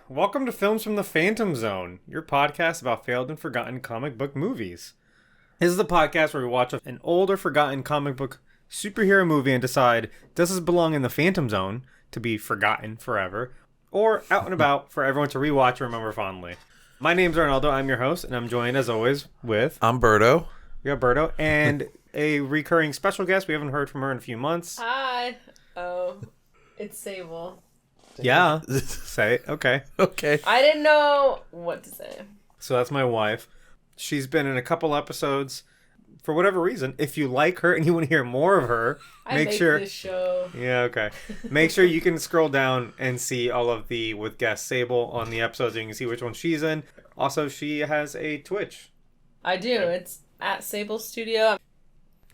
Welcome to Films from the Phantom Zone, your podcast about failed and forgotten comic book movies. This is the podcast where we watch an old or forgotten comic book superhero movie and decide, does this belong in the Phantom Zone to be forgotten forever, or out and about for everyone to rewatch and remember fondly? My name's Arnaldo, I'm your host, and I'm joined as always with... I'm Berto. We got Berto, and a recurring special guest. We haven't heard from her in a few months. Hi. Oh, it's Sable. Yeah. Say it. Okay. Okay. I didn't know what to say. So that's my wife. She's been in a couple episodes. For whatever reason, if you like her and you want to hear more of her, make sure this show. Yeah, okay. Make sure you can scroll down and see all of the with guest Sable on the episodes. You can see which one she's in. Also, she has a Twitch. I do. It's at Sable Studio.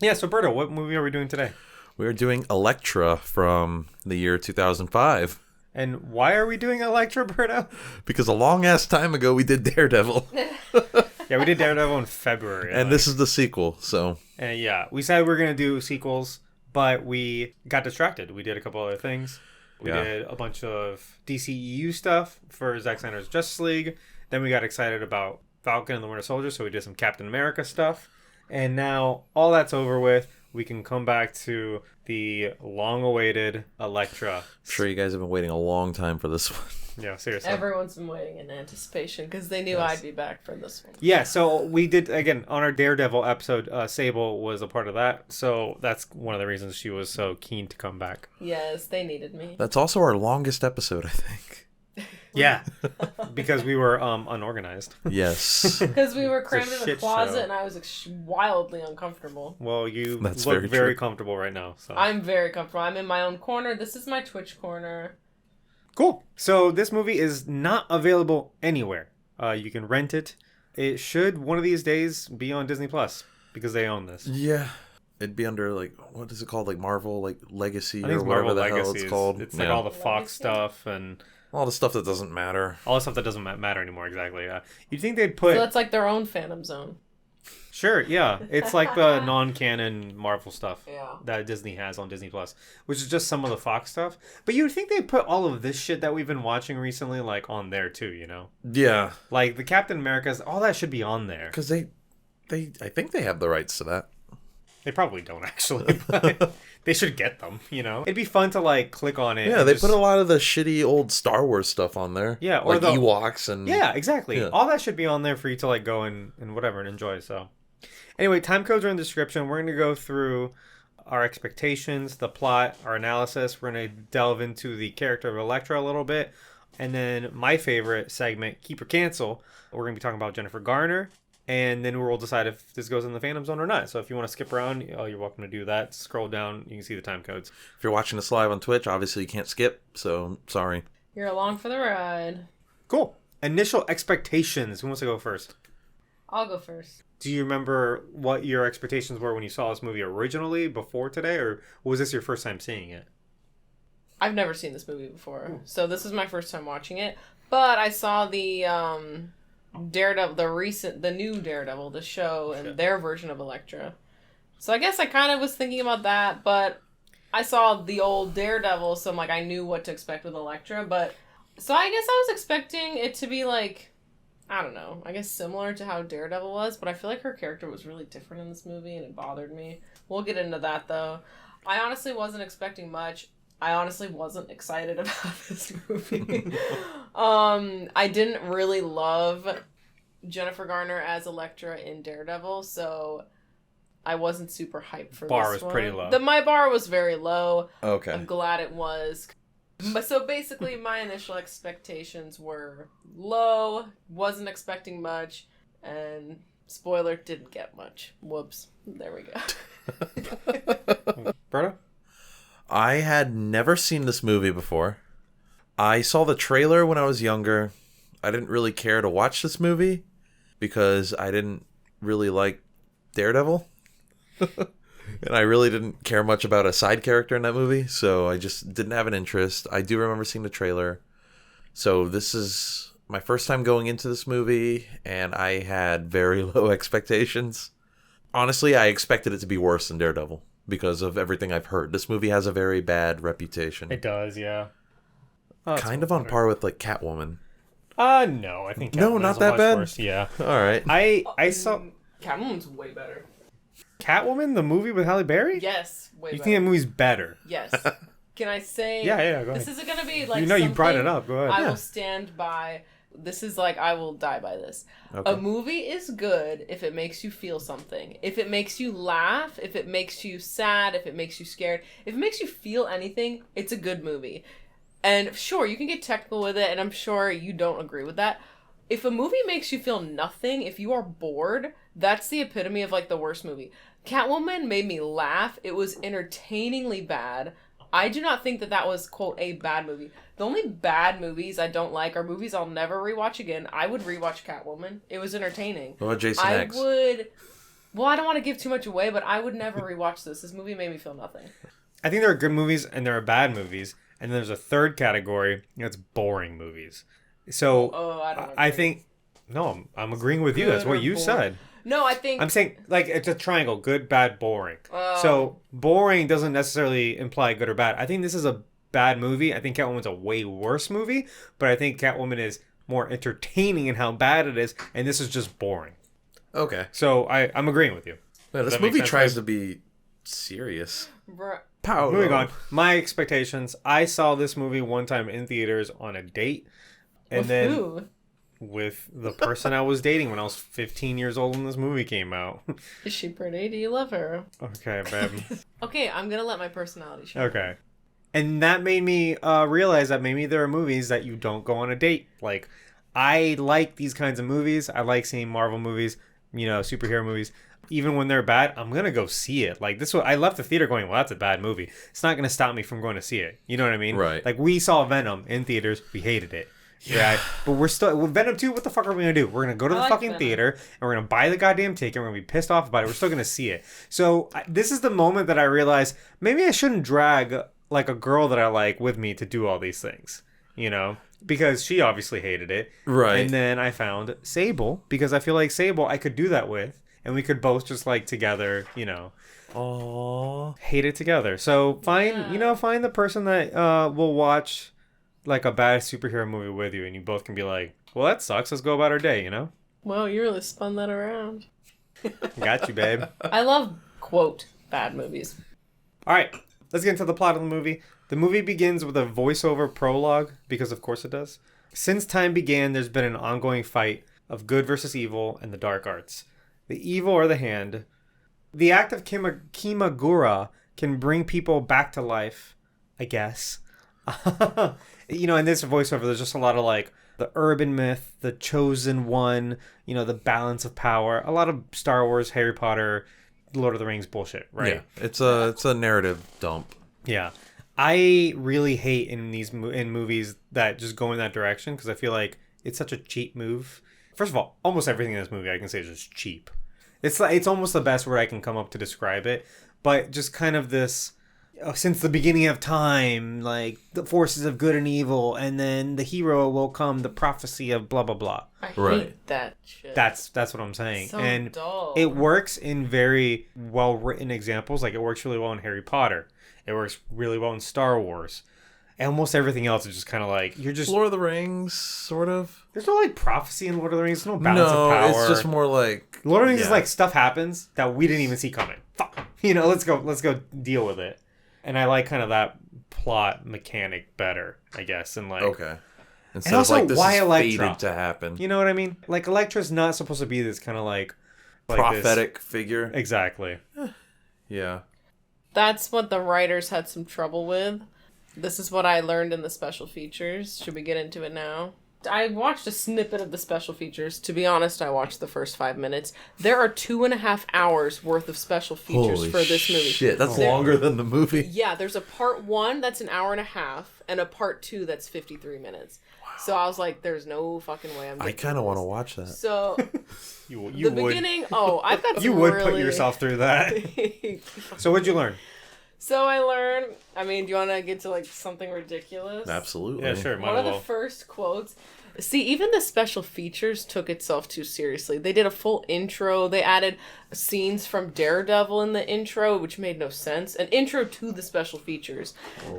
Yeah, so Berto, what movie are we doing today? We're doing Elektra from the year 2005. And why are we doing Elektra, Berto? Because a long-ass time ago, we did Daredevil. Yeah, we did Daredevil in February. And this is the sequel, so... And yeah, we said we were going to do sequels, but we got distracted. We did a couple other things. We did a bunch of DCEU stuff for Zack Snyder's Justice League. Then we got excited about Falcon and the Winter Soldier, so we did some Captain America stuff. And now all that's over with. We can come back to the long-awaited Elektra. I'm sure you guys have been waiting a long time for this one. Yeah, seriously. Everyone's been waiting in anticipation because they knew I'd be back for this one. Yeah, so we did, again, on our Daredevil episode, Sable was a part of that. So that's one of the reasons she was so keen to come back. Yes, they needed me. That's also our longest episode, I think. Yeah, because we were unorganized. Yes. Because we were crammed in the shit closet show. and I was wildly uncomfortable. Well, you That's look very true. comfortable right now. So. I'm very comfortable. I'm in my own corner. This is my Twitch corner. Cool. So this movie is not available anywhere. You can rent it. It should one of these days be on Disney Plus because they own this. Yeah. It'd be under, like, what is it called? Like Marvel, like Legacy I think or it's whatever Marvel the hell Legacy. it's called. It's like all the Fox Legacy? stuff and all the stuff that doesn't matter. all the stuff that doesn't matter anymore. Exactly. You'd think they'd put... So that's like their own Phantom Zone. Sure, yeah. It's like the non-canon Marvel stuff Yeah. that Disney has on Disney Plus, which is just some of the Fox stuff. But you'd think they'd put all of this shit that we've been watching recently, like, on there too, you know? Yeah. Like, the Captain Americas, all that should be on there. Because I think they have the rights to that. They probably don't, actually, but they should get them, you know? It'd be fun to, like, click on it. Yeah, and they just... put a lot of the shitty old Star Wars stuff on there. Yeah, or like the Ewoks and... Yeah, exactly. Yeah. All that should be on there for you to, like, go and whatever and enjoy, so... Anyway, time codes are in the description. We're going to go through our expectations, the plot, our analysis. We're going to delve into the character of Elektra a little bit. And then my favorite segment, Keep or Cancel, we're going to be talking about Jennifer Garner. And then we'll decide if this goes in the Phantom Zone or not. So if you want to skip around, you're welcome to do that. Scroll down. You can see the time codes. If you're watching this live on Twitch, obviously you can't skip, so sorry. You're along for the ride. Cool. Initial expectations. Who wants to go first? I'll go first. Do you remember what your expectations were when you saw this movie originally before today? Or was this your first time seeing it? I've never seen this movie before, so this is my first time watching it. But I saw the Daredevil, the new Daredevil, the show, and their version of Elektra. So I guess I kind of was thinking about that, but I saw the old Daredevil, so I'm like, I knew what to expect with Elektra. But so I guess I was expecting it to be like, I don't know, I guess similar to how Daredevil was, but I feel like her character was really different in this movie, and it bothered me. We'll get into that, though. I honestly wasn't expecting much. I honestly wasn't excited about this movie. I didn't really love Jennifer Garner as Elektra in Daredevil, so I wasn't super hyped for Bar this was one. pretty low. My bar was very low. Okay. I'm glad it was. But so basically, my initial expectations were low, wasn't expecting much, and spoiler, didn't get much. Whoops. There we go. Berta? I had never seen this movie before. I saw the trailer when I was younger. I didn't really care to watch this movie because I didn't really like Daredevil. And I really didn't care much about a side character in that movie, so I just didn't have an interest. I do remember seeing the trailer. So this is my first time going into this movie, and I had very low expectations. Honestly, I expected it to be worse than Daredevil because of everything I've heard. This movie has a very bad reputation. It does, yeah. Oh, Kind of on par with, like, Catwoman. No, I think No, Catwoman not is a that much bad? worse. Yeah. All right. I saw Catwoman's way better. Catwoman, the movie with Halle Berry? Yes, way You better. think that movie's better? Yes. Can I say? Yeah, go ahead. This isn't gonna be like. You know you brought it something up. Go ahead. I Yeah. will stand by. This is like I will die by this. Okay. A movie is good if it makes you feel something. If it makes you laugh, if it makes you sad, if it makes you scared, if it makes you feel anything, it's a good movie. And sure, you can get technical with it, and I'm sure you don't agree with that. If a movie makes you feel nothing, if you are bored, that's the epitome of like the worst movie. Catwoman made me laugh. It was entertainingly bad. I do not think that that was, quote, a bad movie. The only bad movies I don't like are movies I'll never rewatch again. I would rewatch Catwoman. It was entertaining. What about Jason I X? would... Well, I don't want to give too much away, but I would never rewatch this. This movie made me feel nothing. I think there are good movies and there are bad movies, and there's a third category. It's boring movies. So I don't I agree. think no, I'm agreeing with you. Good That's what or you boring? said. No, I think... I'm saying like it's a triangle: good, bad, boring. So boring doesn't necessarily imply good or bad. I think this is a bad movie. I think Catwoman's a way worse movie, but I think Catwoman is more entertaining in how bad it is, and this is just boring. Okay. So I'm agreeing with you. Yeah, this that make movie sense, tries guys? to be serious. Bruh. Power. Moving on. My expectations. I saw this movie one time in theaters on a date, and With then who? with the person I was dating when I was 15 years old when this movie came out. Is she pretty? Do you love her? Okay, babe. Okay, I'm gonna let my personality show. Okay. And that made me realize that maybe there are movies that you don't go on a date. Like, I like these kinds of movies. I like seeing Marvel movies, superhero movies. Even when they're bad, I'm going to go see it. Like, I left the theater going, well, that's a bad movie. It's not going to stop me from going to see it. You know what I mean? Right. Like, we saw Venom in theaters. We hated it. Yeah. But we're still... With Venom 2, what the fuck are we going to do? We're going to go to the like fucking Venom. theater, and we're going to buy the goddamn ticket, and we're going to be pissed off about it. We're still going to see it. So, this is the moment that I realized maybe I shouldn't drag, like, a girl that I like with me to do all these things. Because she obviously hated it. Right. And then I found Sable, because I feel like Sable I could do that with. And we could both just like together, Aww. hate it together. So find the person that will watch like a bad superhero movie with you, and you both can be like, well, that sucks. Let's go about our day, Well, you really spun that around. Got you, babe. I love, quote, bad movies. All right, let's get into the plot of the movie. The movie begins with a voiceover prologue, because of course it does. Since time began, there's been an ongoing fight of good versus evil and the dark arts. The evil or the hand. The act of Kimagura can bring people back to life, I guess. In this voiceover, there's just a lot of like the urban myth, the chosen one, the balance of power. A lot of Star Wars, Harry Potter, Lord of the Rings bullshit, right? Yeah, it's a narrative dump. Yeah. I really hate in movies that just go in that direction, because I feel like it's such a cheap move. First of all, almost everything in this movie I can say is just cheap. It's almost the best word I can come up to describe it. But just kind of this, since the beginning of time, like the forces of good and evil, and then the hero will come, the prophecy of blah blah blah. I Right. hate that shit. That's what I'm saying. So and dull. it works in very well written examples. Like it works really well in Harry Potter. It works really well in Star Wars. And almost everything else is just kind of like, you're just... Lord of the Rings, sort of. There's no like prophecy in Lord of the Rings. There's no balance of No, power. it's just more like Lord of the Rings is yeah. like stuff happens that we didn't even see coming. Fuck. Let's go deal with it. And I like kind of that plot mechanic better, I guess. And like, Okay. Instead also, of like this why is Elektra? fated to happen. you know what I mean? Like Elektra's not supposed to be this kind of like Prophetic figure. This. Exactly. Yeah. That's what the writers had some trouble with. This is what I learned in the special features. Should we get into it now? I watched a snippet of the special features. To be honest, I watched the first 5 minutes. There are 2.5 hours worth of special features Holy for this movie. shit, that's There- longer than the movie. Yeah, there's a part 1 that's an hour and a half, and a part 2 that's 53 minutes. So I was like, there's no fucking way I'm I kind of want to watch that. So, You the would beginning... Oh, I've got some you would really... put yourself through that. So what'd you learn? So I learned... I mean, do you want to get to, like, something ridiculous? Absolutely. Yeah, sure. Might One as of the well. first quotes... See, even the special features took itself too seriously. They did a full intro. They added scenes from Daredevil in the intro, which made no sense. An intro to the special features.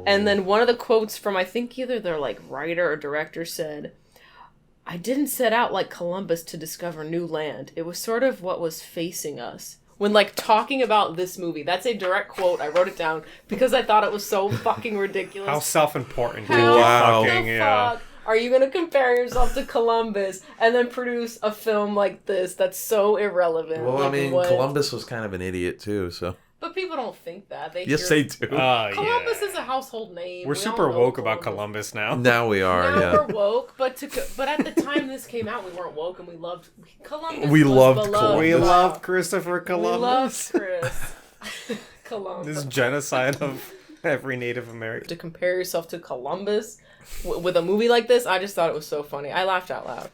And then one of the quotes from, I think either their, like, writer or director said, I didn't set out like Columbus to discover new land. It was sort of what was facing us. When, like, talking about this movie, that's a direct quote. I wrote it down because I thought it was so fucking ridiculous. How self-important. Wow. Fuck are you going to compare yourself to Columbus and then produce a film like this that's so irrelevant? Well, like, I mean, what? Columbus was kind of an idiot, too, so... But people don't think that. Yes, they do. Columbus is a household name. We're We super all know woke about Columbus now. Now we are, Now yeah. we're woke, but at the time this came out, we weren't woke, and we loved Columbus. We was loved beloved. Columbus. We loved Christopher Columbus. We loved Chris. Columbus. This genocide of every Native American. To compare yourself to Columbus with a movie like this, I just thought it was so funny. I laughed out loud.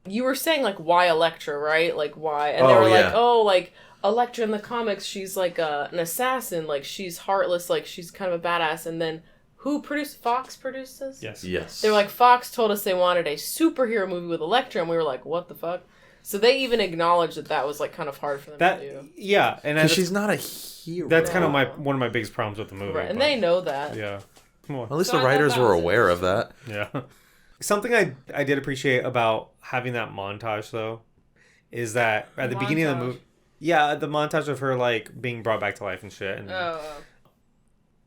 You were saying, like, why Elektra, right? Like, why? And they were like, oh, like, Elektra in the comics, she's like an assassin, like she's heartless, like she's kind of a badass. And then who produced? Fox produced this? Yes. They were like, Fox told us they wanted a superhero movie with Elektra, and we were like, what the fuck? So they even acknowledged that was like kind of hard for them to do. Yeah, and because she's not a hero. That's kind of one of my biggest problems with the movie. Right, and they know that. Yeah. Well, at least the writers were aware of that. Yeah. Something I did appreciate about having that montage though is that at the beginning of the movie. Yeah, the montage of her, like, being brought back to life and shit. And,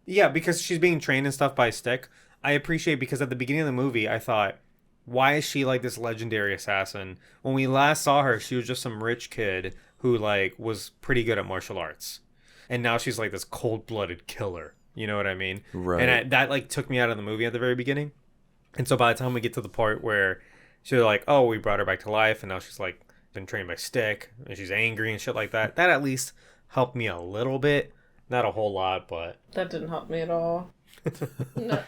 yeah, because she's being trained and stuff by Stick. I appreciate because at the beginning of the movie, I thought, why is she, like, this legendary assassin? When we last saw her, she was just some rich kid who, like, was pretty good at martial arts. And now she's, like, this cold-blooded killer. You know what I mean? Right. And that, like, took me out of the movie at the very beginning. And so by the time we get to the part where she's like, oh, we brought her back to life, and now she's, like, been trained by Stick and she's angry and shit like that at least helped me a little bit, not a whole lot, but that didn't help me at all. No.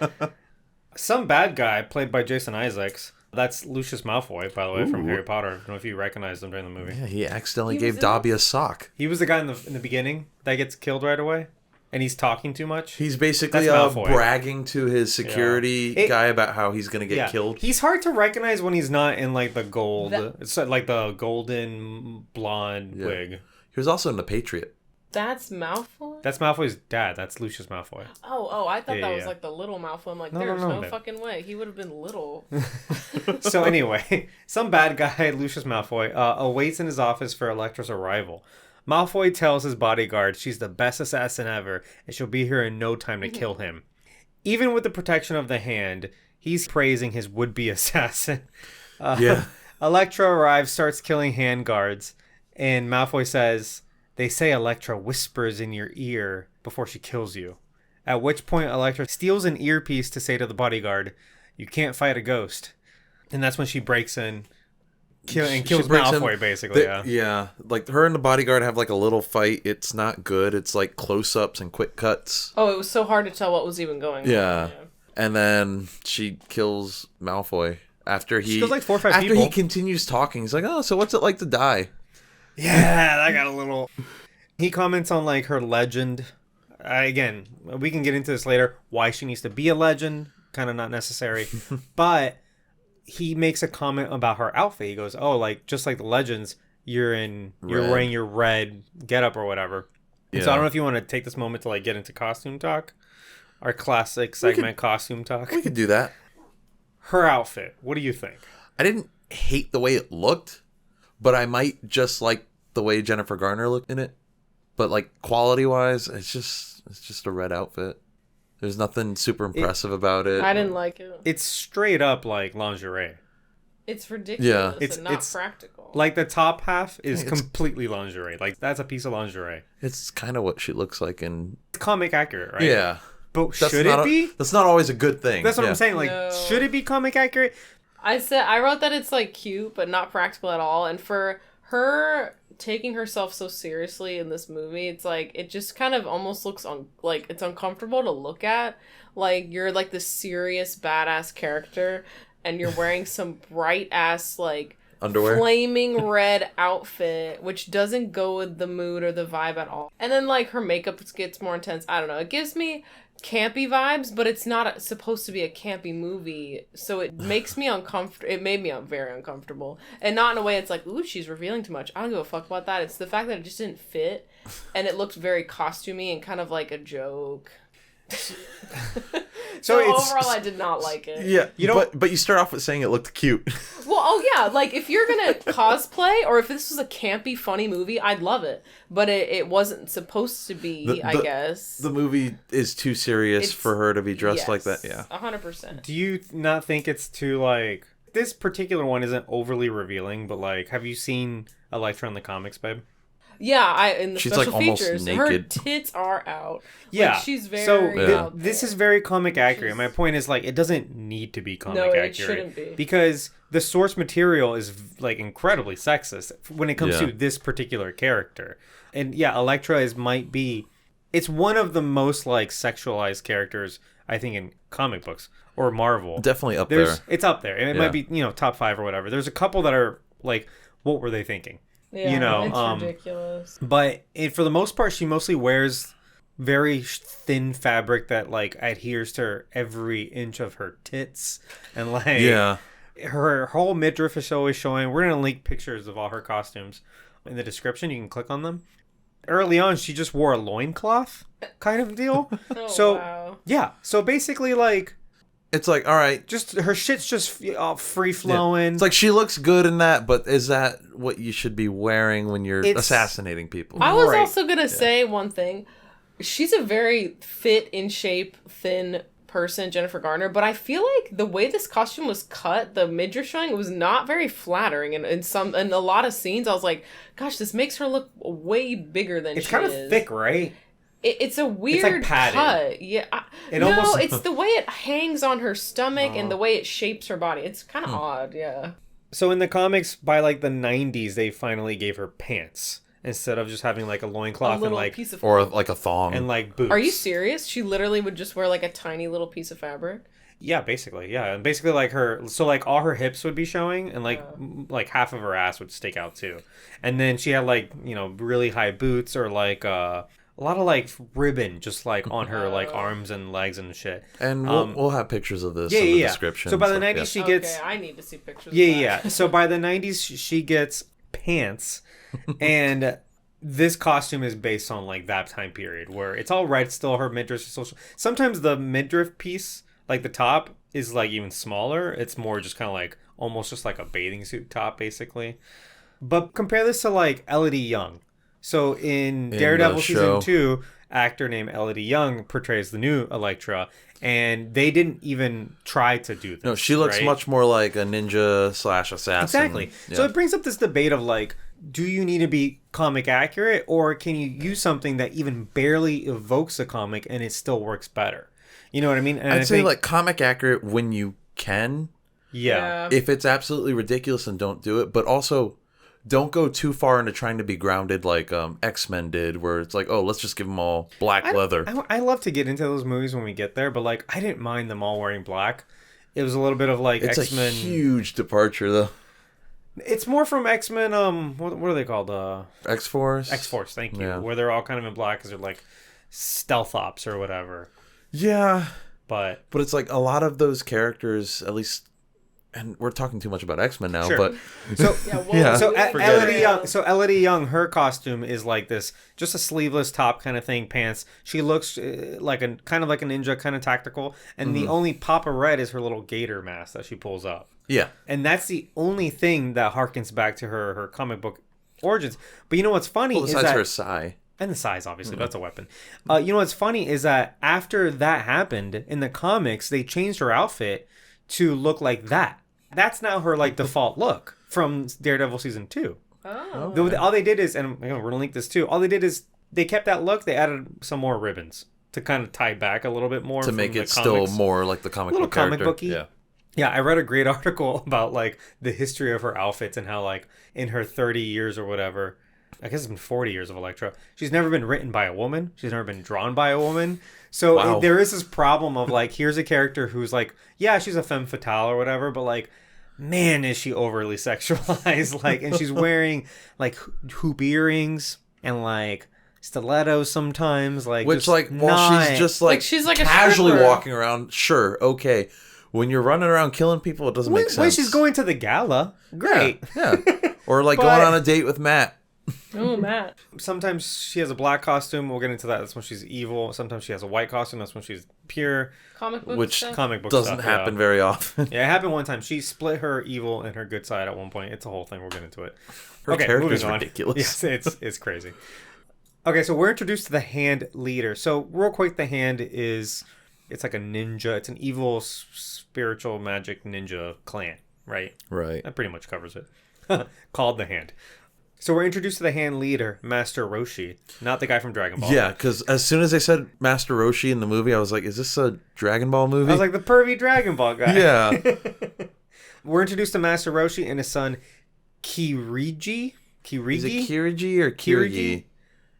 Some bad guy played by Jason Isaacs, that's Lucius Malfoy, by the way. Ooh. From Harry Potter. I don't know if you recognized him during the movie. Yeah, he accidentally gave Dobby a sock. He was the guy in the beginning that gets killed right away. And he's talking too much. He's basically bragging to his security guy about how he's going to get killed. He's hard to recognize when he's not in, like, the gold. It's like the golden blonde wig. He was also in The Patriot. That's Malfoy? That's Malfoy's dad. That's Lucius Malfoy. Oh, I thought that was, like, the little Malfoy. I'm like, there's no fucking way. He would have been little. So anyway, some bad guy, Lucius Malfoy, awaits in his office for Elektra's arrival. Malfoy tells his bodyguard she's the best assassin ever, and she'll be here in no time to kill him. Even with the protection of the hand, he's praising his would-be assassin. Elektra arrives, starts killing hand guards, and Malfoy says, they say Elektra whispers in your ear before she kills you. At which point Elektra steals an earpiece to say to the bodyguard, you can't fight a ghost. And that's when she breaks in. Kills Malfoy, basically, Yeah, like her and the bodyguard have like a little fight. It's not good. It's like close-ups and quick cuts. Oh, it was so hard to tell what was even going on. Yeah. And then she kills Malfoy after he... She kills like 4 or 5 people. After he continues talking, he's like, oh, so what's it like to die? Yeah, that got a little... He comments on, like, her legend. Again, we can get into this later. Why she needs to be a legend. Kind of not necessary. But... he makes a comment about her outfit. He goes, oh, like, just like the legends, you're wearing your red getup or whatever. Yeah. So I don't know if you want to take this moment to, like, get into costume talk. Our classic segment, costume talk. We could do that. Her outfit, what do you think? I didn't hate the way it looked, but I might just like the way Jennifer Garner looked in it. But, like, quality-wise, it's just a red outfit. There's nothing super impressive about it. I didn't like it. It's straight up like lingerie. It's ridiculous and not it's practical. Like the top half is completely lingerie. Like that's a piece of lingerie. It's kind of what she looks like in... It's comic accurate, right? Yeah. But should it be? That's not always a good thing. That's what I'm saying. Like, should it be comic accurate? I wrote that it's like cute, but not practical at all. And for her taking herself so seriously in this movie, it's like it just kind of almost looks like it's uncomfortable to look at. Like you're like this serious badass character, and you're wearing some bright ass like underwear, flaming red outfit, which doesn't go with the mood or the vibe at all. And then like her makeup gets more intense. I don't know. It gives me campy vibes, but it's not supposed to be a campy movie, so it makes me uncomfortable. It made me very uncomfortable, and not in a way it's like, ooh, she's revealing too much. I don't give a fuck about that. It's the fact that it just didn't fit, and it looked very costumey and kind of like a joke. So it's- overall, I did not like it. Yeah, You know- but you start off with saying it looked cute. Well, oh yeah, like if you're gonna cosplay or if this was a campy, funny movie, I'd love it. But it wasn't supposed to be, I guess. The movie is too serious It's- for her to be dressed like that. Yeah. 100%. Do you not think it's too like this particular one isn't overly revealing, but like, have you seen Elektra in the comics, babe? Yeah, in the She's, special like, almost features, naked. her tits are out. Yeah, Like, she's very so out this there. is very comic accurate. She's- My point is like it doesn't need to be comic No, it accurate shouldn't be. because the source material is like incredibly sexist when it comes Yeah. to this particular character. And yeah, Elektra might be it's one of the most like sexualized characters I think in comic books or Marvel. Definitely up There's there. it's up there. And it Yeah. might be, top 5 or whatever. There's a couple that are like what were they thinking? Yeah, it's um, ridiculous. But for the most part, she mostly wears very thin fabric that like adheres to every inch of her tits, and like Yeah. her whole midriff is always showing. We're gonna link pictures of all her costumes in the description. You can click on them. Early on, she just wore a loincloth kind of deal. Oh, so wow. yeah, so basically like It's like, all right. just her shit's just free flowing. It's like she looks good in that, but is that what you should be wearing when you're It's- assassinating people? I was Right. also going to say one thing. She's a very fit, in shape, thin person, Jennifer Garner, but I feel like the way this costume was cut, the midriff showing, was not very flattering. And in a lot of scenes, I was like, gosh, this makes her look way bigger than it's she kind of is. thick, right? It's a weird padded. cut. Yeah. It No, almost- it's the way it hangs on her stomach and the way it shapes her body. It's kind of odd, yeah. So in the comics, by like the 90s, they finally gave her pants instead of just having like a A loincloth and little like piece of Or like a thong. and like boots. Are you serious? She literally would just wear like a tiny little piece of fabric? Yeah, basically, yeah, and basically like so like all her hips would be showing, and like like half of her ass would stick out too, and then she had like really high boots or like a lot of like ribbon just like on her like arms and legs and shit. And we'll have pictures of this Yeah, in the yeah, yeah. description. So by the and stuff, 90s, she Okay, gets I need to see pictures yeah, of that. yeah. So by the 90s, she gets pants, and this costume is based on like that time period where it's all red still. Her midriff is social. Sometimes the midriff piece, like the top, is like even smaller. It's more just kind of like almost just like a bathing suit top, basically. But compare this to like Elodie Young. So in Daredevil the season show. 2, actor named Elodie Young portrays the new Elektra, and they didn't even try to do this. No, she looks right? much more like a ninja / assassin. Exactly. Yeah. So it brings up this debate of like, do you need to be comic accurate, or can you use something that even barely evokes a comic and it still works better? You know what I mean? And I I'd say think- like comic accurate when you can. yeah. If it's absolutely ridiculous, then don't do it. But also, don't go too far into trying to be grounded like X-Men did, where it's like, oh, let's just give them all black leather. I love to get into those movies when we get there, but like I didn't mind them all wearing black. It was a little bit of like It's X-Men. a huge departure, though. It's more from X-Men. What are they called? X-Force. X-Force. Thank you. Yeah. Where they're all kind of in black because they're like stealth ops or whatever. Yeah, But but it's like a lot of those characters, at least, and we're talking too much about X-Men now, Sure. but so Yeah, well, Yeah. So Forget Elodie it. Young, Elodie Young, her costume is like this, just a sleeveless top kind of thing, pants. She looks like a kind of like a ninja, kind of tactical, and the only pop of red is her little gator mask that she pulls up, yeah. and that's the only thing that harkens back to her comic book origins. But you know what's funny Well, is besides that her sigh. and the size, obviously, that's a weapon. You know what's funny is that after that happened in the comics, they changed her outfit to look like that. That's now her like default look from Daredevil season 2. Oh. All they did is, and we're gonna link this too. All they did is they kept that look. They added some more ribbons to kind of tie back a little bit more To from make the it still comics. more like the comic Little book comic character. booky. Yeah. Yeah, I read a great article about like the history of her outfits and how like in her 30 years or whatever, I guess it's been 40 years of Elektra, she's never been written by a woman. She's never been drawn by a woman. So Wow. there is this problem of like, here's a character who's like, yeah, she's a femme fatale or whatever, but like, man, is she overly sexualized. Like, and she's wearing like hoop earrings and like stilettos sometimes. Like, Which, just like, while she's just like, she's like a casually stripper. walking around, sure, okay. When you're running around killing people, it doesn't make sense. when she's going to the gala, great. Yeah. Or like But- going on a date with Matt. Oh, Matt. Sometimes she has a black costume. We'll get into that. That's when she's evil. Sometimes she has a white costume. That's when she's pure. Comic book Which stuff? Comic book Doesn't stuff, happen yeah. very often. Yeah, it happened one time. She split her evil and her good side at one point. It's a whole thing. We'll get into it. Her character's moving on. ridiculous. Yes, it's crazy. Okay, so we're introduced to the Hand leader. So real quick, the Hand it's like a ninja. It's an evil spiritual magic ninja clan, right? Right. That pretty much covers it. Called the Hand. So we're introduced to the Hand leader, Master Roshi, not the guy from Dragon Ball. Yeah, because as soon as they said Master Roshi in the movie, I was like, is this a Dragon Ball movie? I was like the pervy Dragon Ball guy. Yeah. We're introduced to Master Roshi and his son Kirigi. Is it Kirigi or Kirigi?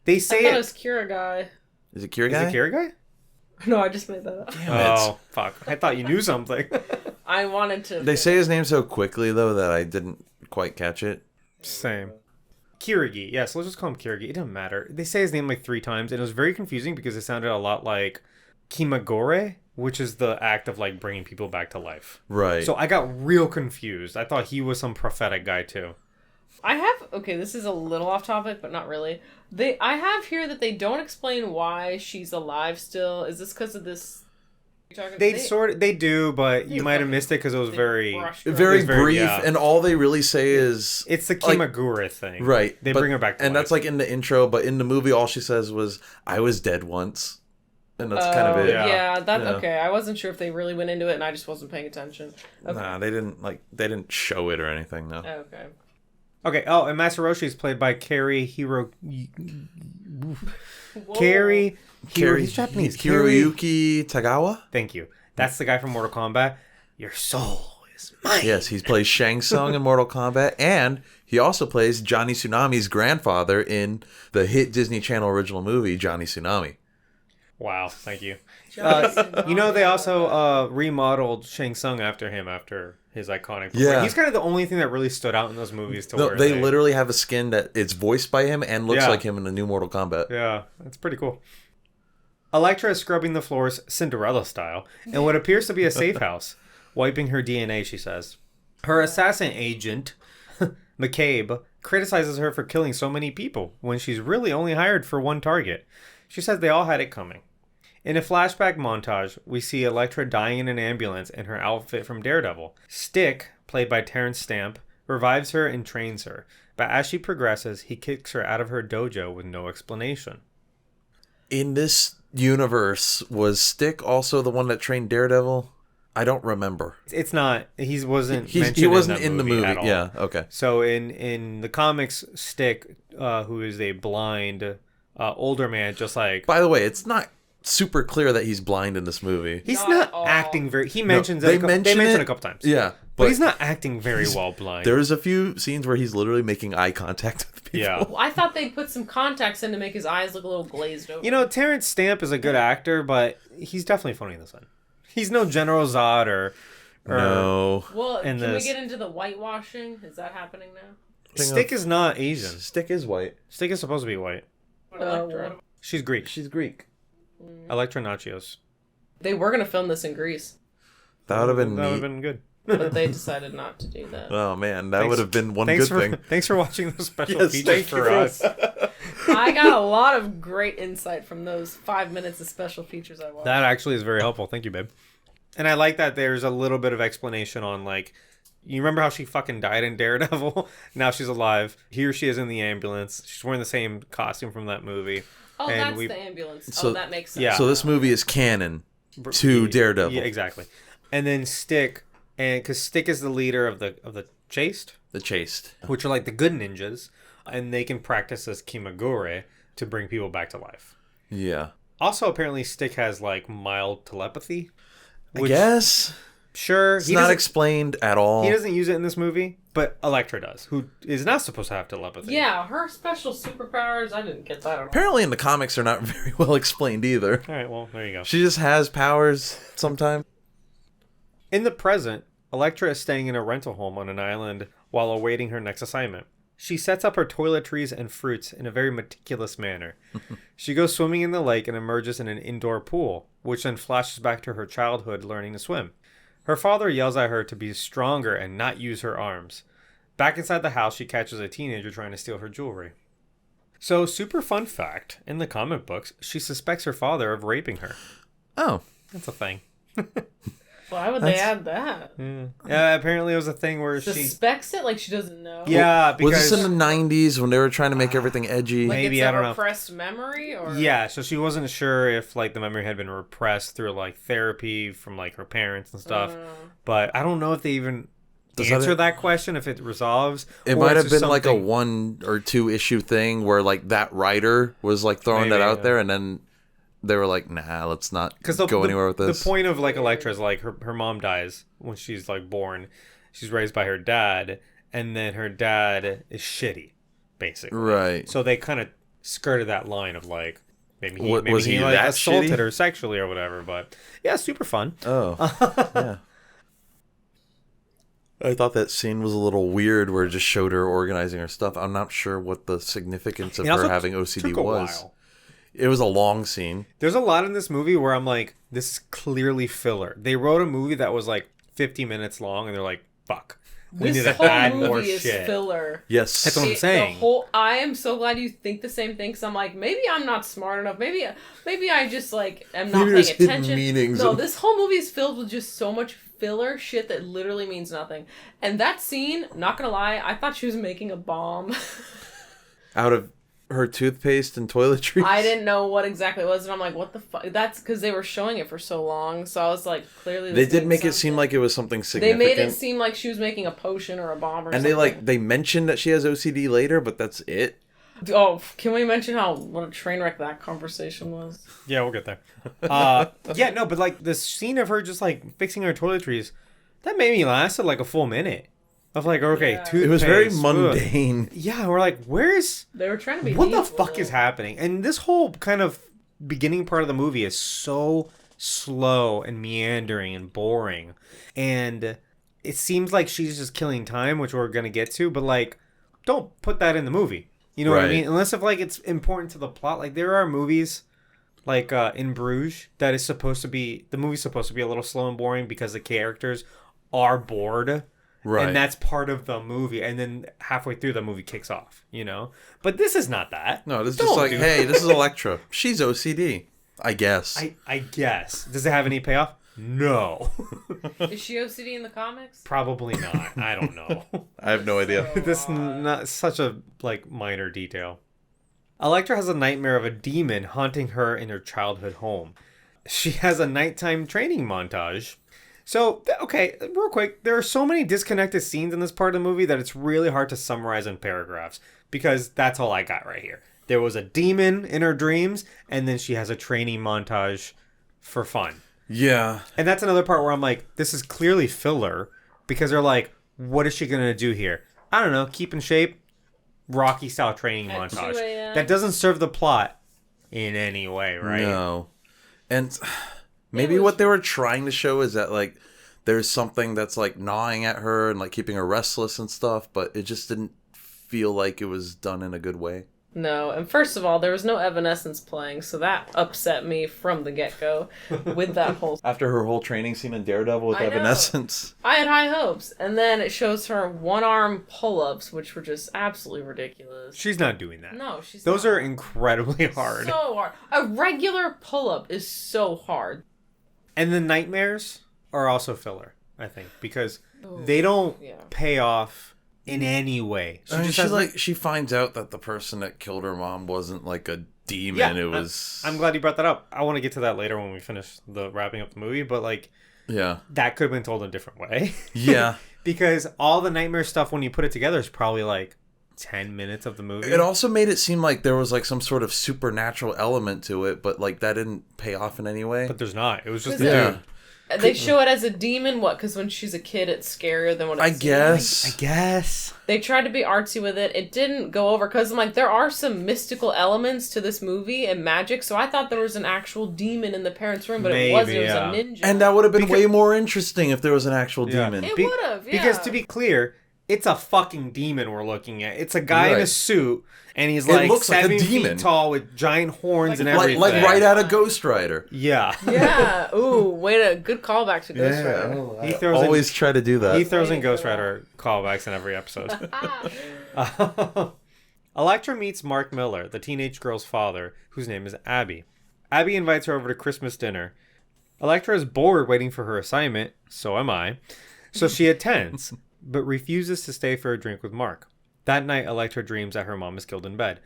They I say thought it was Kira guy. Is it Kirigi? Is it Kira guy? No, I just made that up. Damn it. Oh, fuck. I thought you knew something. I wanted to. They say his name so quickly, though, that I didn't quite catch it. Same. Kirigi. Yes, let's just call him Kirigi. It doesn't matter. They say his name like 3 times, and it was very confusing because it sounded a lot like Kimagure, which is the act of like bringing people back to life. Right. So I got real confused. I thought he was some prophetic guy too. Okay, this is a little off topic, but not really. I have here that they don't explain why she's alive still. Is this because of this? They do, but you might have missed it because it was very very brief, yeah. and all they really say is... It's the like, Kimagure thing. Right. They bring her back to and life. that's like in the intro, but in the movie, all she says was, I was dead once. And that's kind of it. Yeah. Okay. I wasn't sure if they really went into it, and I just wasn't paying attention. Okay. Nah, they didn't show it or anything, no. Okay. Okay. Oh, and Master Roshi is played by Carrie Hiro. Whoa. Carrie Hiro. He's Japanese. Hiroyuki Tagawa? Thank you. That's the guy from Mortal Kombat. Your soul is mine. Yes, he plays Shang Tsung in Mortal Kombat, and he also plays Johnny Tsunami's grandfather in the hit Disney Channel original movie, Johnny Tsunami. Wow. Thank you. They also remodeled Shang Tsung after his iconic. Yeah. He's kind of the only thing that really stood out in those movies. They literally have a skin that it's voiced by him and looks Yeah. like him in the new Mortal Kombat. Yeah, that's pretty cool. Elektra is scrubbing the floors Cinderella style in what appears to be a safe house, wiping her DNA, she says. Her assassin agent, McCabe, criticizes her for killing so many people when she's really only hired for one target. She says they all had it coming. In a flashback montage, we see Elektra dying in an ambulance in her outfit from Daredevil. Stick, played by Terrance Stamp, revives her and trains her, but as she progresses, he kicks her out of her dojo with no explanation. In this universe, was Stick also the one that trained Daredevil? I don't remember. It's not. He wasn't. He mentioned wasn't in the movie. at all. Yeah. Okay. So in the comics, Stick, who is a blind older man, just like By the way, it's not super clear that he's blind in this movie. he's Not not at all. acting very. He mentions they it. mention They mention it. it a couple times. Yeah, but he's not acting very well blind. There's a few scenes where he's literally making eye contact with people. Yeah. Well, I thought they'd put some contacts in to make his eyes look a little glazed over. Terrance Stamp is a good actor, but he's definitely funny in this one. He's no General Zod or No. Well, in can we this. get into the whitewashing? Is that happening now? Stick is not Asian. Stick is white. Stick is supposed to be white. Elektra. She's Greek. She's Greek. Elektra Nachios. They were going to film this in Greece, That would have been That would neat. have been good. but they decided not to do that. Oh man, that Thanks- would have been one Thanks good for thing. thanks for watching those special Yes, features thank for you. us. I got a lot of great insight from those 5 minutes of special features I watched. That actually is very helpful. Thank you, babe. And I like that there's a little bit of explanation on, like, you remember how she fucking died in Daredevil? Now she's alive. Here she is in the ambulance. She's wearing the same costume from that movie. Oh, and that's we- the ambulance. So- That makes sense. Yeah. So this movie is canon to Daredevil. Yeah, exactly. And then Stick, and because Stick is the leader of the Chaste, The Chaste. which are like the good ninjas, and they can practice as Kimagure to bring people back to life. Yeah. Also, apparently, Stick has like mild telepathy. I guess Sure, it's not explained at all. He doesn't use it in this movie, but Elektra does, who is not supposed to have telepathy. Yeah, her special superpowers, I didn't get that at all. Apparently in the comics they're not very well explained either. All right, well, there you go. She just has powers sometimes. In the present, Elektra is staying in a rental home on an island while awaiting her next assignment. She sets up her toiletries and fruits in a very meticulous manner. She goes swimming in the lake and emerges in an indoor pool, which then flashes back to her childhood learning to swim. Her father yells at her to be stronger and not use her arms. Back inside the house, she catches a teenager trying to steal her jewelry. So, super fun fact, in the comic books, she suspects her father of raping her. Oh. That's a thing. Why would they add that? Yeah, apparently it was a thing where Suspects it? Like she doesn't know? Yeah, because... Was this in the 90s when they were trying to make everything edgy? Like Maybe, it's I a don't know. repressed memory? Or... Yeah, so she wasn't sure if, like, the memory had been repressed through, like, therapy from, like, her parents and stuff. But I don't know if they even answer that question, if it resolves. It might have been, like, a 1 or 2 issue thing where, like, that writer was, like, throwing that out there, and then... They were like, nah, let's not go anywhere with this. The point of, like, Elektra is, like, her mom dies when she's, like, born. She's raised by her dad, and then her dad is shitty, basically. Right. So they kind of skirted that line of, like, maybe he like, that assaulted shitty? her sexually or whatever, but, yeah, super fun. Oh, yeah. I thought that scene was a little weird where it just showed her organizing her stuff. I'm not sure what the significance of her having OCD took a was. while. It was a long scene. There's a lot in this movie where I'm like, this is clearly filler. They wrote a movie that was like 50 minutes long, and they're like, fuck. We need This to add whole more movie is shit. filler. Yes. That's what I'm saying. I am so glad you think the same thing, because I'm like, maybe I'm not smart enough. Maybe I just, like, am not Maybe there's paying hidden attention. meanings No, in- this whole movie is filled with just so much filler shit that literally means nothing. And that scene, not gonna lie, I thought she was making a bomb. Out of her toothpaste and toiletries. I didn't know what exactly it was, and I'm like, what the fuck? That's because they were showing it for so long, so I was like, clearly They this did means make it something. seem like it was something They significant. made it seem like she was making a potion or a bomb or and something. they mentioned that she has OCD later, but that's it. Oh, can we mention what a train wreck that conversation was? Yeah, we'll get there. Yeah, no, but like the scene of her just like fixing her toiletries, that maybe lasted like a full minute. Of like, okay, Yeah. toothpaste. It was very ugh. mundane. Yeah, we're like, where's... They were trying to be What the deep fuck with is it. happening? And this whole kind of beginning part of the movie is so slow and meandering and boring. And it seems like she's just killing time, which we're going to get to, but like, don't put that in the movie. You know what I Right. mean? Unless if like it's important to the plot. Like there are movies like in Bruges that is supposed to be... The movie's supposed to be a little slow and boring because the characters are bored. Right. And that's part of the movie. And then halfway through the movie kicks off, you know? But this is not that. No, this is Don't just like, do hey, this is Elektra. She's OCD. I guess. I guess. Does it have any payoff? No. Is she OCD in the comics? Probably not. I don't know. I have no idea. This is not such a like minor detail. Elektra has a nightmare of a demon haunting her in her childhood home. She has a nighttime training montage. So, okay, real quick, there are so many disconnected scenes in this part of the movie that it's really hard to summarize in paragraphs, because that's all I got right here. There was a demon in her dreams, and then she has a training montage for fun. Yeah. And that's another part where I'm like, this is clearly filler, because they're like, what is she going to do here? I don't know, keep in shape, Rocky style training At montage. 2 a.m. That doesn't serve the plot in any way, right? No. And maybe was- what they were trying to show is that, like, there's something that's, like, gnawing at her and, like, keeping her restless and stuff, but it just didn't feel like it was done in a good way. No, and first of all, there was no Evanescence playing, so that upset me from the get-go with that whole... After her whole training scene in Daredevil with I know. Evanescence. I had high hopes, and then it shows her one-arm pull-ups, which were just absolutely ridiculous. She's not doing that. No, she's Those not. are incredibly hard. So hard. A regular pull-up is so hard. And the nightmares are also filler, I think, because Ooh, they don't yeah. pay off in any way. I mean, just she, has, like, she finds out that the person that killed her mom wasn't, like, a demon. Yeah, it was... I'm glad you brought that up. I want to get to that later when we finish the wrapping up the movie, but like Yeah. that could have been told in a different way. Yeah. Because all the nightmare stuff, when you put it together, is probably like 10 minutes of the movie. It also made it seem like there was, like, some sort of supernatural element to it, but, like, that didn't pay off in any way. But there's not. It was just a Yeah. dude. They show it as a demon, what? Because when she's a kid, it's scarier than what it I seems. guess. I guess. They tried to be artsy with it. It didn't go over, because I'm like, there are some mystical elements to this movie and magic, so I thought there was an actual demon in the parents' room, but Maybe, it wasn't. It was yeah. a ninja. And that would have been Because- way more interesting if there was an actual Yeah. demon. It Be- would've, yeah. Because to be clear, it's a fucking demon we're looking at. It's a guy in a Right. suit, and he's It like looks like a 7 demon. feet tall with giant horns and Like, everything. like right out of Ghost Rider. Yeah. Yeah. Ooh, good callback to Ghost Rider. He I throws in- always try to do that. He throws in Waiting Ghost for that. Rider callbacks in every episode. Elektra meets Mark Miller, the teenage girl's father, whose name is Abby. Abby invites her over to Christmas dinner. Elektra is bored waiting for her assignment, so am I, so she attends, but refuses to stay for a drink with Mark. That night, Elektra dreams that her mom is killed in bed.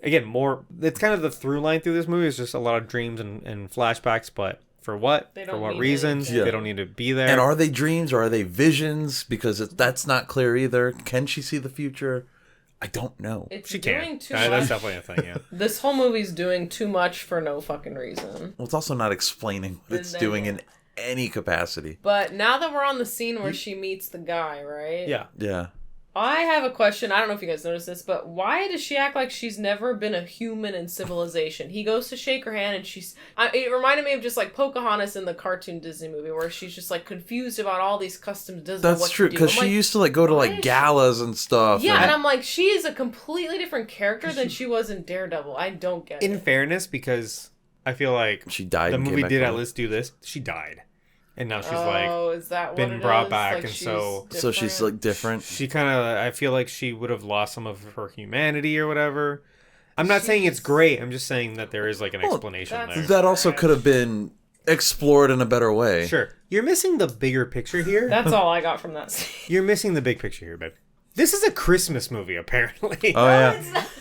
Again, it's kind of the through line through this movie. It's just a lot of dreams and flashbacks, but for what? For what reasons? They don't need to be there. And are they dreams or are they visions? Because that's not clear either. Can she see the future? I don't know. It's she doing can. too much. That's definitely a thing, yeah. This whole movie's doing too much for no fucking reason. Well, it's also not explaining what it's doing in any capacity. But now that we're on the scene where she meets the guy, right? Yeah. Yeah. I have a question. I don't know if you guys noticed this, but why does she act like she's never been a human in civilization? He goes to shake her hand and it reminded me of just like Pocahontas in the cartoon Disney movie where she's just like confused about all these customs. That's true, because she used to like go to like galas and stuff. Yeah, and I'm like, she is a completely different character than she was in Daredevil. I don't get it. In fairness, because I feel like she died. The movie did at least do this. She died. And now she's is that been what brought is? back, like and so she's like different. She kind of, I feel like she would have lost some of her humanity or whatever. I'm not saying it's great. I'm just saying that there is like an explanation there. That also could have been explored in a better way. Sure, you're missing the bigger picture here. That's all I got from that scene. You're missing the big picture here, babe. This is a Christmas movie, apparently. Oh,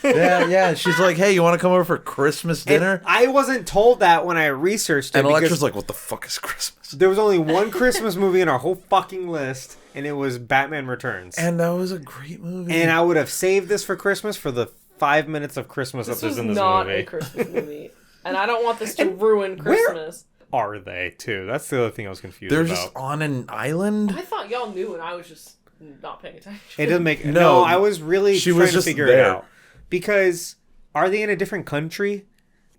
yeah. Yeah. She's like, hey, you want to come over for Christmas dinner? And I wasn't told that when I researched it. And Electra's like, what the fuck is Christmas? There was only one Christmas movie in our whole fucking list, and it was Batman Returns. And that was a great movie. And I would have saved this for Christmas for the 5 minutes of Christmas that there's in this movie. This was not a Christmas movie. And I don't want this to ruin Christmas. Where are they, too? That's the other thing I was confused about. They're just on an island? I thought y'all knew, and I was just not paying attention. It doesn't make no. I was really trying to figure it out because are they in a different country?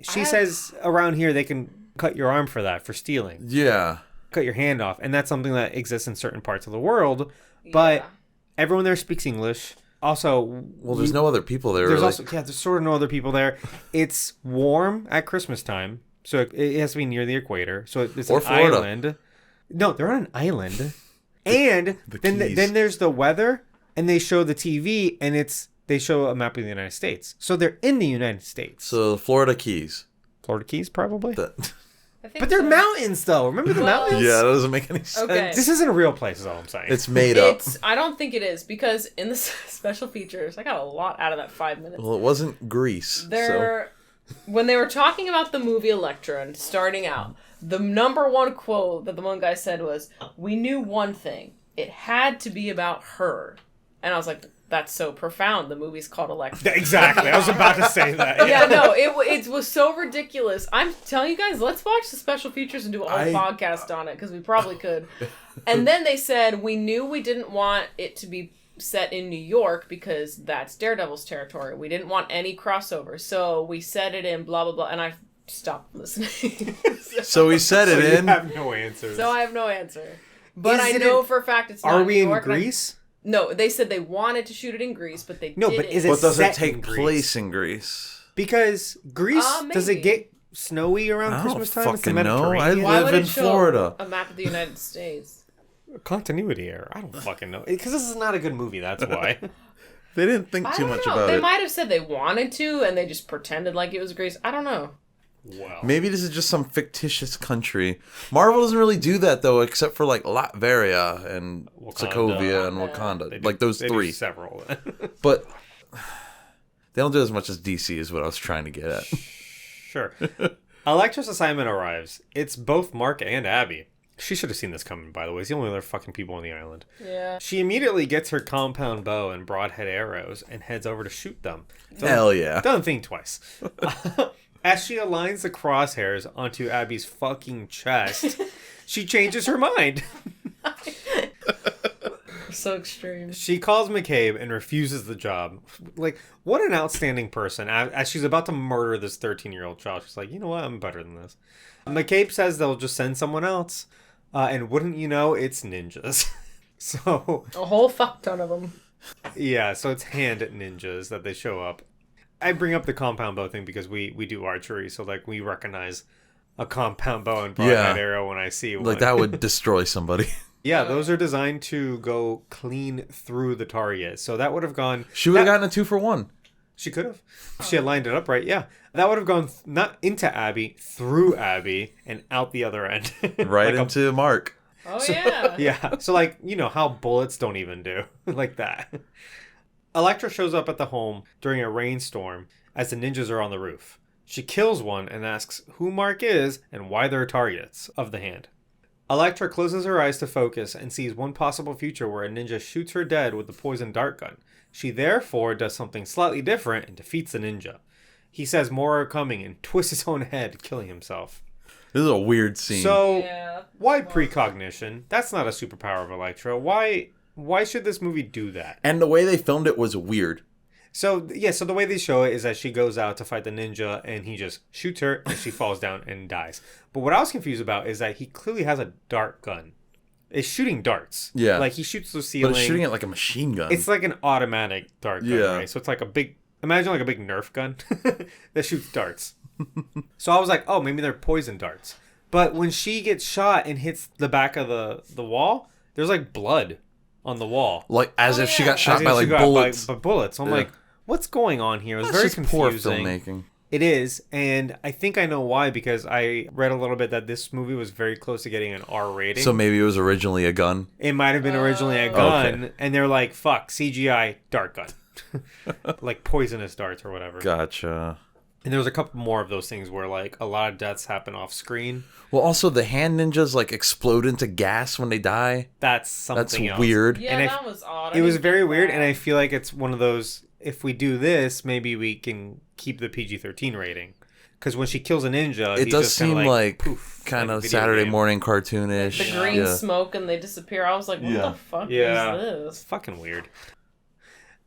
She says around here they can cut your arm for that for stealing. Yeah, cut your hand off, and that's something that exists in certain parts of the world. But everyone there speaks English. Also, there's no other people there. There's also there's sort of no other people there. It's warm at Christmas time, so it has to be near the equator. So it's an Florida. island. No, they're on an island. And then there's the weather, and they show the TV, and they show a map of the United States. So they're in the United States. So Florida Keys. Florida Keys, probably. But they're mountains, though. Remember the mountains? Yeah, that doesn't make any sense. Okay. This isn't a real place, is all I'm saying. It's made up. I don't think it is, because in the special features, I got a lot out of that 5 minutes. Well, it wasn't Greece. When they were talking about the movie Elektra and starting out, the number one quote that the one guy said was, "We knew one thing. It had to be about her." And I was like, that's so profound. The movie's called Elektra. Exactly. I was about to say that. Yeah, no, it was so ridiculous. I'm telling you guys, let's watch the special features and do a whole podcast on it, because we probably could. And then they said, we knew we didn't want it to be set in New York because that's Daredevil's territory. We didn't want any crossover. So we set it in blah, blah, blah. And I stopped listening. So we set it in. You have no answers. So I have no answer. But I know for a fact it's not Are we in New York. in Greece? No, they said they wanted to shoot it in Greece, but they didn't. But is it What does set it take in Greece? place in Greece? Because Greece, does it maybe. get snowy around Christmas time? It's the fucking know. Mediterranean. Why live would in it show Florida. a map of the United States? Continuity error. I don't fucking know. Because this is not a good movie, that's why. They didn't think too much about they it. might have said they wanted to, and they just pretended like it was Greece. I don't know. Wow. Maybe this is just some fictitious country. Marvel doesn't really do that, though, except for like Latveria and Sokovia and Wakanda. Like those three. Do several. But they don't do as much as DC is what I was trying to get at. Sure. Elektra's assignment arrives. It's both Mark and Abby. She should have seen this coming, by the way. It's the only other fucking people on the island. Yeah. She immediately gets her compound bow and broadhead arrows and heads over to shoot them. Hell yeah. Doesn't think twice. As she aligns the crosshairs onto Abby's fucking chest, she changes her mind. So extreme. She calls McCabe and refuses the job. Like, what an outstanding person. As she's about to murder this 13-year-old child, she's like, you know what? I'm better than this. McCabe says they'll just send someone else. And wouldn't you know, it's ninjas. So... a whole fuck ton of them. Yeah, so it's hand ninjas that they show up. I bring up the compound bow thing because we do archery, so like we recognize a compound bow and broadhead arrow when I see one. Like that would destroy somebody. Yeah, those are designed to go clean through the target. So that would have gone... She would have gotten a 2-for-1. She could have. If she had lined it up right, yeah. That would have gone not into Abby, through Abby, and out the other end. Right Like into Mark. Oh, yeah. yeah. So, like, you know, how bullets don't even do. Like that. Elektra shows up at the home during a rainstorm as the ninjas are on the roof. She kills one and asks who Mark is and why they're targets of the hand. Elektra closes her eyes to focus and sees one possible future where a ninja shoots her dead with the poison dart gun. She therefore does something slightly different and defeats the ninja. He says more are coming and twists his own head, killing himself. This is a weird scene. So, Yeah. why precognition? That's not a superpower of Elektra. Why should this movie do that? And the way they filmed it was weird. So the way they show it is that she goes out to fight the ninja and he just shoots her and she falls down and dies. But what I was confused about is that he clearly has a dart gun. It's shooting darts. Yeah. Like he shoots the ceiling. But it's shooting it like a machine gun. It's like an automatic dart gun, Yeah. right? So it's like imagine like a big Nerf gun that shoots darts. So I was like, oh, maybe they're poison darts. But when she gets shot and hits the back of the wall, there's like blood on the wall. Like as if she got As shot if by she like got bullets. By bullets. So I'm Yeah. like, what's going on here? It was That's very just poor confusing. filmmaking. It is, and I think I know why, because I read a little bit that this movie was very close to getting an R rating. So maybe it was originally a gun. It might have been originally a gun, and they're like, fuck, CGI dart gun. Like poisonous darts or whatever. Gotcha. And there was a couple more of those things where like a lot of deaths happen off screen. Well, also the hand ninjas like explode into gas when they die. That's something That's else. weird. Yeah, And that was odd. It was very weird, and I feel like it's one of those, if we do this, maybe we can keep the PG-13 rating. Because when she kills a ninja, It he's does just kinda seem like poof, kind like a of video Saturday game. morning cartoonish. The green Yeah. smoke and they disappear. I was like, what Yeah. the fuck Yeah. is It's this? fucking weird.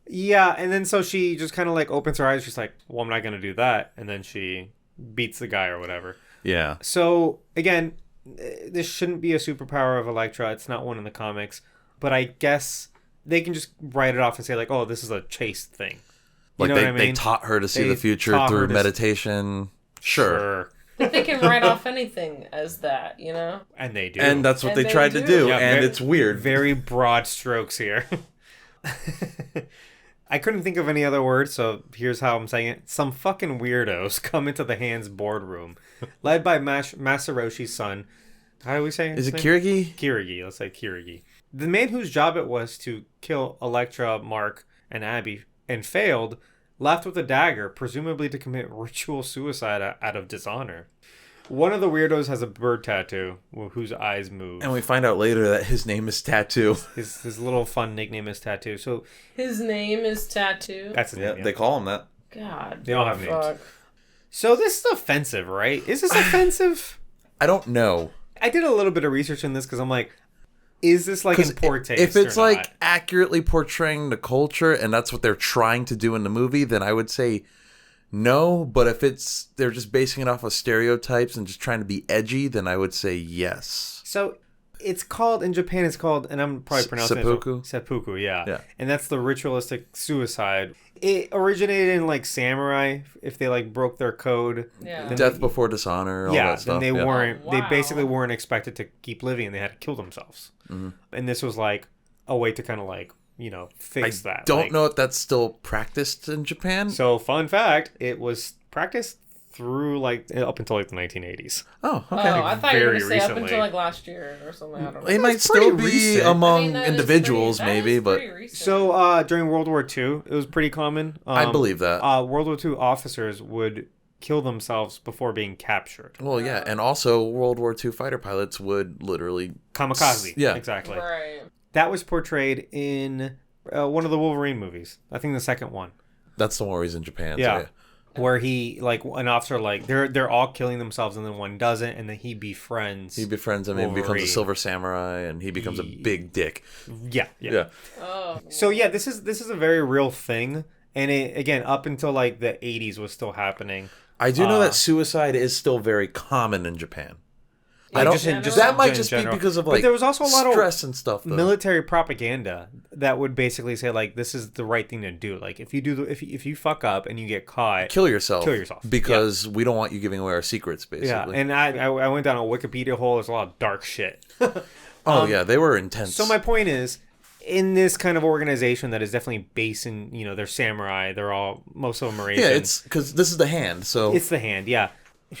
Yeah, and then so she just kind of like opens her eyes. She's like, well, I'm not going to do that. And then she beats the guy or whatever. Yeah. So, again, this shouldn't be a superpower of Elektra. It's not one in the comics. But I guess they can just write it off and say, like, oh, this is a chase thing. You Like know they, what I mean? they taught her to see They the future taught her through to meditation. Sure. I think they can write off anything as that, you know? And they do. And that's what And they they tried to do. do. Yeah, and very- it's weird. Very broad strokes here. I couldn't think of any other words, so here's how I'm saying it. Some fucking weirdos come into the Hands boardroom, led by Masaroshi's son. How do we say Is his it name? Kirigi? Kirigi, let's say Kirigi. The man whose job it was to kill Elektra, Mark, and Abby, and failed, left with a dagger, presumably to commit ritual suicide out of dishonor. One of the weirdos has a bird tattoo whose eyes move. And we find out later that his name is Tattoo. His little fun nickname is Tattoo. So His name is Tattoo. that's his Yeah, name. Yeah. they call him that. God. They all have names. fuck. So this is offensive, right? Is this offensive? I don't know. I did a little bit of research on this because I'm like, is this like in poor taste? If it's or like not? accurately portraying the culture and that's what they're trying to do in the movie, then I would say no. But if it's they're just basing it off of stereotypes and just trying to be edgy, then I would say yes. So it's called, in Japan, it's called, and I'm probably pronouncing seppuku? it. Seppuku, yeah. Yeah. And that's the ritualistic suicide. It originated in like samurai, if they like broke their code. Yeah. then Death before dishonor, all yeah, that stuff. then they yeah. weren't, Oh, they wow. basically weren't expected to keep living and they had to kill themselves. Mm-hmm. And this was like a way to kind of like, you know, fix that. Don't like, know if that's still practiced in Japan. So, fun fact, it was practiced through like up until like the 1980s. Oh, Oh, okay. I thought you were very going to say up recently. until like last year or something. I don't know. It might That's pretty still be recent. among I mean, that is individuals, pretty- that maybe, is but pretty recent. So, during World War II, it was pretty common. I believe that. World War II officers would kill themselves before being captured. Well, yeah, and also World War II fighter pilots would literally Kamikaze. Yeah. Exactly. Right. That was portrayed in one of the Wolverine movies. I think the second one. That's the one where he's in Japan. Yeah. So yeah. Where he, like, an officer, like, they're all killing themselves and then one doesn't, and then he befriends. He befriends him and becomes a Wolverine. silver samurai, and he becomes a big dick. Yeah. Oh. So yeah, this is a very real thing, and it, again, up until like the 80s was still happening. I do know that suicide is still very common in Japan. I Like, don't. just that might in just be general. because of But like there was also a lot of stress and stuff. Though. military propaganda that would basically say like this is the right thing to do. Like if you do if you fuck up and you get caught, Kill yourself. Kill yourself. Because we don't want you giving away our secrets, basically. yeah. And I went down a Wikipedia hole. There's a lot of dark shit. Oh yeah, they were intense. So my point is, in this kind of organization that is definitely based in, they're samurai. They're all, most of them are Asian. Yeah, it's because this is the Hand, so It's the Hand, yeah.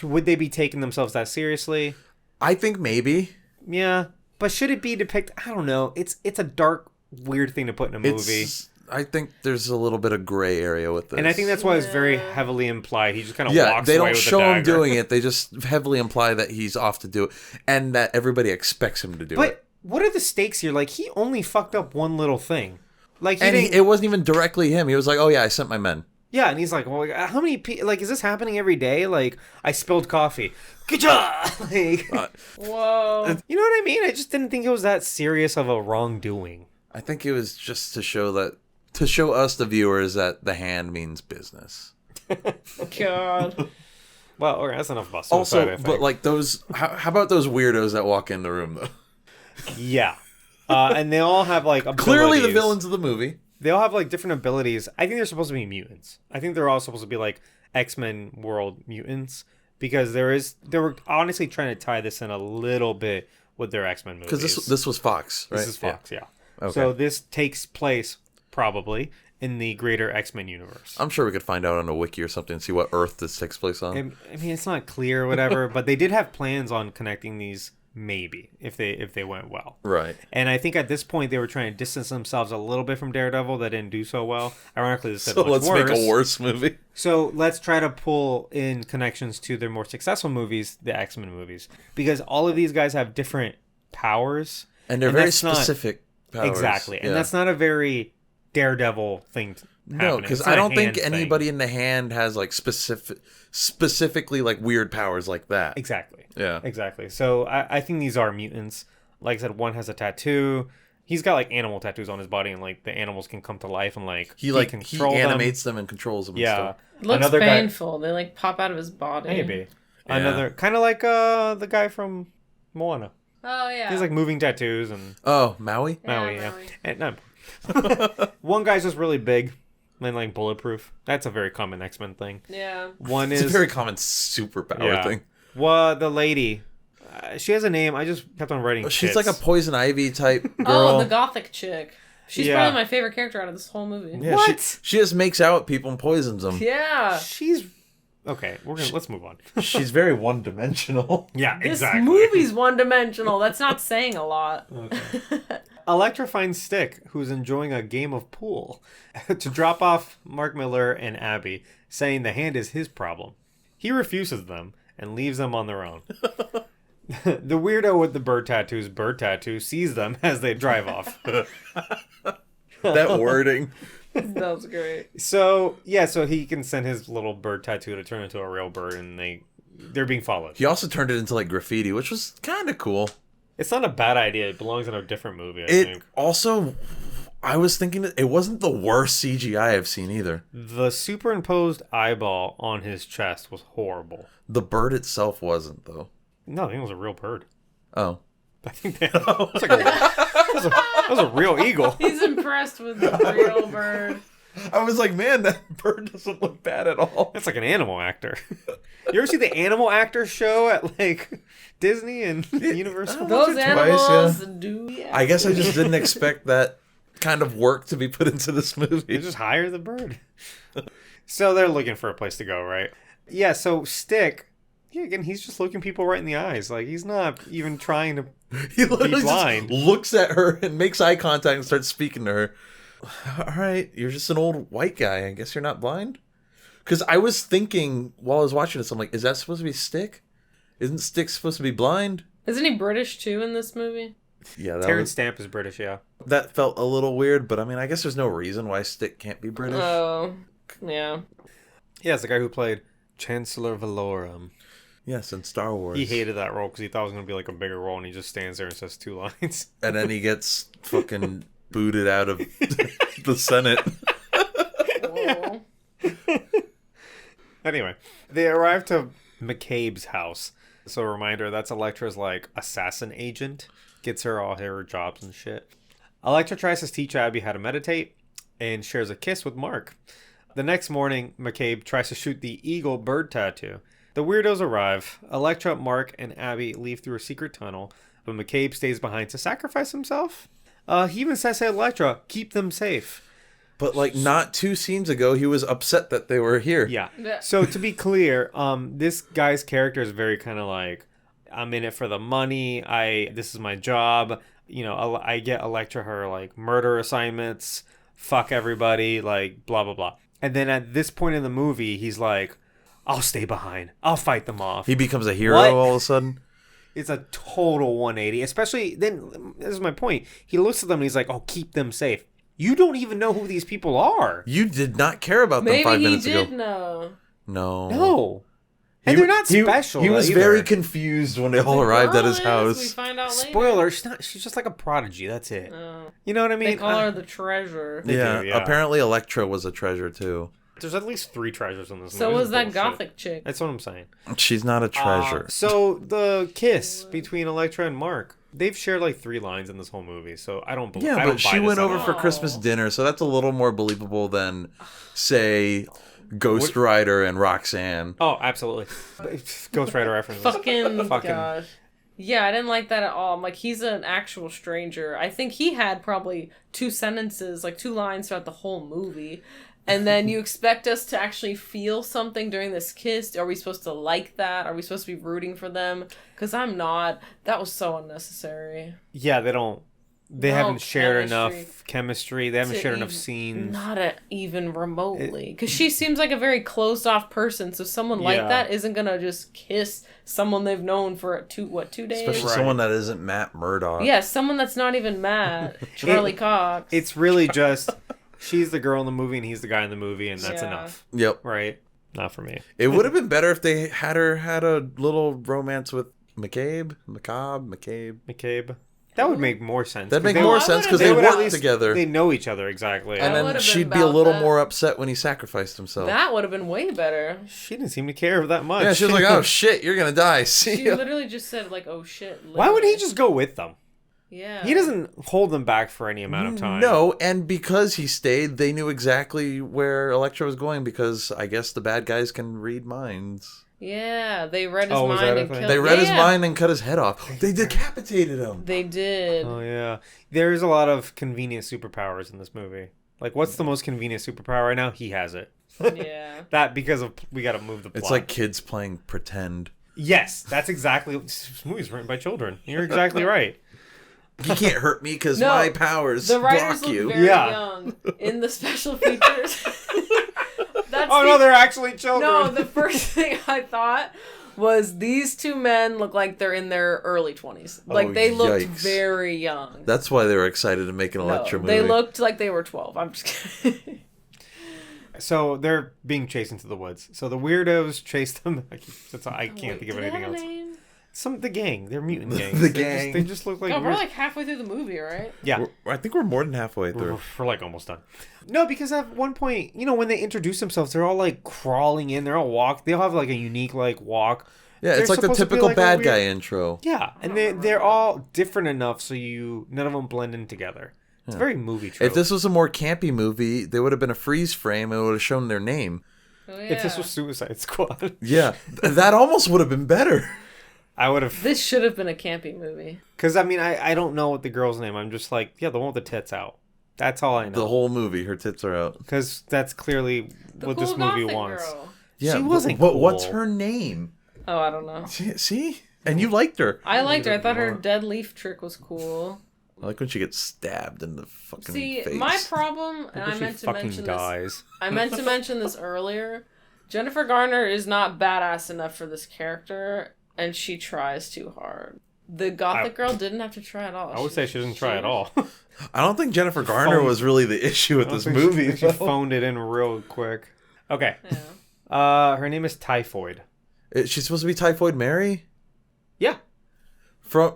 Would they be taking themselves that seriously? I think maybe. Yeah, but should it be depicted? I don't know. It's a dark, weird thing to put in a movie. I think there's a little bit of gray area with this. And I think that's why it's very heavily implied. He just kind of yeah, walks they away don't with show the him dagger. doing it. They just heavily imply that he's off to do it, and that everybody expects him to do it. But what are the stakes here? Like, he only fucked up one little thing. Like, It wasn't even directly him. He was like, "Oh yeah, I sent my men." Yeah, and he's like, well, how many people, like, is this happening every day? Like, I spilled coffee. Good job! Like, Whoa. you know what I mean? I just didn't think it was that serious of a wrongdoing. I think it was just to show us, the viewers, that the Hand means business. God. Well, okay, that's enough about suicide, Also, I think. but like those, how about those weirdos that walk in the room though? Yeah. And they all have, like, abilities. Clearly the villains of the movie. They all have, like, different abilities. I think they're supposed to be mutants. I think they're all supposed to be, like, X-Men world mutants. Because they were honestly trying to tie this in a little bit with their X-Men movies. Because this was Fox, right? This is Fox, yeah. Okay. So this takes place, probably, in the greater X-Men universe. I'm sure we could find out on a wiki or something and see what Earth this takes place on. I mean, it's not clear or whatever, but they did have plans on connecting these, maybe, if they went well. Right. And I think at this point they were trying to distance themselves a little bit from Daredevil. That didn't do so well. Ironically, this said So much let's worse. make a worse movie. So let's try to pull in connections to their more successful movies, the X-Men movies, because all of these guys have different powers, And they're very that's not- specific powers. Exactly, and Yeah. that's not a very Daredevil thing. No, because I don't think anybody in the Hand has like specifically like weird powers like that. Exactly. Yeah. Exactly. So I think these are mutants. Like I said, one has a tattoo. He's got like animal tattoos on his body, and like the animals can come to life, and like He control animates them and controls them. Yeah. And stuff. It looks Another guy- painful. They like pop out of his body. Maybe. Yeah. Another kind of like the guy from Moana. Oh yeah. He's like moving tattoos and Oh, Maui. Maui, yeah. Maui. And no. One guy's just really big and like bulletproof. That's a very common X-Men thing. Yeah. One It's is a very common superpower yeah. thing. Well, the lady, she has a name. I just kept on writing. She's tits. like a Poison Ivy type girl. Oh, the gothic chick. She's Yeah. probably my favorite character out of this whole movie. Yeah, What? She just makes out with people and poisons them. Yeah. She's okay. Let's move on. She's very one-dimensional. Yeah, This exactly. movie's one-dimensional. That's not saying a lot. Elektra finds Stick, who's enjoying a game of pool, to drop off Mark Miller and Abby, saying the Hand is his problem. He refuses them and leaves them on their own. The weirdo with the bird tattoo sees them as they drive off. That wording. That was great. So he can send his little bird tattoo to turn into a real bird, and they're being followed. He also turned it into like graffiti, which was kind of cool. It's not a bad idea. It belongs in a different movie, I It think. also, I was thinking that it wasn't the worst CGI I've seen either. The superimposed eyeball on his chest was horrible. The bird itself wasn't though. No, I think it was a real bird. Oh. I think that was a real eagle. He's impressed with the real bird. I was like, man, that bird doesn't look bad at all. That's like an animal actor. You ever see the animal actor show at like Disney and Universal? Those Twice, animals do. Yeah. I guess I just didn't expect that kind of work to be put into this You movie. just hire the bird. So they're looking for a place to go, right? Yeah, so Stick, again, he's just looking people right in the eyes. Like, he's not even trying to He literally blind. just looks at her and makes eye contact and starts speaking to her. All right, you're just an old white guy. I guess you're not blind. Because I was thinking while I was watching this, I'm like, is that supposed to be Stick? Isn't Stick supposed to be blind? Isn't he British too in this movie? Yeah, Terrance Stamp is British, yeah. that felt a little weird, but I mean, I guess there's no reason why Stick can't be British. Oh, yeah. Yeah, it's the guy who played Chancellor Valorum. Yes, in Star Wars. He hated that role because he thought it was going to be like a bigger role, and he just stands there and says 2 lines. And then he gets fucking booted out of the Senate. Whoa. Anyway, they arrive to McCabe's house. So a reminder, that's Elektra's like assassin agent. Gets her all her jobs and shit. Elektra tries to teach Abby how to meditate and shares a kiss with Mark. The next morning, McCabe tries to shoot the eagle bird tattoo. The weirdos arrive. Elektra, Mark, and Abby leave through a secret tunnel, but McCabe stays behind to sacrifice himself. He even says to Elektra, keep them safe. But like not 2 scenes ago, he was upset that they were here. Yeah. Yeah. So to be clear, this guy's character is very kind of like, I'm in it for the money. This is my job. You know, I get Elektra her like murder assignments. Fuck everybody. Like blah blah blah. And then at this point in the movie, he's like, I'll stay behind. I'll fight them off. He becomes a hero What? all of a sudden. It's a total 180. Especially then. This is my point. He looks at them and he's like, oh, keep them safe. You don't even know who these people are. You did not care about them 5 minutes ago. Maybe he did know. No. No. And they're not special. He was either. very confused when they all arrived at his We house. find out later. Spoiler, she's just like a prodigy. That's it. Oh. You know what I mean? They call her the treasure. They Yeah, do, yeah. apparently Elektra was a treasure too. There's at least 3 treasures in this movie. So This was is that bullshit. gothic chick. That's what I'm saying. She's not a treasure. So the kiss between Elektra and Mark, they've shared like 3 lines in this whole movie. So I don't believe. Yeah, I don't but she buy this went at over all. for Christmas dinner, so that's a little more believable than, say, Ghost Rider and Roxanne. Oh, absolutely. Ghost Rider references. Fucking Fucking- gosh. Yeah, I didn't like that at all. I'm like, he's an actual stranger. I think he had probably 2 sentences, like 2 lines throughout the whole movie. And then you expect us to actually feel something during this kiss? Are we supposed to like that? Are we supposed to be rooting for them? Because I'm not. That was so unnecessary. Yeah, they don't. They No haven't shared chemistry. enough chemistry. They haven't To shared enough even- scenes. Not even remotely. Because she seems like a very closed off person. So someone like Yeah. that isn't going to just kiss someone they've known for 2 days? Especially Right. someone that isn't Matt Murdock. Yeah, someone that's not even Matt. Charlie Cox. It's really just she's the girl in the movie and he's the guy in the movie, and that's Yeah. enough, Yep. right? Not for me. It would have been better if they had a little romance with McCabe. McCabe. That would make more sense. That'd 'cause make more sense because they they would at work least together. They know each other exactly. And That then would've she'd been be a about little that. more upset when he sacrificed himself. That would have been way better. She didn't seem to care that much. Yeah, she was like, "Oh shit, you're gonna die." See She ya. literally just said, like, oh shit. Why would he literally. just go with them? Yeah. He doesn't hold them back for any amount of time. No, and because he stayed, they knew exactly where Elektra was going because I guess the bad guys can read minds. Yeah, they read his Oh, was that mind a and thing? killed They read his Yeah. mind and cut his head off. They decapitated him. They did. Oh yeah, there's a lot of convenient superpowers in this movie. Like, what's the most convenient superpower right now? He has it. Yeah. That because of we got to move the plot. It's like kids playing pretend. yes, that's exactly. This movie's written by children. You're exactly right. You can't hurt me because No, my powers The writers block look you. very Yeah. young in the special features. That's Oh the- no, they're actually children. No, the first thing I thought was these 2 men look like they're in their early 20s. Like, Oh, they looked yikes. very young. That's why they were excited to make an No, Elektra movie. they looked like they were 12. I'm just kidding. So they're being chased into the woods. So the weirdos chase them. I can't think of Do they anything have a else. name? The gang. They're mutant gangs. The They gang. they just look like. God, we're weird- like halfway through the movie, right? yeah. I think we're more than halfway We're, through. we're like almost done. No, because at one point, when they introduce themselves, they're all like crawling in. They're all walk. They all have like a unique like walk. Yeah, it's They're like the supposed to be, typical like, a bad weird- guy intro. Yeah, and they're all different enough so none of them blend in together. It's very movie trope. If this was a more campy movie, they would have been a freeze frame and it would have shown their name. Oh, yeah. If this was Suicide Squad, Yeah, that almost would have been better. I would have. This should have been a campy movie. Because I don't know what the girl's name. I'm just like, yeah, the one with the tits out. That's all I The know. whole movie, her tits are out. Because that's clearly The what cool this movie gothic wants. girl. Yeah, She wasn't But cool. what's her name? Oh, I don't know. See? And you liked her. I liked her. I thought her dead leaf trick was cool. I like when she gets stabbed in the fucking See, face. my problem, and Maybe I she meant to fucking mention dies. this. I meant to mention this earlier. Jennifer Garner is not badass enough for this character, and she tries too hard. The gothic girl didn't have to try at all. I would say she didn't try at all. I don't think Jennifer Garner phoned- was really the issue with this movie. She phoned it in real quick. Okay. Yeah. Her name is Typhoid. She's supposed to be Typhoid Mary? Yeah. From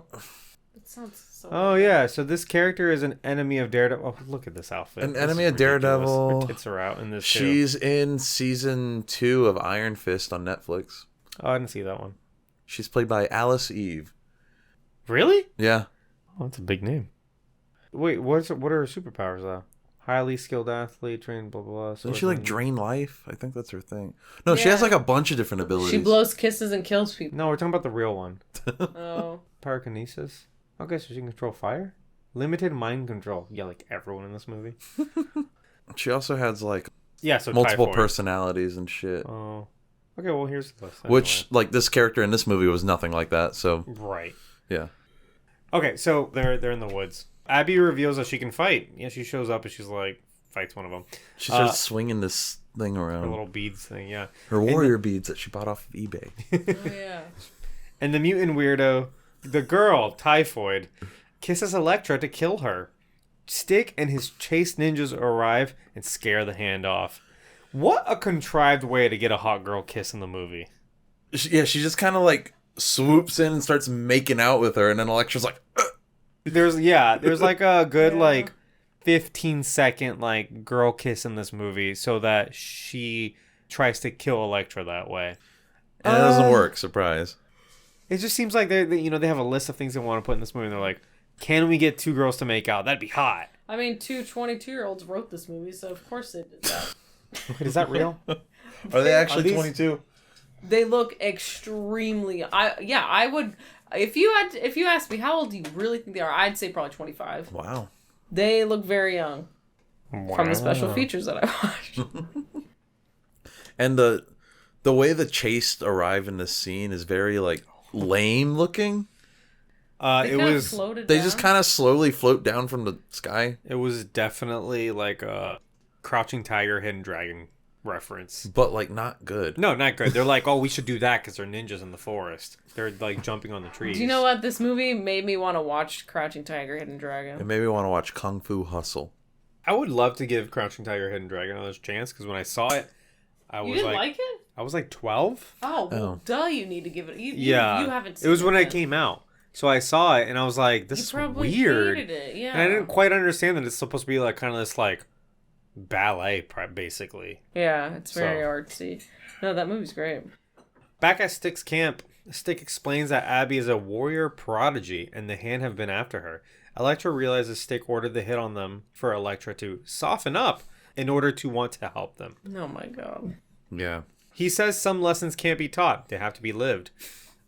It sounds so. Oh yeah. So this character is an enemy of Daredevil. Oh, look at this outfit. An This enemy is of ridiculous. Daredevil. Her tits are out in this too. She's in season 2 of Iron Fist on Netflix. Oh, I didn't see that one. She's played by Alice Eve. Really? Yeah. Oh, that's a big name. Wait, what are her superpowers though? Highly skilled athlete, trained, blah blah blah. Doesn't she like swordsman. drain life? I think that's her thing. No, she has Yeah. like a bunch of different abilities. She blows kisses and kills people. No, we're talking about the real one. Oh. Pyrokinesis. Okay, so she can control fire. Limited mind control. Yeah, like everyone in this movie. She also has like Yeah, so multiple typhoid. personalities and shit. Oh. Okay, well, here's the list. Which, like, this character in this movie was nothing like that, so... Right. Yeah. Okay, so they're in the woods. Abby reveals that she can fight. Yeah, she shows up and she's like, fights one of them. She starts swinging this thing Her around. little beads thing, yeah. Her warrior beads that she bought off of eBay. Oh, yeah. And the mutant weirdo, the girl, Typhoid, kisses Elektra to kill her. Stick and his chase ninjas arrive and scare the hand off. What a contrived way to get a hot girl kiss in the movie. She just kind of, like, swoops in and starts making out with her, and then Elektra's like... There's like a good, 15-second, like, girl kiss in this movie so that she tries to kill Elektra that way. And it doesn't work, surprise. It just seems like they have a list of things they want to put in this movie, and they're like, can we get two girls to make out? That'd be hot. I mean, two 22-year-olds wrote this movie, so of course they did that. Wait, is that real? Are they actually these- 22? They look extremely... I would... If you asked me, how old do you really think they are? I'd say probably 25. Wow. They look very young. Wow. From the special features that I watched. And the way the chase arrive in this scene is very, like, lame looking. They just kind of slowly float down from the sky. It was definitely like a Crouching Tiger, Hidden Dragon reference. But, like, not good. No, not good. They're like, oh, we should do that because they're ninjas in the forest. They're, like, jumping on the trees. Do you know what? This movie made me want to watch Crouching Tiger, Hidden Dragon. It made me want to watch Kung Fu Hustle. I would love to give Crouching Tiger, Hidden Dragon another chance because when I saw it, I was You didn't like it? I was like 12. Oh, well, duh, you need to give it... You haven't seen it was when it yet. came out. So I saw it and I was like, this is probably weird. hated it, yeah. And I didn't quite understand that it's supposed to be like kind of this like ballet, basically. Yeah, it's very artsy. No, that movie's great. Back at Stick's camp, Stick explains that Abby is a warrior prodigy and the Hand have been after her. Elektra realizes Stick ordered the hit on them for Elektra to soften up in order to want to help them. Oh my god. Yeah. He says some lessons can't be taught, they have to be lived.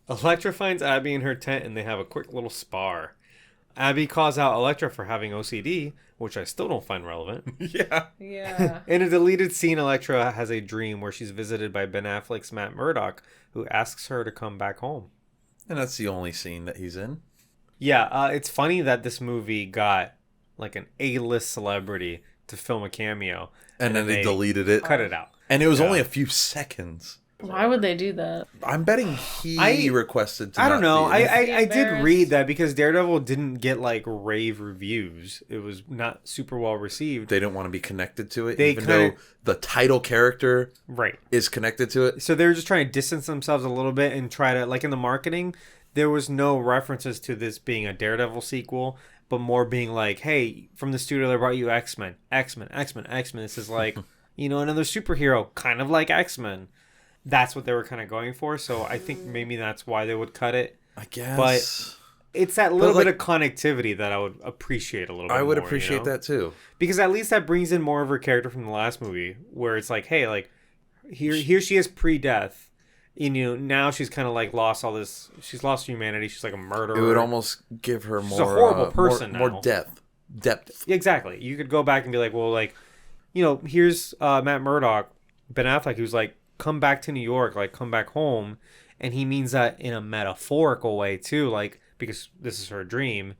Elektra finds Abby in her tent and they have a quick little spar. Abby calls out Elektra for having OCD, which I still don't find relevant. Yeah. Yeah. In a deleted scene, Elektra has a dream where she's visited by Ben Affleck's Matt Murdock, who asks her to come back home. And that's the only scene that he's in. Yeah, it's funny that this movie got like an A-list celebrity to film a cameo. And then they deleted it. Cut it out. And it was only a few seconds. Why would they do that? I'm betting he requested to I don't know. not be in it. I did read that because Daredevil didn't get like rave reviews. It was not super well received. They didn't want to be connected to it, They even though the title character is connected to it. So they were just trying to distance themselves a little bit and try to, like in the marketing, there was no references to this being a Daredevil sequel, but more being like, hey, from the studio they brought you X-Men. This is like, another superhero, kind of like X-Men. That's what they were kind of going for, so I think maybe that's why they would cut it. I guess. But it's that little bit of connectivity that I would appreciate a little bit more. I would appreciate that too. Because at least that brings in more of her character from the last movie, where it's like, hey, like, here she is pre-death. Now she's kind of like lost all this. She's lost humanity. She's like a murderer. It would almost give her more. She's a horrible person more now. depth. Exactly. You could go back and be like, well, like, here's Matt Murdock, Ben Affleck, who's like, come back to New York, like come back home, and he means that in a metaphorical way too, like because this is her dream.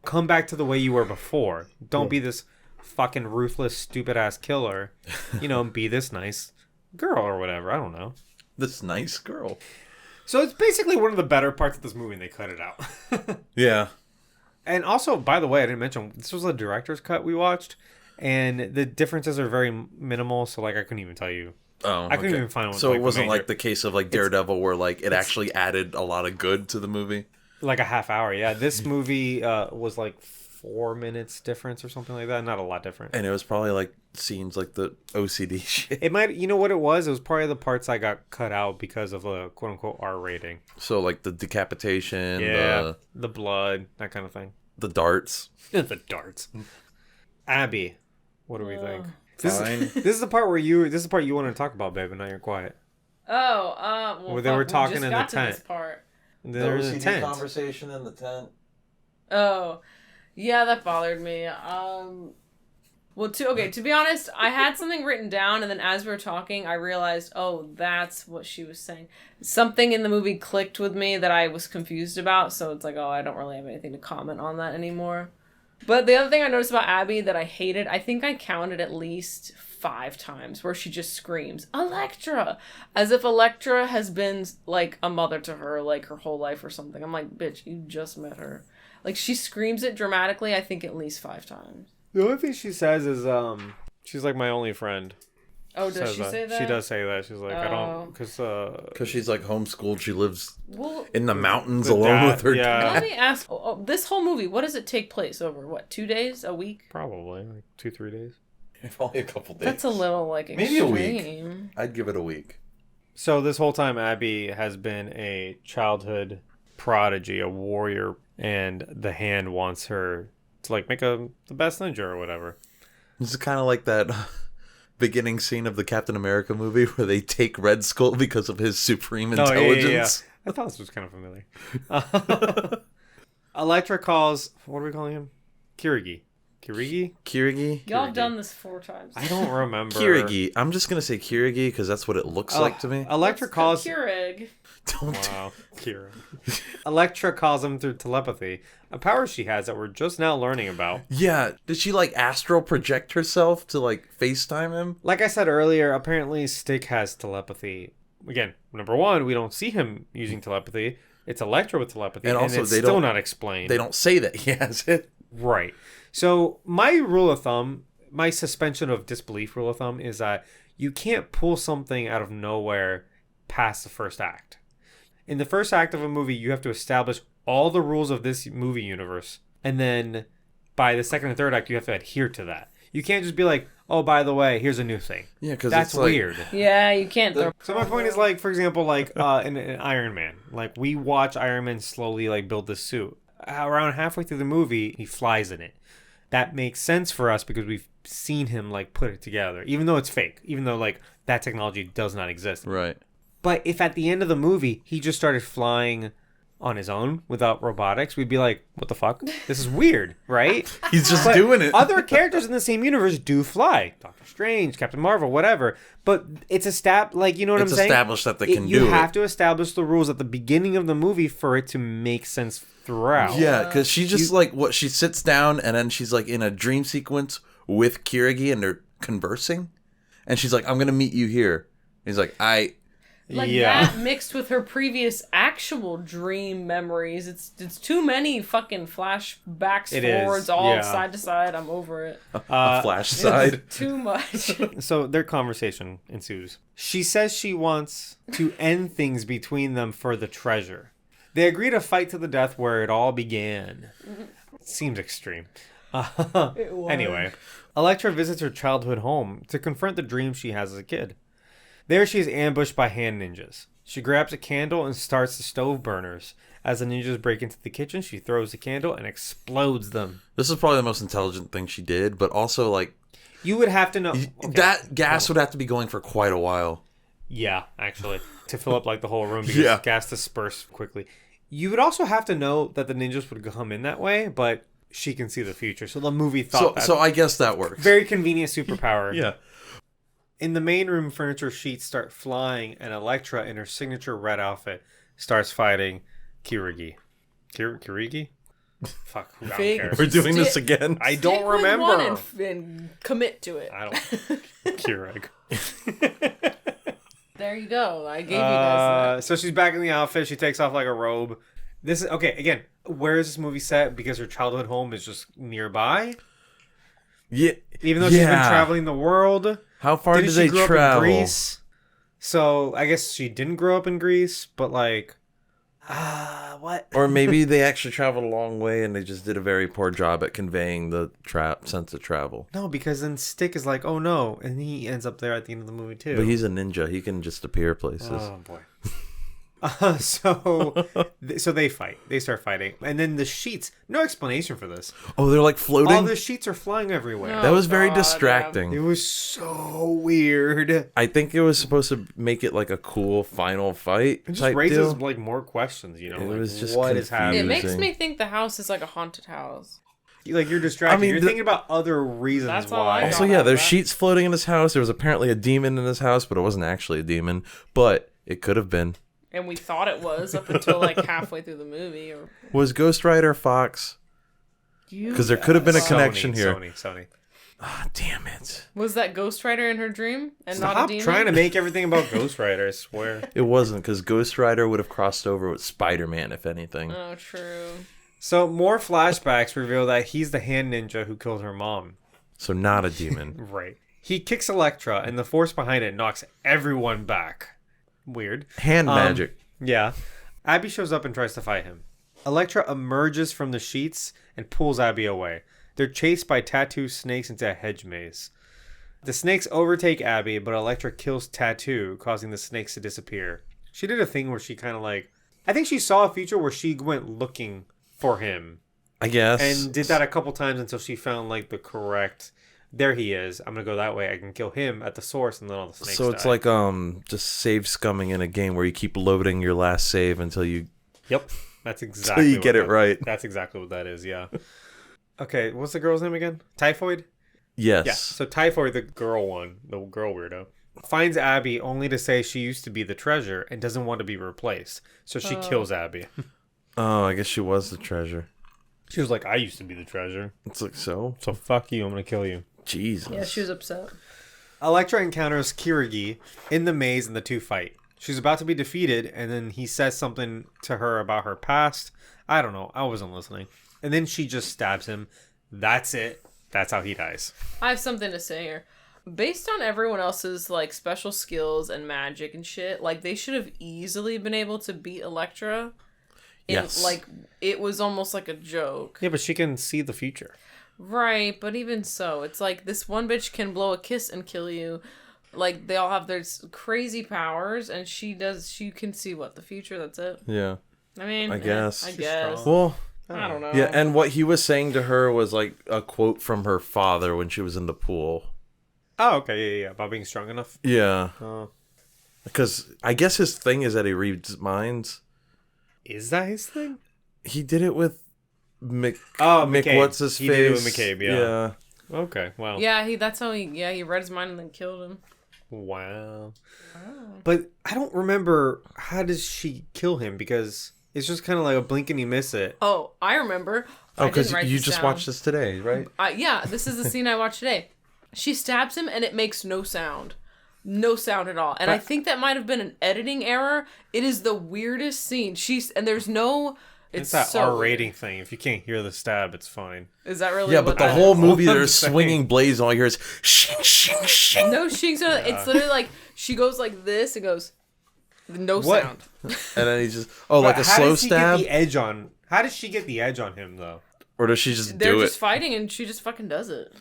Come back to the way you were before. Don't be this fucking ruthless, stupid ass killer. Be this nice girl or whatever. I don't know. This nice girl. So it's basically one of the better parts of this movie, and they cut it out. Yeah. And also, by the way, I didn't mention this was a director's cut we watched, and the differences are very minimal. So like, I couldn't even tell you. Oh, I couldn't even find one. So it wasn't like the case of like Daredevil where like it actually added a lot of good to the movie. Like a half hour, yeah. This movie was like 4 minutes difference or something like that. Not a lot different. And it was probably like scenes like the OCD shit. It might, what it was? It was probably the parts I got cut out because of the quote unquote R rating. So like the decapitation, the blood, that kind of thing. The darts. The darts. Abby, what do we think? Fine. This is the part where you want to talk about, babe, and now you're quiet. Oh, Where they were talking just in got the to tent. This part. There's a tent. conversation in the tent. Oh, Yeah, that bothered me. Well, to be honest, I had something written down, and then as we were talking, I realized, oh, that's what she was saying. Something in the movie clicked with me that I was confused about, so it's like, oh, I don't really have anything to comment on that anymore. But the other thing I noticed about Abby that I hated, I think I counted at least 5 times where she just screams, Elektra! As if Elektra has been, like, a mother to her, like, her whole life or something. I'm like, bitch, you just met her. Like, she screams it dramatically, I think at least 5 times. The only thing she says is, she's like my only friend. Oh, does she say that? She does say that. She's like, I don't, Because she's like homeschooled. She lives well, in the mountains the alone dad, with her yeah. dad. let me ask, this whole movie, what does it take place over? What, 2 days? A week? Probably, like 2-3 days. Only a couple days. That's a little, like, extreme. Maybe a week. I'd give it a week. So this whole time, Abby has been a childhood prodigy, a warrior, and the Hand wants her to, like, make the best ninja or whatever. This is kind of like that beginning scene of the Captain America movie where they take Red Skull because of his supreme intelligence. I thought this was kind of familiar. Elektra calls, what are we calling him? Kirigi. Y'all have done this 4 times. I don't remember. Kirigi. I'm just going to say Kirigi because that's what it looks like to me. Elektra calls... Keurig. Wow, Kira. Elektra calls him through telepathy, a power she has that we're just now learning about. Yeah. Did she, like, astral project herself to, like, FaceTime him? Like I said earlier, apparently Stick has telepathy. Again, number one, we don't see him using telepathy. It's Elektra with telepathy, and also it's still not explained. They don't say that he has it. Right. So my rule of thumb, my suspension of disbelief rule of thumb is that you can't pull something out of nowhere past the first act. In the first act of a movie, you have to establish all the rules of this movie universe. And then by the second and third act, you have to adhere to that. You can't just be like, oh, by the way, here's a new thing. Yeah, because that's like, weird. Yeah, you can't. So my point is, like, for example, like in Iron Man. Like, we watch Iron Man slowly, like, build this suit. Around halfway through the movie, he flies in it. That makes sense for us because we've seen him, like, put it together. Even though it's fake. Even though, like, that technology does not exist. Right. But if at the end of the movie, he just started flying on his own without robotics, we'd be like, what the fuck? This is weird, right? He's just doing it. Other characters in the same universe do fly. Doctor Strange, Captain Marvel, whatever. But it's like, you know what I'm saying? It's established that they can do it. You have to establish the rules at the beginning of the movie for it to make sense throughout. Yeah, because she just, she sits down and then she's, like, in a dream sequence with Kirigi and they're conversing. And she's like, I'm going to meet you here. And he's like, that mixed with her previous actual dream memories. It's too many fucking flashbacks, forwards, all side to side. I'm over it. A flash side. It's too much. So their conversation ensues. She says she wants to end things between them for the treasure. They agree to fight to the death where it all began. Seems extreme. Anyway, Elektra visits her childhood home to confront the dreams she has as a kid. There she is ambushed by hand ninjas. She grabs a candle and starts the stove burners. As the ninjas break into the kitchen, she throws the candle and explodes them. This is probably the most intelligent thing she did, but also, like... You would have to know... That gas would have to be going for quite a while. Yeah, actually. To fill up, like, the whole room because gas dispersed quickly. You would also have to know that the ninjas would come in that way, but she can see the future. So the movie thought that. So I guess that works. Very convenient superpower. Yeah. In the main room, furniture sheets start flying, and Elektra, in her signature red outfit, starts fighting Kirigi. Kirigi? Fuck, I don't care. We're doing this again. I don't remember. Stick with one and commit to it. I don't. Kirig. There you go. I gave you guys that. So she's back in the outfit. She takes off like a robe. This is okay. Again, where is this movie set? Because her childhood home is just nearby. Yeah. Even though she's been traveling the world. How far did they grow travel? Up in Greece? So I guess she didn't grow up in Greece, but like, what? Or maybe they actually traveled a long way and they just did a very poor job at conveying the sense of travel. No, because then Stick is like, oh no, and he ends up there at the end of the movie too. But he's a ninja; he can just appear places. Oh boy. So they fight. They start fighting, and then the sheets. No explanation for this. Oh, they're like floating. All the sheets are flying everywhere. That was very distracting. It was so weird. I think it was supposed to make it like a cool final fight. It just type raises deal. like more questions. You know, It like, was just what is happening? It makes me think the house is like a haunted house. Like, you're distracted. I mean, you're thinking about other reasons That's all I why. got. Also, yeah, there's that. sheets floating in his house. There was apparently a demon in his house, but it wasn't actually a demon. But it could have been. And we thought it was up until like halfway through the movie. Or Was Ghost Rider Fox? Because there could have been a connection here. Sony. Ah, damn it. was that Ghost Rider in her dream and not a Stop demon? trying to make everything about Ghost Rider, I swear. It wasn't, because Ghost Rider would have crossed over with Spider-Man, if anything. Oh, true. So, more flashbacks reveal that he's the hand ninja who killed her mom. So not a demon. Right. He kicks Elektra, and the force behind it knocks everyone back. Weird. Hand magic. Yeah. Abby shows up and tries to fight him. Elektra emerges from the sheets and pulls Abby away. They're chased by tattoo snakes into a hedge maze. The snakes overtake Abby, but Elektra kills Tattoo, causing the snakes to disappear. She did a thing where she kind of like... I think she saw a future where she went looking for him. I guess. And did that a couple times until she found like the correct... There he is. I'm going to go that way. I can kill him at the source and then all the snakes So it's die. like just save scumming in a game where you keep loading your last save until you Yep. That's exactly you what get it that- right. That's exactly what that is, yeah. Okay, what's the girl's name again? Typhoid? Yes. Yeah. So Typhoid, the girl weirdo, finds Abby only to say she used to be the treasure and doesn't want to be replaced. So she kills Abby. Oh, I guess she was the treasure. She was like, I used to be the treasure. It's like, so Fuck you, I'm going to kill you. Jesus. Yeah, she was upset. Elektra encounters Kirigi in the maze and the two fight. She's about to be defeated, and then he says something to her about her past. I don't know. I wasn't listening. And then she just stabs him. That's it. That's how he dies. I have something to say here. Based on everyone else's like special skills and magic and shit, like they should have easily been able to beat Elektra. Yes. Like it was almost like a joke. Yeah, but she can see the future. Right, but even so, it's like this one bitch can blow a kiss and kill you. Like they all have their crazy powers, and she can see what the future. That's it. Yeah. I mean, I guess. I She's guess. strong. Well, I don't know. yeah, and what he was saying to her was like a quote from her father when she was in the pool. Oh, okay. Yeah. About being strong enough. Yeah. Oh. Because I guess his thing is that he reads minds. Is that his thing? He did it with Mick. Oh, Mick, McCabe. what's his He face? did it with McCabe, yeah. Yeah. Okay. Wow. Yeah, that's how he read his mind and then killed him. Wow. But I don't remember, how does she kill him? Because it's just kind of like a blink and you miss it. Oh, I remember. Oh, I because didn't write you this just down. watched this today, right? Yeah, this is the scene I watched today. She stabs him and it makes no sound. No sound at all. And I think that might have been an editing error. It is the weirdest scene. And there's no... It's that so R rating thing. If you can't hear the stab, it's fine. Is that really Yeah, what but the that whole is? movie, I'm there's saying. swinging blades, and all you hear is shing, shing, shing. No, it's literally like she goes like this and goes no What? sound. And then he just, like a How slow does he stab? get the edge on? How does she get the edge on him, though? Or does she just They're do just it? fighting and she just fucking does it.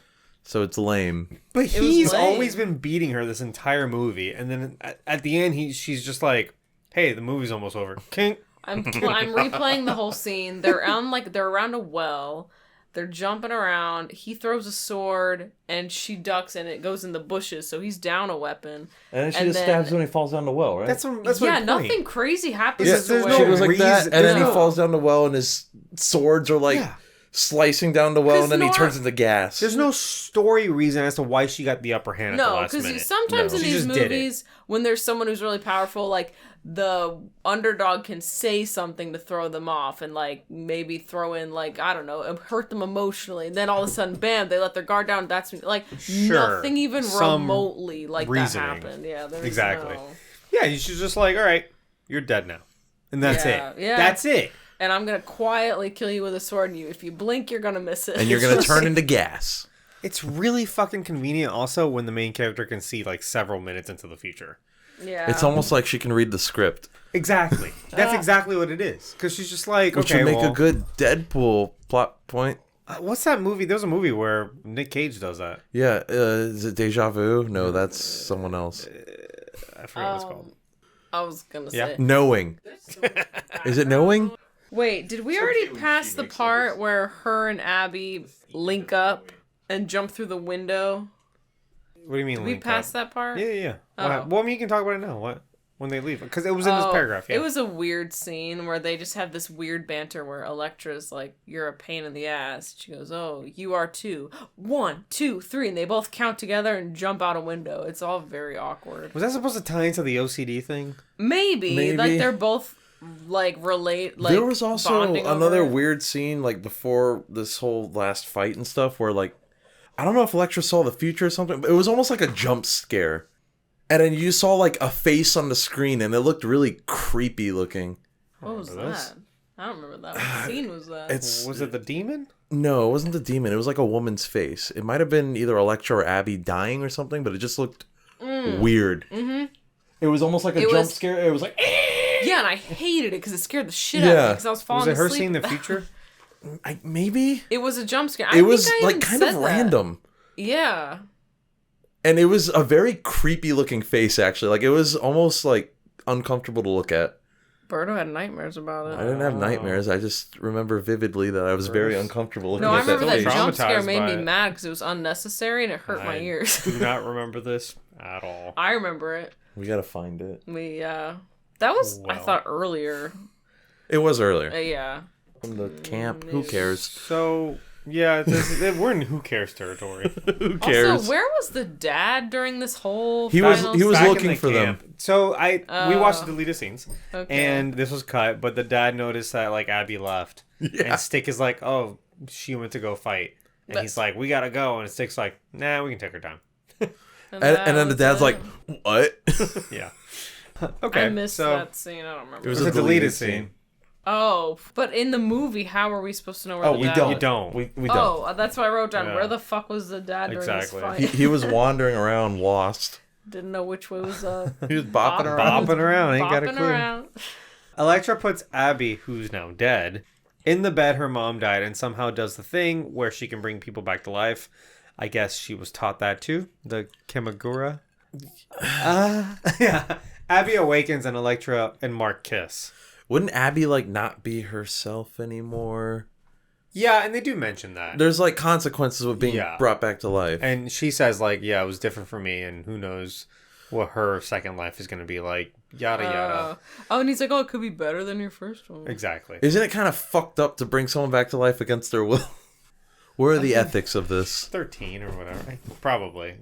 So it's lame. But was he's lame. always been beating her this entire movie. And then at the end, she's just like, hey, the movie's almost over. Kink. I'm replaying the whole scene. They're around a well. They're jumping around. He throws a sword and she ducks and it goes in the bushes. So he's down a weapon. And then she And just then- stabs when he falls down the well, right? That's Yeah, my point. nothing crazy happens. Yeah, as to there's where- no she goes like that, reason- and then he no. falls down the well, and his swords are like Yeah. slicing down the well, 'Cause and then he Nora- turns into gas. There's no story reason as to why she got the upper hand at the No, last minute. because sometimes No. in She these just did it. movies, when there's someone who's really powerful, like the underdog can say something to throw them off and like maybe throw in like, I don't know, hurt them emotionally, and then all of a sudden, bam, they let their guard down. That's like Sure. nothing even Some remotely like reasoning. that happened. Yeah, there's Exactly. no- Yeah, she's just like, all right, you're dead now. And that's Yeah, it. yeah. That's it. And I'm gonna quietly kill you with a sword, and if you blink, you're gonna miss it. and you're gonna turn into gas. It's really fucking convenient also when the main character can see like several minutes into the future. Yeah, It's almost like she can read the script, Exactly. That's exactly what it is. Because she's just like, which okay, would make well, a good Deadpool plot point. what's that movie? There's a movie where Nick Cage does that. Yeah, is it Deja Vu? No, that's someone else. I forgot what it's called. I was gonna Yeah. say. Knowing. Is it Knowing? Wait, did we already pass the part where her and Abby link up and jump through the window? What do you mean? Did we link passed up? that part? Yeah. Oh. Well, I mean, you can talk about it now. What when they leave. Because it was in this paragraph, yeah. It was a weird scene where they just have this weird banter where Elektra's like, you're a pain in the ass. She goes, oh, you are too. 1, 2, 3. And they both count together and jump out a window. It's all very awkward. Was that supposed to tie into the OCD thing? Maybe. Like, they're both, like, relate, like, there was also another over. weird scene, like, before this whole last fight and stuff, where, like, I don't know if Elektra saw the future or something, but it was almost like a jump scare. And then you saw, like, a face on the screen, and it looked really creepy looking. What was that? I don't remember that. What scene was that? Was it the demon? No, it wasn't the demon. It was like a woman's face. It might have been either Elektra or Abby dying or something, but it just looked weird. Mm-hmm. It was almost like a jump scare. It was like... Yeah, and I hated it because it scared the shit out of me because I was falling asleep. Was it her seeing the future? Maybe? It was a jump scare. It was, like, kind of random. Yeah. And it was a very creepy looking face, actually. Like, it was almost, like, uncomfortable to look at. Berto had nightmares about it. I didn't have nightmares. I just remember vividly that I was very uncomfortable looking at that face. No, I remember that jump scare made me mad because it was unnecessary and it hurt my ears. I do not remember this at all. I remember it. We gotta find it. That was, I thought, earlier. It was earlier. Yeah. From the camp. Who cares? So... Yeah, we're in who cares territory. Who cares? Also, where was the dad during this whole? He was looking for camp. them. So we watched the deleted scenes, okay. and this was cut. But the dad noticed that like Abby left, and Stick is like, "Oh, she went to go fight," and he's like, "We gotta go," and Stick's like, "Nah, we can take her time." and then the dad's like, "What?" Yeah. Okay. I missed that scene. I don't remember. It was a deleted scene. Oh, but in the movie, how are we supposed to know where the dad was? You don't. We don't. Oh, that's why I wrote down, where the fuck was the dad during this fight? He was wandering around lost. Didn't know which way was up. He was bopping around. Bopping around. Ain't got a clue. Around. Elektra puts Abby, who's now dead, in the bed her mom died and somehow does the thing where she can bring people back to life. I guess she was taught that too. The Kimagura. Yeah. Abby awakens and Elektra and Mark kiss. Wouldn't Abby, like, not be herself anymore? Yeah, and they do mention that. There's, like, consequences of being brought back to life. And she says, like, yeah, it was different for me, and who knows what her second life is going to be like, yada, yada. Oh, and he's like, oh, it could be better than your first one. Exactly. Isn't it kind of fucked up to bring someone back to life against their will? Where are the ethics of this? 13 or whatever. Probably.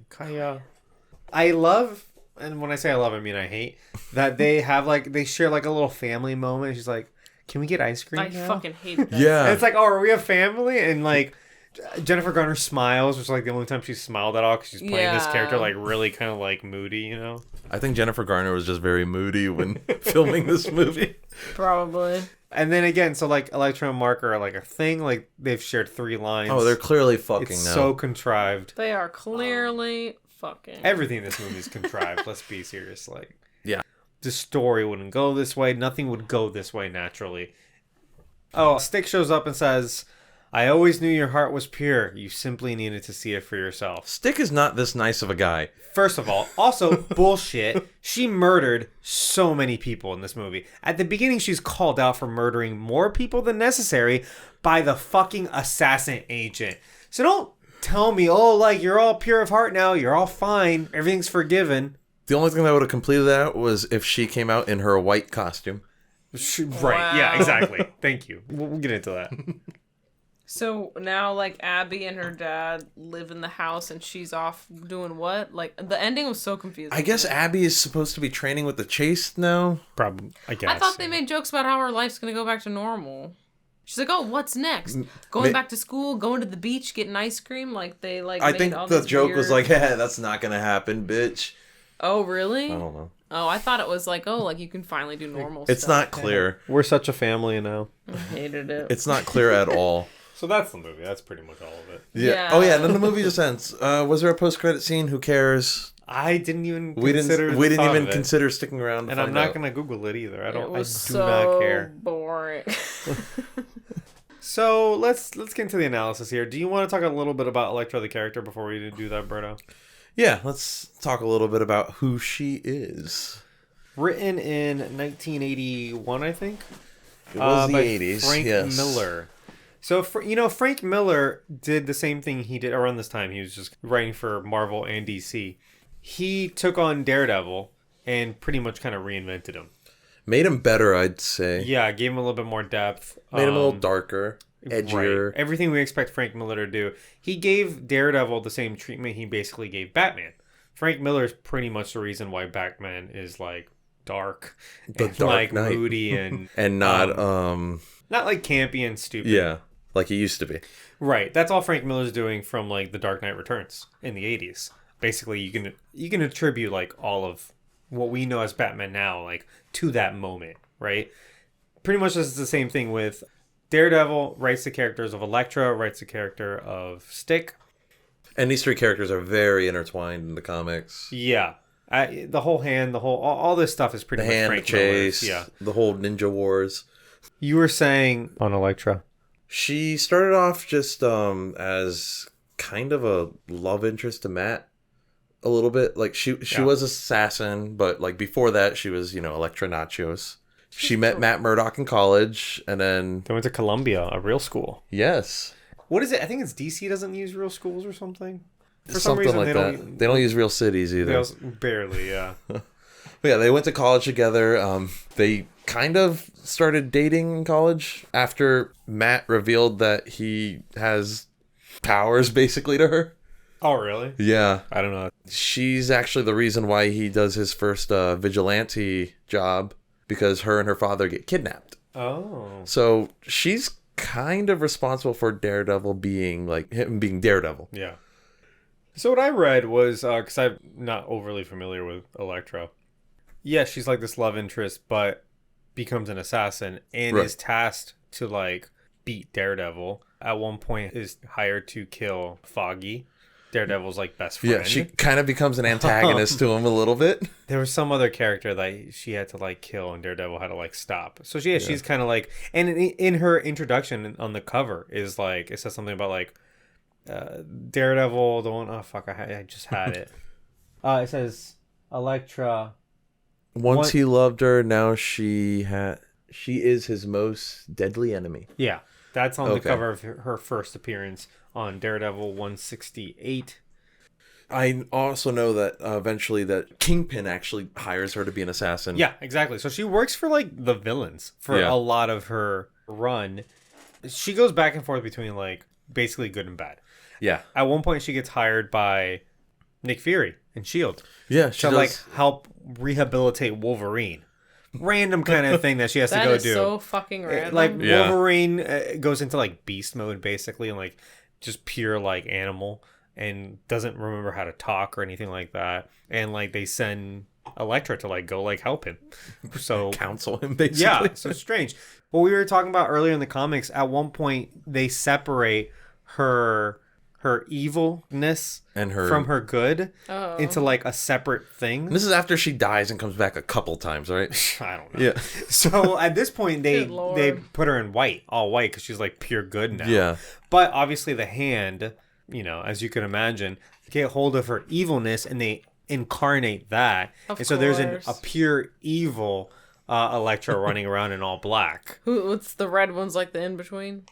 I love... And when I say I love, I mean I hate that they have like they share like a little family moment. She's like, "Can we get ice cream?" I now? fucking hate that. Yeah, and it's like, "Oh, are we a family?" And like Jennifer Garner smiles, which is like the only time she smiled at all because she's playing this character like really kind of like moody, you know. I think Jennifer Garner was just very moody when filming this movie. Probably. And then again, so like Elektra and Mark are like a thing. Like they've shared 3 lines. Oh, they're clearly fucking it's now. so contrived. They are clearly fucking. Everything in this movie is contrived. Let's be serious. Like, yeah, the story wouldn't go this way. Nothing would go this way naturally. Oh, Stick shows up and says, "I always knew your heart was pure. You simply needed to see it for yourself." Stick is not this nice of a guy. First of all, also bullshit. She murdered so many people in this movie. At the beginning, she's called out for murdering more people than necessary by the fucking assassin agent. So don't tell me, oh, like, you're all pure of heart now. You're all fine. Everything's forgiven. The only thing that would have completed that was if she came out in her white costume. Right. Wow. Yeah, exactly. Thank you. We'll get into that. So now, like, Abby and her dad live in the house and she's off doing what? Like, the ending was so confusing. I guess Abby is supposed to be training with the Chase now. Probably, I guess. I thought they made jokes about how her life's going to go back to normal. She's like, oh, what's next? Going back to school, going to the beach, getting ice cream? Like, they, like, I made think all the this joke weird... was like, hey, that's not going to happen, bitch. Oh, really? I don't know. Oh, I thought it was like, oh, like, you can finally do normal stuff. It's not clear. We're such a family now. I hated it. It's not clear at all. So that's the movie. That's pretty much all of it. Yeah. Oh, yeah, and then the movie just ends. Was there a post-credit scene? Who cares? I didn't even We consider didn't even consider sticking around. And I'm not going to Google it either. I do so not care. Boring. So let's get into the analysis here. Do you want to talk a little bit about Elektra the character before we do that, Berto? Yeah, let's talk a little bit about who she is. Written in 1981, I think. It was the by 80s. Frank yes. Miller. So, Frank Miller did the same thing he did around this time. He was just writing for Marvel and DC. He took on Daredevil and pretty much kind of reinvented him. Made him better, I'd say. Yeah, gave him a little bit more depth. Made him a little darker, edgier. Right. Everything we expect Frank Miller to do. He gave Daredevil the same treatment he basically gave Batman. Frank Miller is pretty much the reason why Batman is like dark, The and Dark like Knight. moody and And not, not like campy and stupid. yeah, like he used to be. Right. That's all Frank Miller's doing from like The Dark Knight Returns in the 80s. Basically, you can attribute like all of what we know as Batman now like to that moment, right? Pretty much this is the same thing with Daredevil writes the characters of Elektra, writes the character of Stick. And these three characters are very intertwined in the comics. Yeah. The whole hand, all this stuff is pretty The much hand, the Frank chase, Miller's. Yeah. the whole Ninja Wars. You were saying on Elektra. She started off just as kind of a love interest to Matt. A little bit. Like, she was assassin, but, like, before that, she was, Elektra Nachos. She met Matt Murdock in college, and then... They went to Columbia, a real school. Yes. What is it? I think it's DC doesn't use real schools or something. For some Something reason, like they that. don't... They don't use real cities either. Barely, yeah. But yeah, they went to college together. They kind of started dating in college after Matt revealed that he has powers, basically, to her. Oh, really? Yeah. I don't know. She's actually the reason why he does his first vigilante job, because her and her father get kidnapped. Oh. So she's kind of responsible for Daredevil being, like, him being Daredevil. Yeah. So what I read was, because I'm not overly familiar with Elektra. Yeah, she's like this love interest, but becomes an assassin and Right. is tasked to, like, beat Daredevil. At one point is hired to kill Foggy, Daredevil's, like, best friend. Yeah, she kind of becomes an antagonist to him a little bit. There was some other character that she had to, like, kill and Daredevil had to, like, stop. So she's kind of like, and in her introduction on the cover is like, it says something about like Daredevil, the one, oh fuck, I just had it. It says Elektra. Once he loved her, now she is his most deadly enemy. Yeah, that's on the Okay. cover of her first appearance on Daredevil 168. I also know that eventually that Kingpin actually hires her to be an assassin. Yeah, exactly. So she works for like the villains for Yeah. a lot of her run. She goes back and forth between like basically good and bad. Yeah. At one point, she gets hired by Nick Fury and Shield Yeah, she to does. like help rehabilitate Wolverine. Random kind of thing that she has to That go is do. so fucking random. Like Yeah. Wolverine goes into like beast mode basically, and like just pure like animal, and doesn't remember how to talk or anything like that. And like they send Elektra to like go like help him. So counsel him, basically. yeah, so strange. What we were talking about earlier in the comics, at one point they separate her evilness And her from her good Oh. into like a separate thing. And this is after she dies and comes back a couple times, right? I don't know. Yeah. So at this point Good Lord. they put her in white, all white, because she's like pure good now. Yeah. But obviously the hand, as you can imagine, get hold of her evilness and they incarnate that. Of and so there's a course. pure evil Elektra running around in all black. What's the red one's like the in between?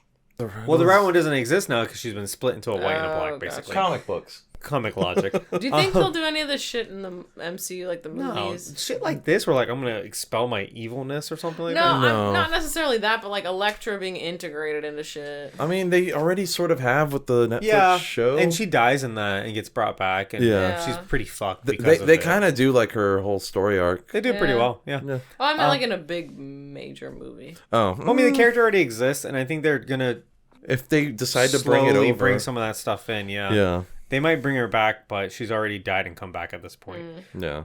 Well, the red one doesn't exist now because she's been split into a white and a black, Oh, gotcha. basically. Comic books. Comic logic. Do you think they'll do any of this shit in the MCU, like the No, movies? shit like this, where like I'm gonna expel my evilness or something like No, that. No. I'm not necessarily that, but like Elektra being integrated into shit. I mean, they already sort of have with the Netflix show. and she dies in that and gets brought back, and Yeah. she's pretty fucked. They Because they of it. kind of do like her whole story arc. They do pretty Yeah. well, yeah. Yeah. Oh, I meant like in a big major movie. Oh, Well, I mean, the character already exists, and I think they're gonna if they decide to bring it slowly over, bring some of that stuff in. Yeah. yeah, They might bring her back, but she's already died and come back at this point. yeah.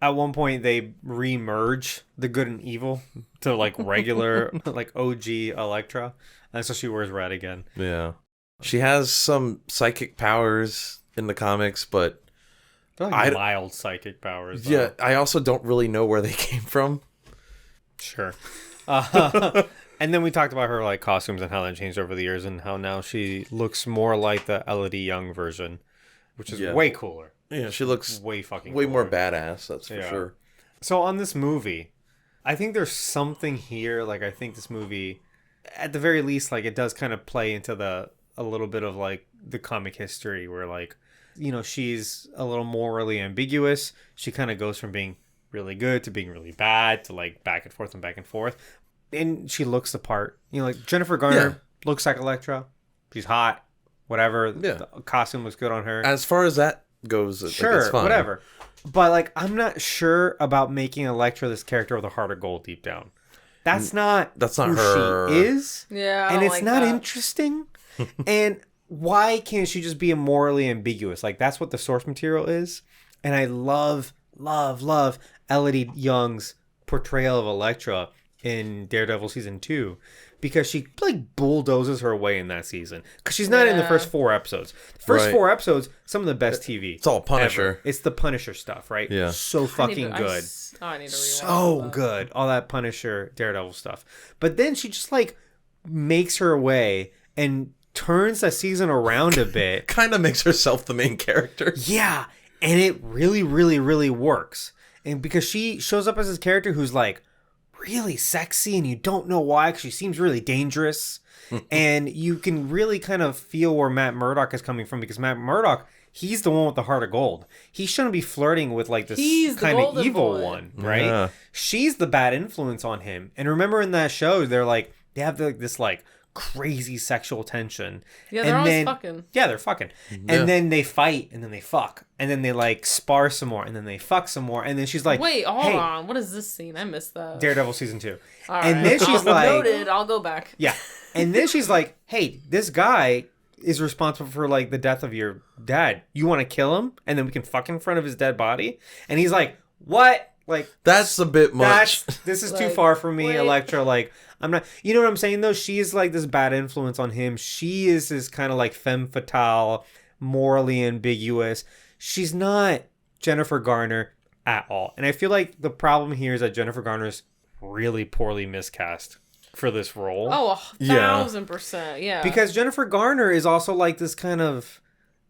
At one point, they re-merge the good and evil to like regular, like OG Elektra, and so she wears red again. Yeah. She has some psychic powers in the comics, but They're like I- mild psychic powers. Though. yeah, I also don't really know where they came from. Sure. And then we talked about her like costumes and how that changed over the years, and how now she looks more like the Elodie Young version, which is Yeah. way cooler. Yeah, she looks Way fucking way more cooler. badass, that's for Yeah. sure. So on this movie, I think there's something here. Like I think this movie, at the very least, like it does kind of play into a little bit of like the comic history where like, she's a little morally ambiguous. She kind of goes from being really good to being really bad to like back and forth and back and forth. And she looks the part. You know, like Jennifer Garner looks like Elektra. She's hot. Whatever. Yeah. The costume looks good on her. As far as that goes, Sure, it's fine. whatever. But like, I'm not sure about making Elektra this character with a heart of gold deep down. That's not who her. she is. Yeah, and it's like not that. interesting. And why can't she just be morally ambiguous? Like that's what the source material is. And I love Elodie Young's portrayal of Elektra in Daredevil season 2 because she like bulldozes her way in that season because she's not in the first 4 episodes. The first 4 episodes, some of the best TV. It's all Punisher. Ever. It's the Punisher stuff, right? Yeah. So fucking good. I need to rewatch So that. good. All that Punisher Daredevil stuff. But then she just like makes her way and turns the season around a bit. Kind of makes herself the main character. Yeah. And it really, really, really works. And because she shows up as this character who's like really sexy and you don't know why because she seems really dangerous. And you can really kind of feel where Matt Murdock is coming from because Matt Murdock, he's the one with the heart of gold. He shouldn't be flirting with like this kind of evil one, right? Yeah. She's the bad influence on him. And remember in that show, they're like, they have this like crazy sexual tension. Yeah, they're and always then, fucking. Yeah, they're fucking. Yeah. And then they fight and then they fuck. And then they like spar some more and then they fuck some more. And then she's like, Wait, hold hey, on. What is this scene? I missed that. Daredevil season 2. All And right. then she's like, Noted. I'll go back. yeah. And then she's like, hey, this guy is responsible for like the death of your dad. You want to kill him? And then we can fuck in front of his dead body? And he's like, what? Like, That's a bit much. this is Like, too far for me, wait. Elektra. Like, I'm not, you know what I'm saying though? She's like this bad influence on him. She is this kind of like femme fatale, morally ambiguous. She's not Jennifer Garner at all. And I feel like the problem here is that Jennifer Garner's really poorly miscast for this role. Oh, 1,000%. Yeah. Because Jennifer Garner is also like this kind of,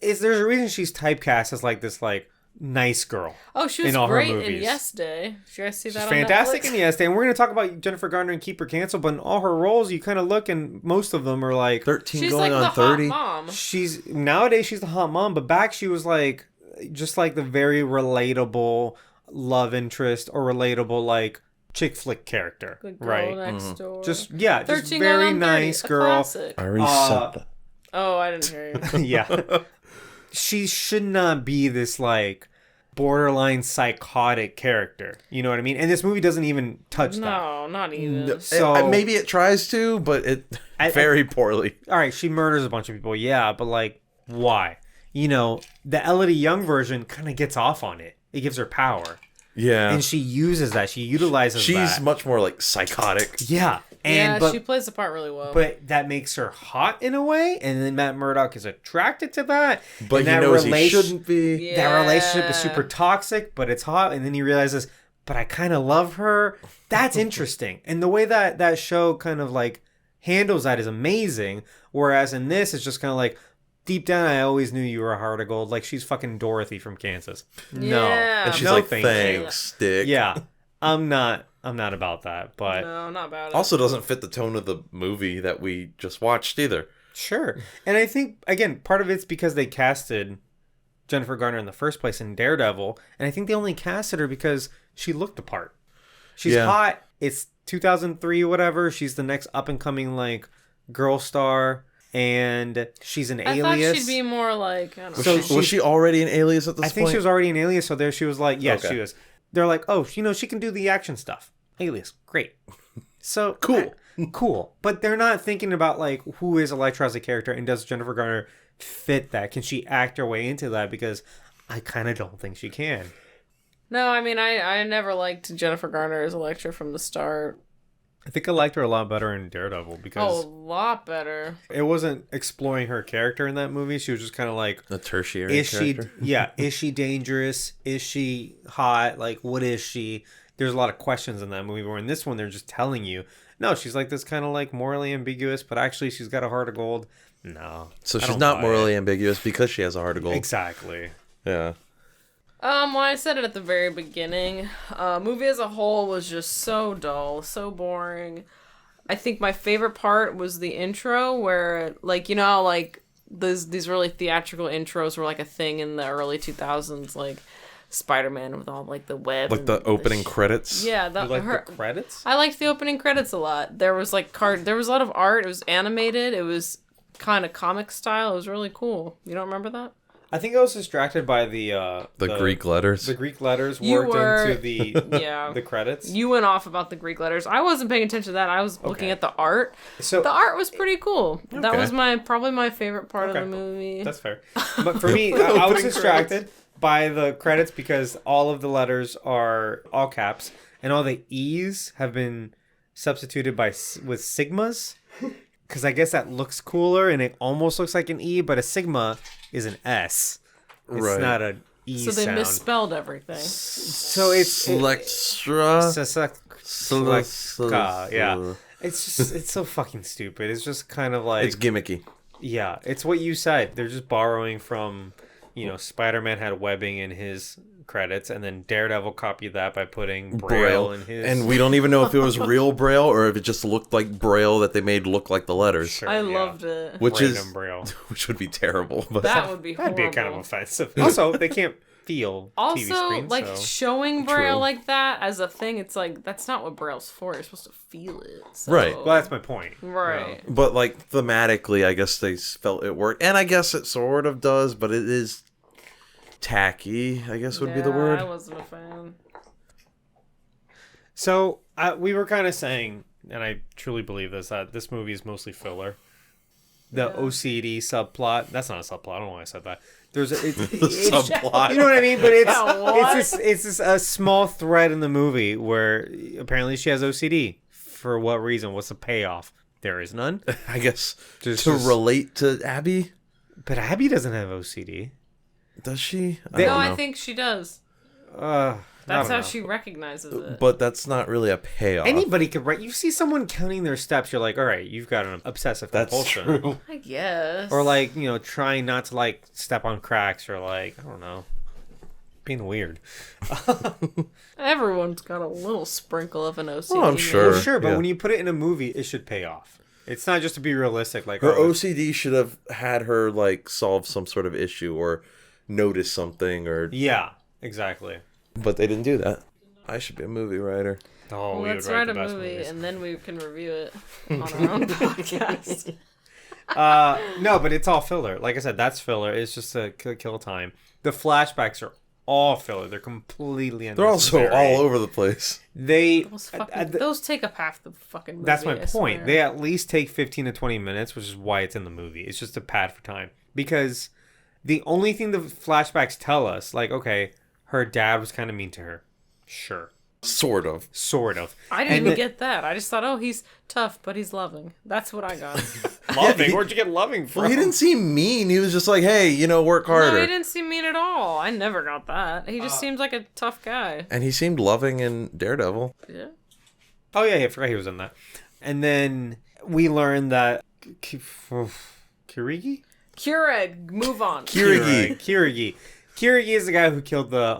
there's a reason she's typecast as like this like nice girl. Oh, she was in all her great in movies. Yes Day. Did you guys see that She's on fantastic Netflix? in Yes Day. And we're going to talk about Jennifer Garner and Keep Her Canceled, but in all her roles, you kind of look and most of them are like, 13 She's going like the on 30. hot mom. nowadays she's the hot mom, but back she was like, just like the very relatable love interest or relatable like chick flick character. Good girl right? next door. Just, yeah, just 13 very going on 30, nice a girl. classic. I already Uh, said that. Oh, I didn't hear you. Yeah. She should not be this like borderline psychotic character. You know what I mean? And this movie doesn't even touch that. No, not even. So Maybe it tries to, but it I- very poorly. all right, she murders a bunch of people, yeah, but like, why? You know, the Elodie Young version kind of gets off on it. It gives her power, Yeah. and she uses that. She utilizes She's that. much more like psychotic. Yeah, and Yeah, she plays the part really well. but that makes her hot in a way, and then Matt Murdock is attracted to that. But and he that knows he shouldn't be. Yeah. That relationship is super toxic, but it's hot, and then he realizes, but I kind of love her. That's interesting, and the way that show kind of like handles that is amazing. Whereas in this, it's just kind of like, deep down, I always knew you were a heart of gold. Like she's fucking Dorothy from Kansas. No, Yeah. And she's no, like, thank you. thanks, Dick. Yeah, I'm not about that, but no, not bad. Also doesn't fit the tone of the movie that we just watched either. sure. And I think again, part of it's because they casted Jennifer Garner in the first place in Daredevil, and I think they only casted her because she looked the part. She's Yeah. hot. It's 2003, whatever. She's the next up and coming like girl star, and she's an I alias. thought she'd be more like, I don't Was, know. So was she already an alias at this I point? think she was already an alias, so there she was like, yes, Okay. she was. They're like, oh, you know, she can do the action stuff. Alias, great. So Cool. cool. But they're not thinking about like who is Elektra as a character and does Jennifer Garner fit that? Can she act her way into that? Because I kind of don't think she can. No, I mean, I never liked Jennifer Garner as Elektra from the start. I think I liked her a lot better in Daredevil Oh, because a lot better. it wasn't exploring her character in that movie. She was just kind of like, a tertiary is character. is she dangerous? Is she hot? Like, what is she? There's a lot of questions in that movie. Where in this one, they're just telling you, no, she's like this kind of like morally ambiguous, but actually she's got a heart of gold. No. So I she's don't not buy morally it. ambiguous because she has a heart of gold. Exactly. Yeah. Well, I said it at the very beginning. Movie as a whole was just so dull, so boring. I think my favorite part was the intro where, like, you know, how, like, these really theatrical intros were, like, a thing in the early 2000s. Like, Spider-Man with all like the web, Like the opening credits. Yeah, You like the credits? I liked the opening credits a lot. There was like there was a lot of art. It was animated. It was kind of comic style. It was really cool. You don't remember that? I think I was distracted by the Greek letters. The Greek letters You worked were- into the Yeah. the credits. You went off about the Greek letters. I wasn't paying attention to that. I was looking at the art. So The art was pretty cool. That Okay. was probably my favorite part of Okay. the movie. that's fair. But for me, I was distracted by the credits because all of the letters are all caps and all the E's have been substituted with sigmas. Because I guess that looks cooler and it almost looks like an E, but a sigma is an S. It's Right. not an E So they sound. misspelled everything. So it's Selextra. Seleka, yeah. It's just it's so fucking stupid. It's just kind of like It's gimmicky. yeah, it's what you said. They're just borrowing from, Spider-Man had webbing in his credits, and then Daredevil copied that by putting Braille in his. And we don't even know if it was real Braille or if it just looked like Braille that they made look like the letters. Sure, I yeah. loved it. Which Random is Braille. which would be terrible. But That would be That'd horrible. be kind of offensive. Also, they can't feel TV Also, screens, like so. showing Braille True. like that as a thing, it's like that's not what Braille's for. You're supposed to feel it. So. Right. Well, that's my point. Right. But like thematically, I guess they felt it worked, and I guess it sort of does, but it is tacky, I guess would be the Yeah, word. I wasn't a fan. So we were kind of saying, and I truly believe this, that this movie is mostly filler. The OCD subplot. That's not a subplot. I don't know why I said that. There's a, it's Subplot. You know what I mean? But What? it's this a small thread in the movie where apparently she has OCD. For what reason? What's the payoff? There is none. I guess Just- to relate to Abby. But Abby doesn't have OCD. Does she? I They- don't No, know. I think she does. I That's don't how know. she recognizes it. But that's not really a payoff. Anybody could write. You see someone counting their steps, you're like, all right, you've got an obsessive That's compulsion. true. I guess. Or like, trying not to like step on cracks or like, I don't know, being weird. Everyone's got a little sprinkle of an OCD. Oh, I'm maybe. sure. Well, sure, but Yeah. when you put it in a movie, it should pay off. It's not just to be realistic. Like Her oh, OCD should have had her like solve some sort of issue or notice something or yeah, exactly. but they didn't do that. I should be a movie writer. Oh, we Let's would write the a best movie movies. and then we can review it on our own podcast. No, but it's all filler. Like I said, that's filler. It's just a kill time. The flashbacks are all filler. They're completely They're also unnecessary. all over the place. They Those take up half the fucking movie. that's my I point. swear. They at least take 15 to 20 minutes, which is why it's in the movie. It's just a pad for time. Because the only thing the flashbacks tell us, like, okay, her dad was kind of mean to her. Sure. Sort of. Sort of. I didn't And even get that. I just thought, oh, he's tough, but he's loving. That's what I got. Loving? Where'd you get loving from? Well, he didn't seem mean. He was just like, hey, work No, harder. he didn't seem mean at all. I never got that. He just seems like a tough guy. And he seemed loving in Daredevil. Yeah. Oh, yeah, I forgot he was in that. And then we learned that... Kirigi? Keurig, move on. Kirigi. Kirigi is the guy who killed the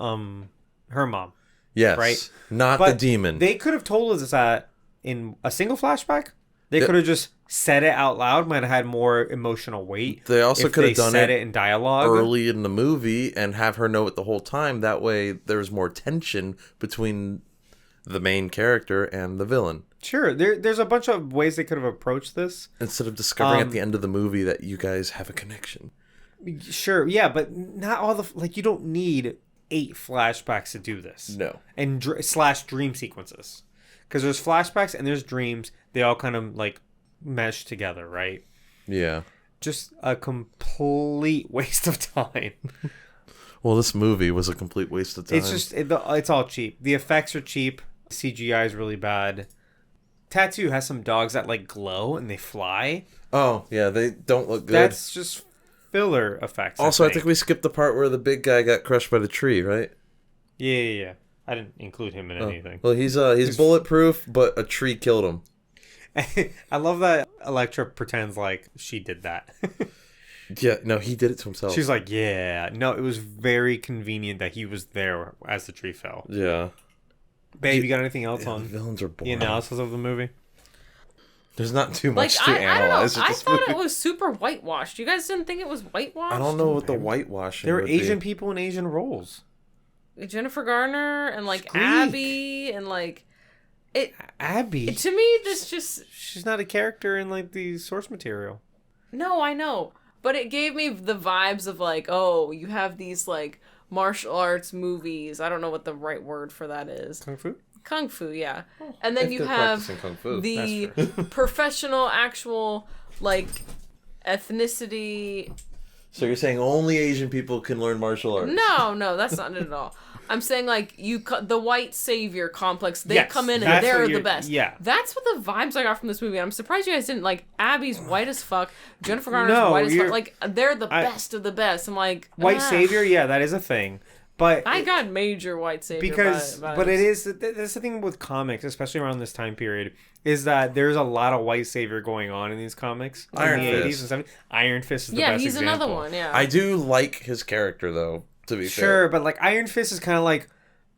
her mom. Yes. Right. Not But the demon. They could have told us that in a single flashback. They could have just said it out loud. Might have had more emotional weight. They also if could have they done said it in dialogue early in the movie and have her know it the whole time. That way there's more tension between the main character and the villain. Sure, there's a bunch of ways they could have approached this. Instead of discovering at the end of the movie that you guys have a connection. Sure, yeah, but not all the you don't need 8 flashbacks to do this. No. And / dream sequences, because there's flashbacks and there's dreams. They all kind of like mesh together, right? Yeah. Just a complete waste of time. Well, this movie was a complete waste of time. It's just it's all cheap. The effects are cheap. CGI is really bad. Tattoo has some dogs that like glow and they fly. Oh, yeah, they don't look good. That's just filler effects. Also, I think we skipped the part where the big guy got crushed by the tree, right? Yeah. I didn't include him in anything. Well, he's bulletproof, but a tree killed him. I love that Elektra pretends like she did that. Yeah, no, he did it to himself. She's like, yeah. No, it was very convenient that he was there as the tree fell. Yeah. Babe, you got anything else The on villains are the boring. analysis of the movie? There's not too Like, much to I don't know. analyze. with I this thought movie. it was super whitewashed. You guys didn't think it was whitewashed? I don't know what the whitewashing There were would Asian be. people in Asian roles. Jennifer Garner and like Greek. Abby and like it. Abby. To me, this just She's not a character in like the source material. no, I know, but it gave me the vibes of like, oh, you have these like martial arts movies. I don't know what the right word for that is. Kung Fu? Kung Fu, yeah. And then If you they're have practicing Kung Fu. the professional, actual like ethnicity. So you're saying only Asian people can learn martial arts? No, that's not it at all. I'm saying like the white savior complex. They Yes, come in and that's they're what the you're- best. yeah. That's what the vibes I got from this movie. I'm surprised you guys didn't like. Abby's white as fuck. Jennifer Garner's No, white as fuck. you're- Like they're the best of the best. I'm like White ah. savior, yeah, that is a thing. But I got major white savior because vibes. but it is that's the thing with comics, especially around this time period, is that there's a lot of white savior going on in these comics. Iron in the Fist. 80s and 70s. Iron Fist is the yeah, best he's example. another one. Yeah, I do like his character, though, to be fair. Sure, but like Iron Fist is kind of like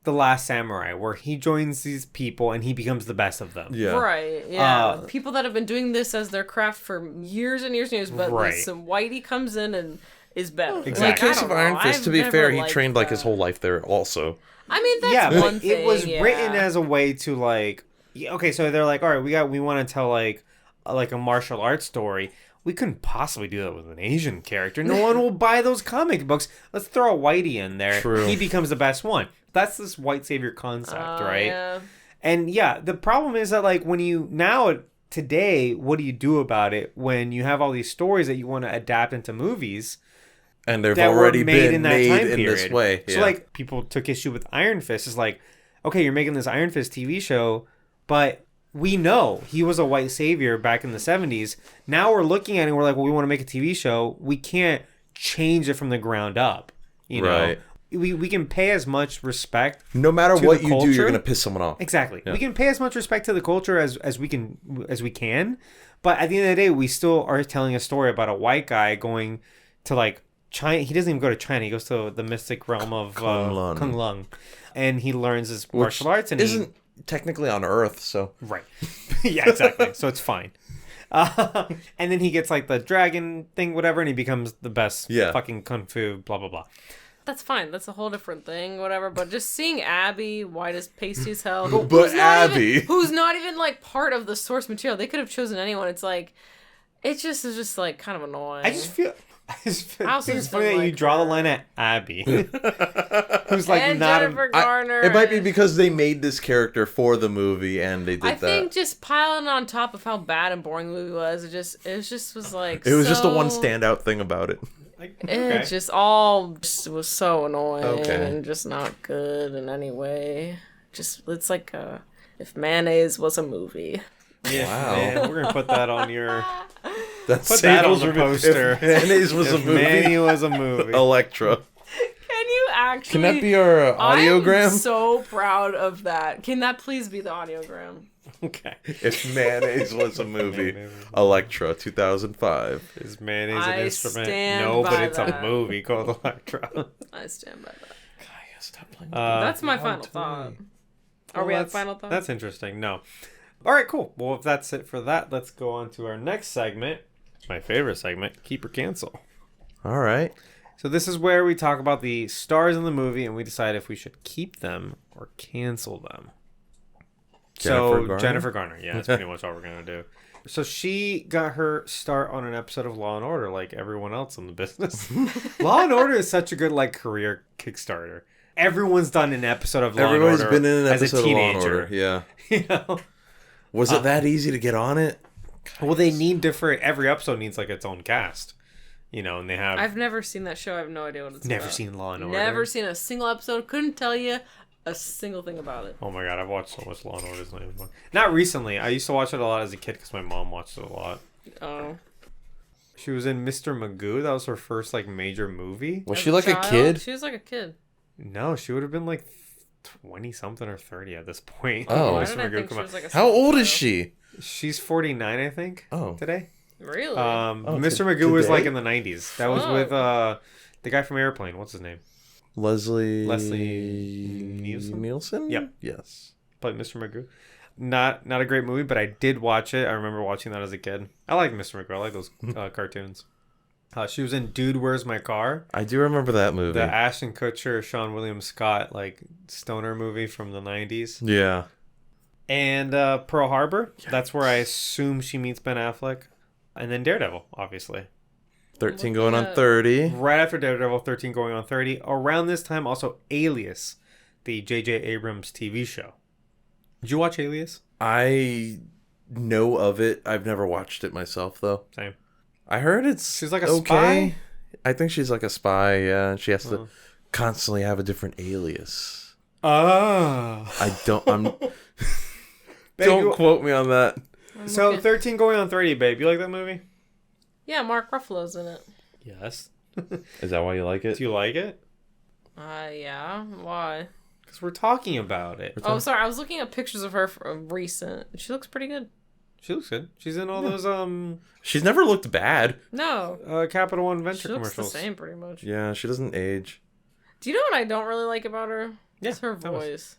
the Last Samurai, where he joins these people and he becomes the best of them. Yeah. right. Yeah, Uh, people that have been doing this as their craft for years and years and years, but Right. some whitey comes in and is better. In the Exactly. case of Iron Fist, to be fair, he trained like his whole. whole life there also. I mean, that's Yeah, one but thing. it was yeah. written as a way to like, okay, so they're like, all right, we want to tell like a martial arts story. We couldn't possibly do that with an Asian character. No one will buy those comic books. Let's throw a whitey in there. True. He becomes the best one. That's this white savior concept, right? Yeah. And yeah, the problem is that like when you now today, what do you do about it when you have all these stories that you want to adapt into movies? And they've That already were made been in that made time in period. this way. So like people took issue with Iron Fist. It's like, okay, you're making this Iron Fist TV show, but we know he was a white savior back in the 70s. Now we're looking at it and we're like, well, we want to make a TV show. We can't change it from the ground up. You know, Right. we can pay as much respect. no matter to what the you do, culture. you're going to piss someone off. Exactly. Yeah. We can pay as much respect to the culture as we can, but at the end of the day, we still are telling a story about a white guy going to like China. He doesn't even go to China. He goes to the mystic realm of Kung Lung, and he learns his martial arts. And isn't technically on Earth, so right. Yeah, exactly. So it's fine. And then he gets like the dragon thing, whatever, and he becomes the best fucking kung fu, blah blah blah. That's fine. That's a whole different thing, whatever. But just seeing Abby, white as pasty as hell, But Abby, who's not even like part of the source material. They could have chosen anyone. It's like, it just is just like kind of annoying. I just feel I also it's just funny don't that you like draw the her. line at Abby, who's like and not. Jennifer Garner. it might be and- because they made this character for the movie and they did I that. think just piling on top of how bad and boring the movie was, it was like It was just the one so- standout thing about it. Like, It okay. just all just was so annoying Okay. and just not good in any way. Just it's like if mayonnaise was a movie. Yeah, Wow. man, we're gonna put that on your. That's Put that on Sable's the review. poster. If mayonnaise was a If movie, Manny was a movie. Elektra. Can you actually? Can that be our audiogram? I'm so proud of that. Can that please be the audiogram? Okay. If mayonnaise was a movie, Mayonnaise was Elektra, 2005. Is mayonnaise an I instrument? stand No, but by it's that. a movie called Elektra. I stand by that. Stop playing. That's my final thought. Are we at that's- final thought? That's interesting. No. All right, cool. Well, if that's it for that, let's go on to our next segment. My favorite segment, Keep or Cancel. All right. So this is where we talk about the stars in the movie and we decide if we should keep them or cancel them. Jennifer Garner. Yeah, that's pretty much all we're going to do. So she got her start on an episode of Law & Order like everyone else in the business. Law & Order is such a good like career Kickstarter. Everyone's done an episode of Law & Order. Everybody's been in an as a episode of Law and teenager. Order. Yeah. You know? Was it that easy to get on it? Well, they need different. Every episode needs like its own cast, you know, and they have. I've never seen that show. I have no idea what it's never about. seen Law and Order. Never seen a single episode. Couldn't tell you a single thing about it. Oh my god, I've watched so much Law and Order. It's not even fun. Not recently. I used to watch it a lot as a kid because my mom watched it a lot. Oh. She was in Mr. Magoo. That was her first like major movie. Was As she like a child, kid? She was like a kid. No, she would have been like 20 something or 30 at this point. Oh. Why Mr. did I Magoo think come she out. was like a How old child? is she? She's 49, I think. Oh. Today. Really? Mr. Magoo was like today? in the 90s. That was Oh. with the guy from Airplane. What's his name? Leslie Nielsen? Yep. Yes. Played Mr. Magoo. Not a great movie, but I did watch it. I remember watching that as a kid. I like Mr. Magoo. I like those cartoons. She was in Dude, Where's My Car? I do remember that movie. The Ashton Kutcher, Sean William Scott, like, stoner movie from the 90s. Yeah. And Pearl Harbor. Yes. That's where I assume she meets Ben Affleck. And then Daredevil, obviously. 13 going on 30. Right after Daredevil, 13 going on 30. Around this time, also Alias, the J.J. Abrams TV show. Did you watch Alias? I know of it. I've never watched it myself, though. Same. I heard it's she's like a spy. I think she's like a spy, yeah. She has to constantly have a different alias. Oh. Don't quote me on that. So 13 going on 30, babe. You like that movie? Yeah, Mark Ruffalo's in it. Yes. Is that why you like it? Do you like it? Yeah. Why? Because we're talking about it. Oh, sorry. I was looking at pictures of her from recent. She looks pretty good. She looks good. She's in all those She's never looked bad. No. Capital One Venture she looks commercials. The same, pretty much. Yeah, she doesn't age. Do you know what I don't really like about her? Yeah, it's her voice.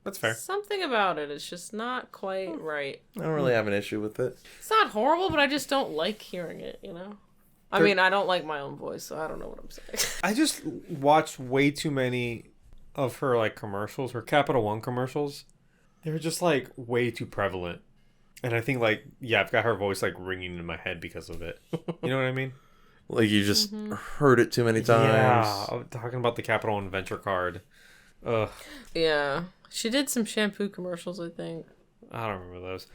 That's fair. Something about it. It's just not quite right. I don't really have an issue with it. It's not horrible, but I just don't like hearing it, you know? I mean, I don't like my own voice, so I don't know what I'm saying. I just watched way too many of her, like, commercials, her Capital One commercials. They were just, like, way too prevalent. And I think, like, yeah, I've got her voice, like, ringing in my head because of it. You know what I mean? Like, you just heard it too many times. Yeah, I'm talking about the Capital One Venture card. Ugh. Yeah. She did some shampoo commercials, I think. I don't remember those.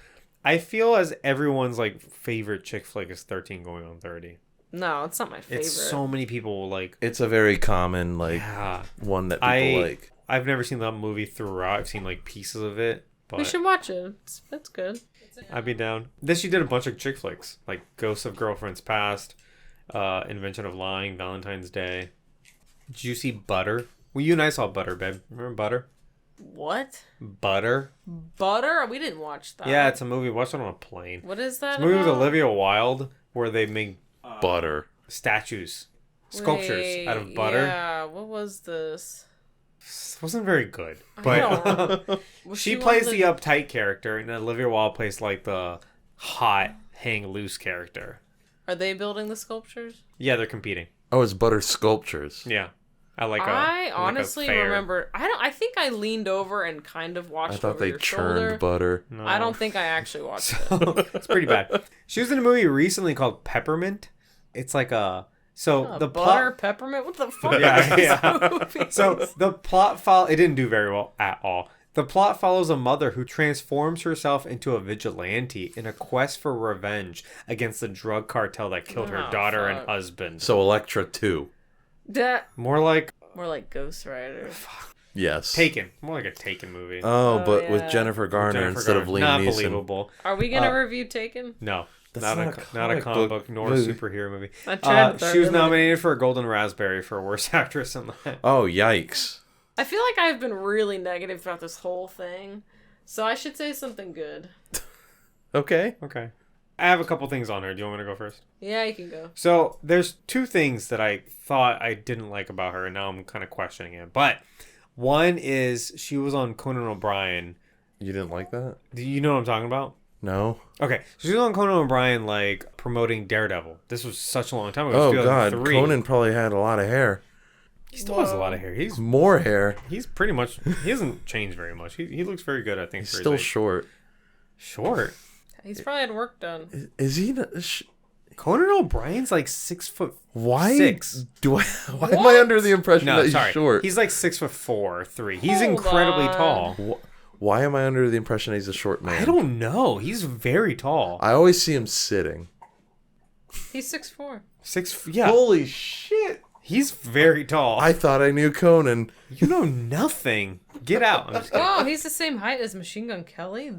I feel as everyone's, like, favorite chick flick is 13 going on 30. No, it's not my favorite. It's so many people, like... It's a very common, like, one that people like. I've never seen that movie throughout. I've seen, like, pieces of it. But we should watch it. It's good. I'd be down. Then she did a bunch of chick flicks, like Ghosts of Girlfriends Past, Invention of Lying, Valentine's Day. Did you see Butter? Well, you and I saw Butter, babe. Remember Butter? What? Butter? Butter? We didn't watch that. Yeah, it's a movie. We watched it on a plane. What is that? It's a movie with Olivia Wilde where they make butter statues, sculptures out of butter. Yeah, what was this? It wasn't very good, but she plays the uptight character, and Olivia Wilde plays like the hot, hang loose character. Are they building the sculptures? Yeah, they're competing. Oh, it's Butter Sculptures. Yeah, I honestly remember. I think I leaned over and kind of watched. I thought over they your churned shoulder. butter. No. I don't think I actually watched it. It's pretty bad. She was in a movie recently called Peppermint. It's like the butter plot... peppermint. What the fuck? Yeah. So the plot it didn't do very well at all. The plot follows a mother who transforms herself into a vigilante in a quest for revenge against the drug cartel that killed her daughter and husband. So Elektra 2. More like Ghost Rider. Yes. Taken. More like a Taken movie. But with Jennifer Garner instead of Liam Not Neeson. Believable. Are we gonna review Taken? No. That's not a comic book nor a superhero movie. She was nominated for a Golden Raspberry for Worst Actress in that. Oh, yikes. I feel like I've been really negative about this whole thing, so I should say something good. Okay. I have a couple things on her. Do you want me to go first? Yeah, you can go. So there's two things that I thought I didn't like about her, and now I'm kind of questioning it. But one is she was on Conan O'Brien. You didn't like that? Do you know what I'm talking about? No. Okay, so she was on Conan O'Brien, like, promoting Daredevil. This was such a long time ago. Oh, God. Conan probably had a lot of hair. He still has a lot of hair. He's more hair. He's pretty much... He hasn't changed very much. He looks very good, I think. He's still short. Short? He's probably had work done. Is he... Conan O'Brien's like 6'6". Why am I under the impression that he's short? He's like 6'4", 3". He's incredibly tall. Why am I under the impression that he's a short man? I don't know. He's very tall. I always see him sitting. He's 6'4". Yeah. Holy shit. He's very tall. I thought I knew Conan. You know nothing. Get out. I'm just kidding. Oh, he's the same height as Machine Gun Kelly.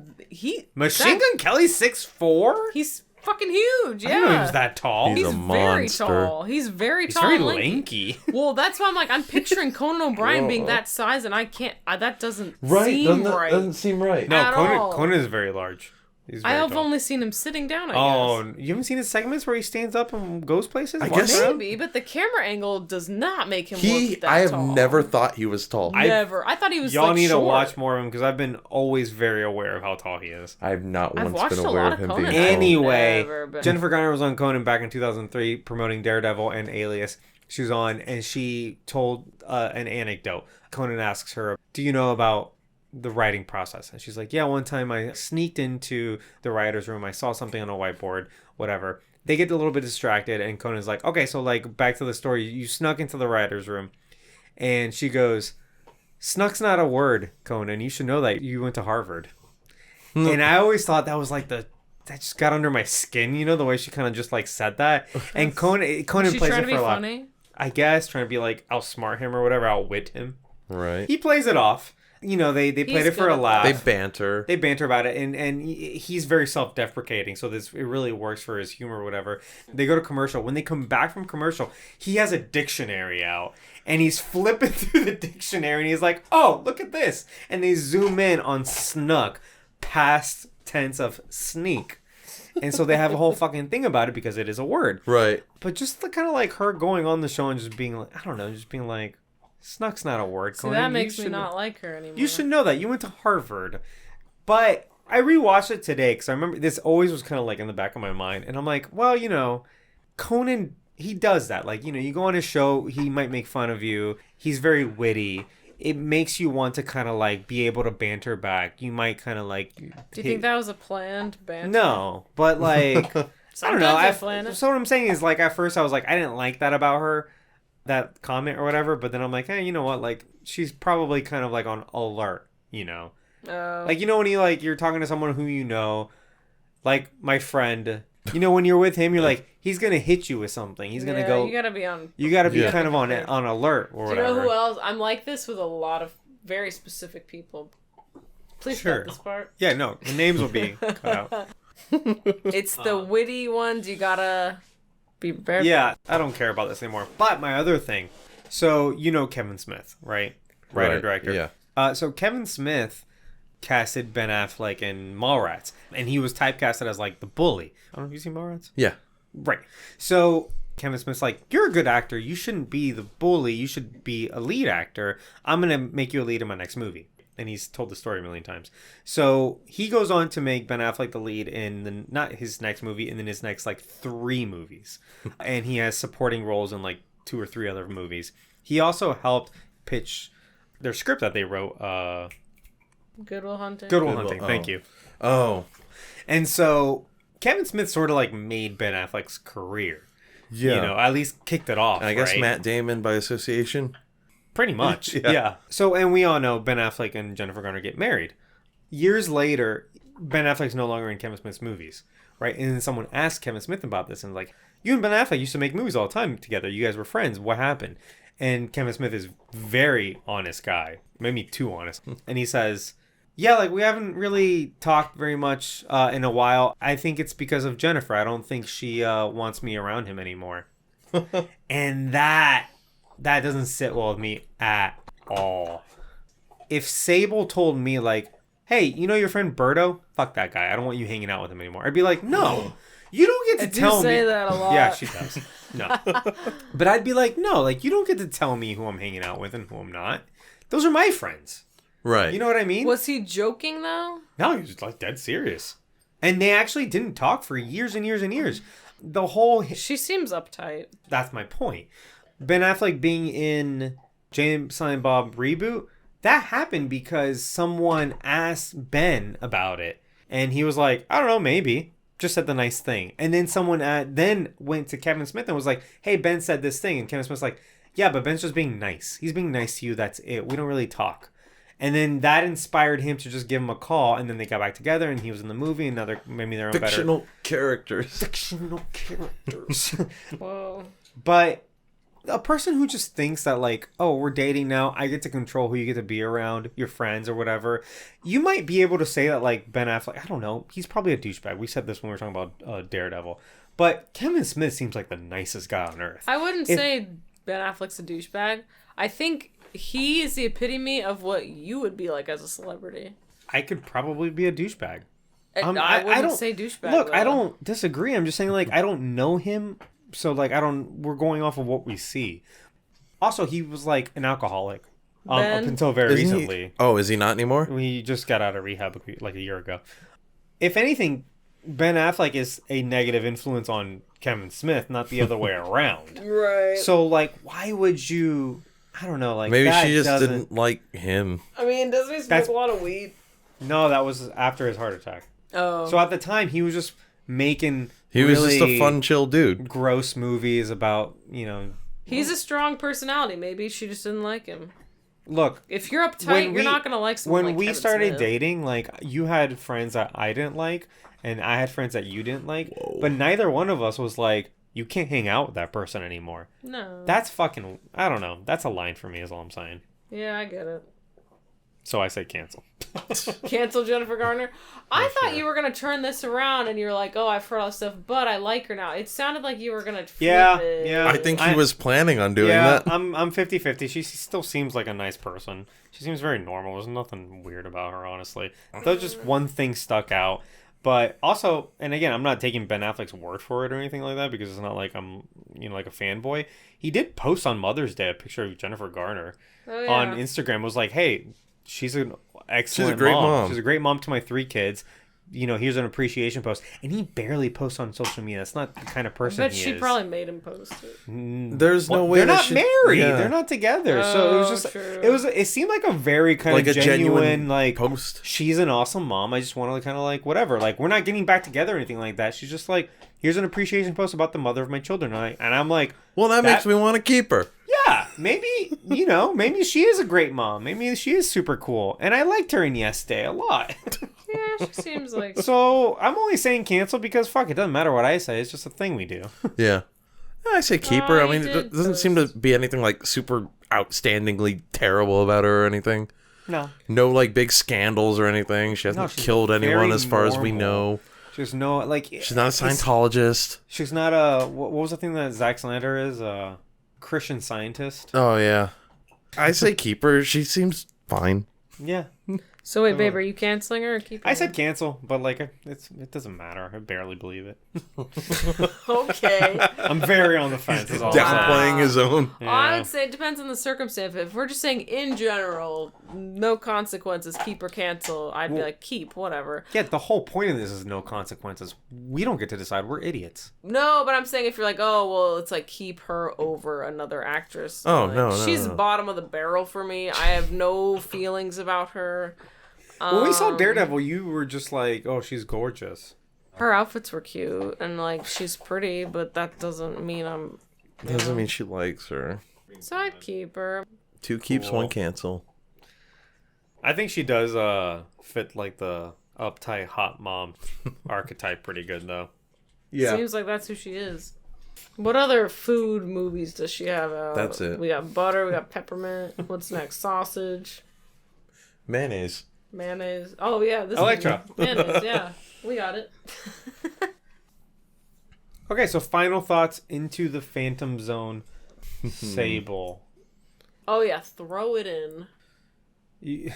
Machine Gun Kelly's 6'4"? He's fucking huge. Yeah. I didn't know he was that tall. He's a monster. Very tall. He's very tall. He's very lanky. Well, that's why I'm like, I'm picturing Conan O'Brien being that size, and I can't. That doesn't seem right. Doesn't seem right. No, Conan is very large. He's I very have tall. only seen him sitting down, I guess. Oh, you haven't seen his segments where he stands up and goes places? I Walks guess- around? Maybe, but the camera angle does not make him look that I have tall. never thought he was tall. Never. I thought he was Y'all like need short. to watch more of him because I've been always very aware of how tall he is. I have not I've once watched been a aware lot of of him Conan. being tall. Anyway, Never been. Jennifer Garner was on Conan back in 2003 promoting Daredevil and Alias. She was on and she told an anecdote. Conan asks her, do you know about the writing process? And she's like, yeah, one time I sneaked into the writer's room. I saw something on a whiteboard, whatever. They get a little bit distracted and Conan's like, okay, so like back to the story. You snuck into the writer's room. And she goes, snuck's not a word, Conan. You should know that. You went to Harvard. And I always thought that was like that just got under my skin, you know, the way she kind of just like said that. And Conan She's plays trying it to for be a lot. funny. I guess trying to be like outsmart him or whatever, outwit him. Right. He plays it off. You know, they played He's it for good a at laugh. They banter. They banter about it, and he's very self-deprecating, so it really works for his humor or whatever. They go to commercial. When they come back from commercial, he has a dictionary out, and he's flipping through the dictionary, and he's like, oh, look at this. And they zoom in on snuck, past tense of sneak. And so they have a whole fucking thing about it because it is a word. Right. But just the kind of like her going on the show and just being like, I don't know, just being like, snuck's not a word. See, Conan. that You makes me should- not like her anymore. You should know that. You went to Harvard. But I rewatched it today because I remember this always was kind of like in the back of my mind. And I'm like, well, you know, Conan, he does that. Like, you know, you go on his show, he might make fun of you. He's very witty. It makes you want to kind of like be able to banter back. You might kind of like. Do you think that was a planned banter? No, but like. I don't Sometimes know. I plan it. So what I'm saying is, like, at first I was like, I didn't like that about her, that comment or whatever. But then I'm like, hey, you know what? Like, she's probably kind of like on alert, you know. Like, you know, when you're talking to someone who you know, like my friend, you know, when you're with him, you're like, he's gonna hit you with something. He's gonna go. You gotta be on. You gotta be Yeah. kind of on alert or Do you whatever. know who else? I'm like this with a lot of very specific people. Please Sure. cut this part. Yeah, no, the names will be cut out. It's the witty ones. You gotta be very. Yeah, I don't care about this anymore. But my other thing, so you know Kevin Smith, right? Writer, Right, director. yeah. So Kevin Smith casted Ben Affleck in Mallrats, and he was typecasted as like the bully. I don't know if you've seen Mallrats. Yeah. Right. So Kevin Smith's like, you're a good actor. You shouldn't be the bully. You should be a lead actor. I'm gonna make you a lead in my next movie. And he's told the story a million times. So he goes on to make Ben Affleck the lead in not his next movie, and then his next like 3 movies. And he has supporting roles in like 2 or 3 other movies. He also helped pitch their script that they wrote. Good Will Hunting. Good Will Good Will- Hunting. oh. Thank you. Oh. And so Kevin Smith sort of like made Ben Affleck's career. Yeah. You know, at least kicked it off. And I guess right? Matt Damon by association. Pretty much, Yeah. yeah. So, and we all know Ben Affleck and Jennifer Garner get married. Years later, Ben Affleck's no longer in Kevin Smith's movies, right? And then someone asked Kevin Smith about this and like, you and Ben Affleck used to make movies all the time together. You guys were friends. What happened? And Kevin Smith is very honest guy, maybe too honest. And he says, yeah, like we haven't really talked very much in a while. I think it's because of Jennifer. I don't think she wants me around him anymore. And that doesn't sit well with me at all. If Sable told me like, hey, you know your friend Berto? Fuck that guy. I don't want you hanging out with him anymore. I'd be like, no, you don't get to I do tell me. say that a lot. Yeah, she does. No. But I'd be like, no, like you don't get to tell me who I'm hanging out with and who I'm not. Those are my friends. Right. You know what I mean? Was he joking though? No, he was like dead serious. And they actually didn't talk for years and years and years. The whole She seems uptight. that's my point. Ben Affleck being in James Silent Bob reboot, that happened because someone asked Ben about it. And he was like, I don't know, maybe. Just said the nice thing. And then someone then went to Kevin Smith and was like, hey, Ben said this thing. And Kevin Smith's like, yeah, but Ben's just being nice. He's being nice to you. That's it. We don't really talk. And then that inspired him to just give him a call. And then they got back together and he was in the movie. And now they're maybe they're on Fictional characters. fictional characters. Whoa. But a person who just thinks that like, oh, we're dating now, I get to control who you get to be around, your friends or whatever, you might be able to say that like Ben Affleck, I don't know, he's probably a douchebag. We said this when we were talking about Daredevil. But Kevin Smith seems like the nicest guy on earth. I wouldn't say Ben Affleck's a douchebag. I think he is the epitome of what you would be like as a celebrity. I could probably be a douchebag. I wouldn't don't say douchebag. look. though. I don't disagree. I'm just saying like I don't know him, so like I don't. We're going off of what we see. Also, he was like an alcoholic up Ben? until very Isn't recently. he? Oh, is he not anymore? He just got out of rehab like a year ago. If anything, Ben Affleck is a negative influence on Kevin Smith, not the other way around. Right. So, like, why would you? I don't know. Like, Maybe that she just doesn't- didn't like him. I mean, doesn't he smoke That's- a lot of weed? No, that was after his heart attack. Oh. So at the time, he was just making. He was just a really fun, chill dude. gross movies about He's a strong personality. Maybe she just didn't like him. Look, If you're uptight, you're not gonna like someone when like we Kevin started Smith. dating, like you had friends that I didn't like, and I had friends that you didn't like, but neither one of us was like, you can't hang out with that person anymore. No. That's fucking. I don't know. That's a line for me. Is all I'm saying. Yeah, I get it. So I say cancel. Cancel Jennifer Garner. I thought you were gonna turn this around and you were like, "Oh, I've heard all this stuff, but I like her now." It sounded like you were gonna. Flip Yeah, it. yeah. I think he was planning on doing Yeah, that. I'm 50-50. She still seems like a nice person. She seems very normal. There's nothing weird about her, honestly. Though just one thing stuck out. But also, and again, I'm not taking Ben Affleck's word for it or anything like that because it's not like I'm, like a fanboy. He did post on Mother's Day a picture of Jennifer Garner Oh, yeah. on Instagram. Was like, hey, she's an excellent great mom. She's a great mom to my 3 kids. Here's an appreciation post. And he barely posts on social media. That's not the kind of person But he she is. probably made him post it. There's no way They're that not she- married. Yeah. They're not together. So it was just true. it seemed like a very kind Like of a genuine genuine like post. she's an awesome mom. I just want to kind of like whatever. Like we're not getting back together or anything like that. She's just like, here's an appreciation post about the mother of my children. And I'm like, Well, that makes me want to keep her. yeah, maybe maybe she is a great mom. Maybe she is super cool. And I liked her in Yes Day a lot. Yeah, she seems like. So I'm only saying cancel because fuck, it doesn't matter what I say. It's just a thing we do. Yeah. I say keep her. Oh, I mean, he it did doesn't seem to post. be anything like super outstandingly terrible about her or anything. No. No like big scandals or anything. She hasn't she's killed anyone very as far as we normal. know. She's no like She's not a it's- Scientologist. She's not a what was the thing that Zack Snyder is? A Christian Scientist. Oh yeah. I say keep her. She seems fine. Yeah. So wait, babe, are you canceling her or keeping I her? said cancel, but like it doesn't matter. I barely believe it. Okay. I'm very on the fence. Is all I'm saying. Downplaying his own. I would say it depends on the circumstance. If we're just saying in general, no consequences, keep or cancel, I'd be like, keep, whatever. Yeah, the whole point of this is no consequences. We don't get to decide. We're idiots. No, but I'm saying if you're like, oh, well, it's like keep her over another actress. Oh, Like, no. She's bottom of the barrel for me. I have no feelings about her. When we saw Daredevil, you were just like, oh, she's gorgeous. Her outfits were cute and like she's pretty, but that doesn't mean I'm. Doesn't mean she likes her. So I'd keep her. 2 keeps, Cool. 1 cancel. I think she does fit like the uptight hot mom archetype pretty good though. Yeah. Seems like that's who she is. What other food movies does she have out? That's it. We got butter, we got peppermint. What's next? Sausage, Mayonnaise. mayonnaise. Oh yeah, this Elektra. is mayonnaise. Yeah, we got it. Okay, so final thoughts into the Phantom Zone. Sable. Oh yeah, throw it in. You-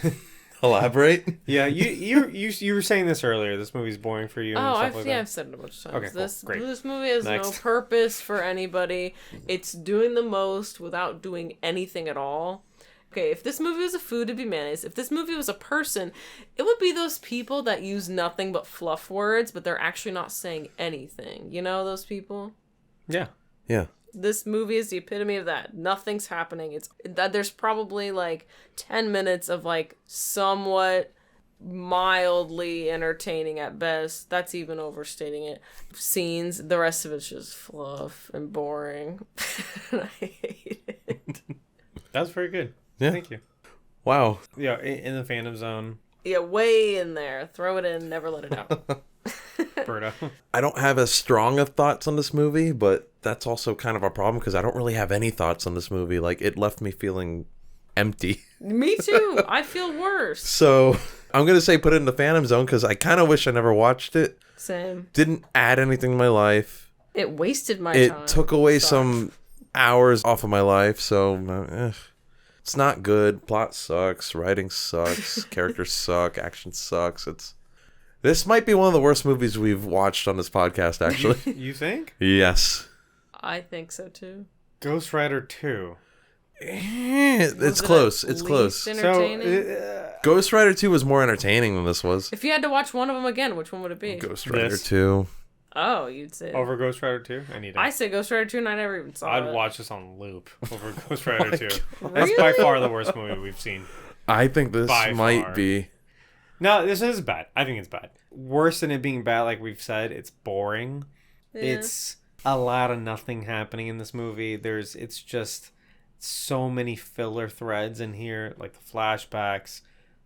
Elaborate. Yeah, you were saying this earlier. This movie's boring for you. And Oh, stuff I've like yeah, that. I've said it a bunch of times. Okay, cool. Great. This movie has no Next. purpose for anybody. It's doing the most without doing anything at all. Okay, if this movie was a food, it'd be mayonnaise. If this movie was a person, it would be those people that use nothing but fluff words, but they're actually not saying anything. You know those people? Yeah. Yeah. This movie is the epitome of that. Nothing's happening. It's that there's probably like 10 minutes of like somewhat mildly entertaining at best. That's even overstating it. Scenes. The rest of it's just fluff and boring. And I hate it. That was very good. Yeah. Thank you. Wow. Yeah, in the Phantom Zone, Yeah, way in there. Throw it in, never let it out. Berto. I don't have as strong of thoughts on this movie, but that's also kind of a problem because I don't really have any thoughts on this movie. Like, it left me feeling empty. Me too. I feel worse. So I'm going to say put it in the Phantom Zone because I kind of wish I never watched it. Same. Didn't add anything to my life. It wasted my It time. took away Sucked. some hours off of my life, so it's not good. Plot sucks. Writing sucks. Characters suck. Action sucks. It's This might be one of the worst movies we've watched on this podcast, actually. You think? Yes. I think so too. Ghost Rider 2. It's close. It's close. Entertaining? Ghost Rider 2 was more entertaining than this was. If you had to watch one of them again, which one would it be? Ghost Rider This. 2. Oh, you'd say Over Ghost Rider 2? I say Ghost Rider 2 and I never even saw it. I'd watch this on loop over Ghost Rider 2. God. That's by far the worst movie we've seen. I think this By might far. be. No, this is bad. I think it's bad. Worse than it being bad, like we've said, it's boring. Yeah. It's a lot of nothing happening in this movie. It's just so many filler threads in here, like the flashbacks,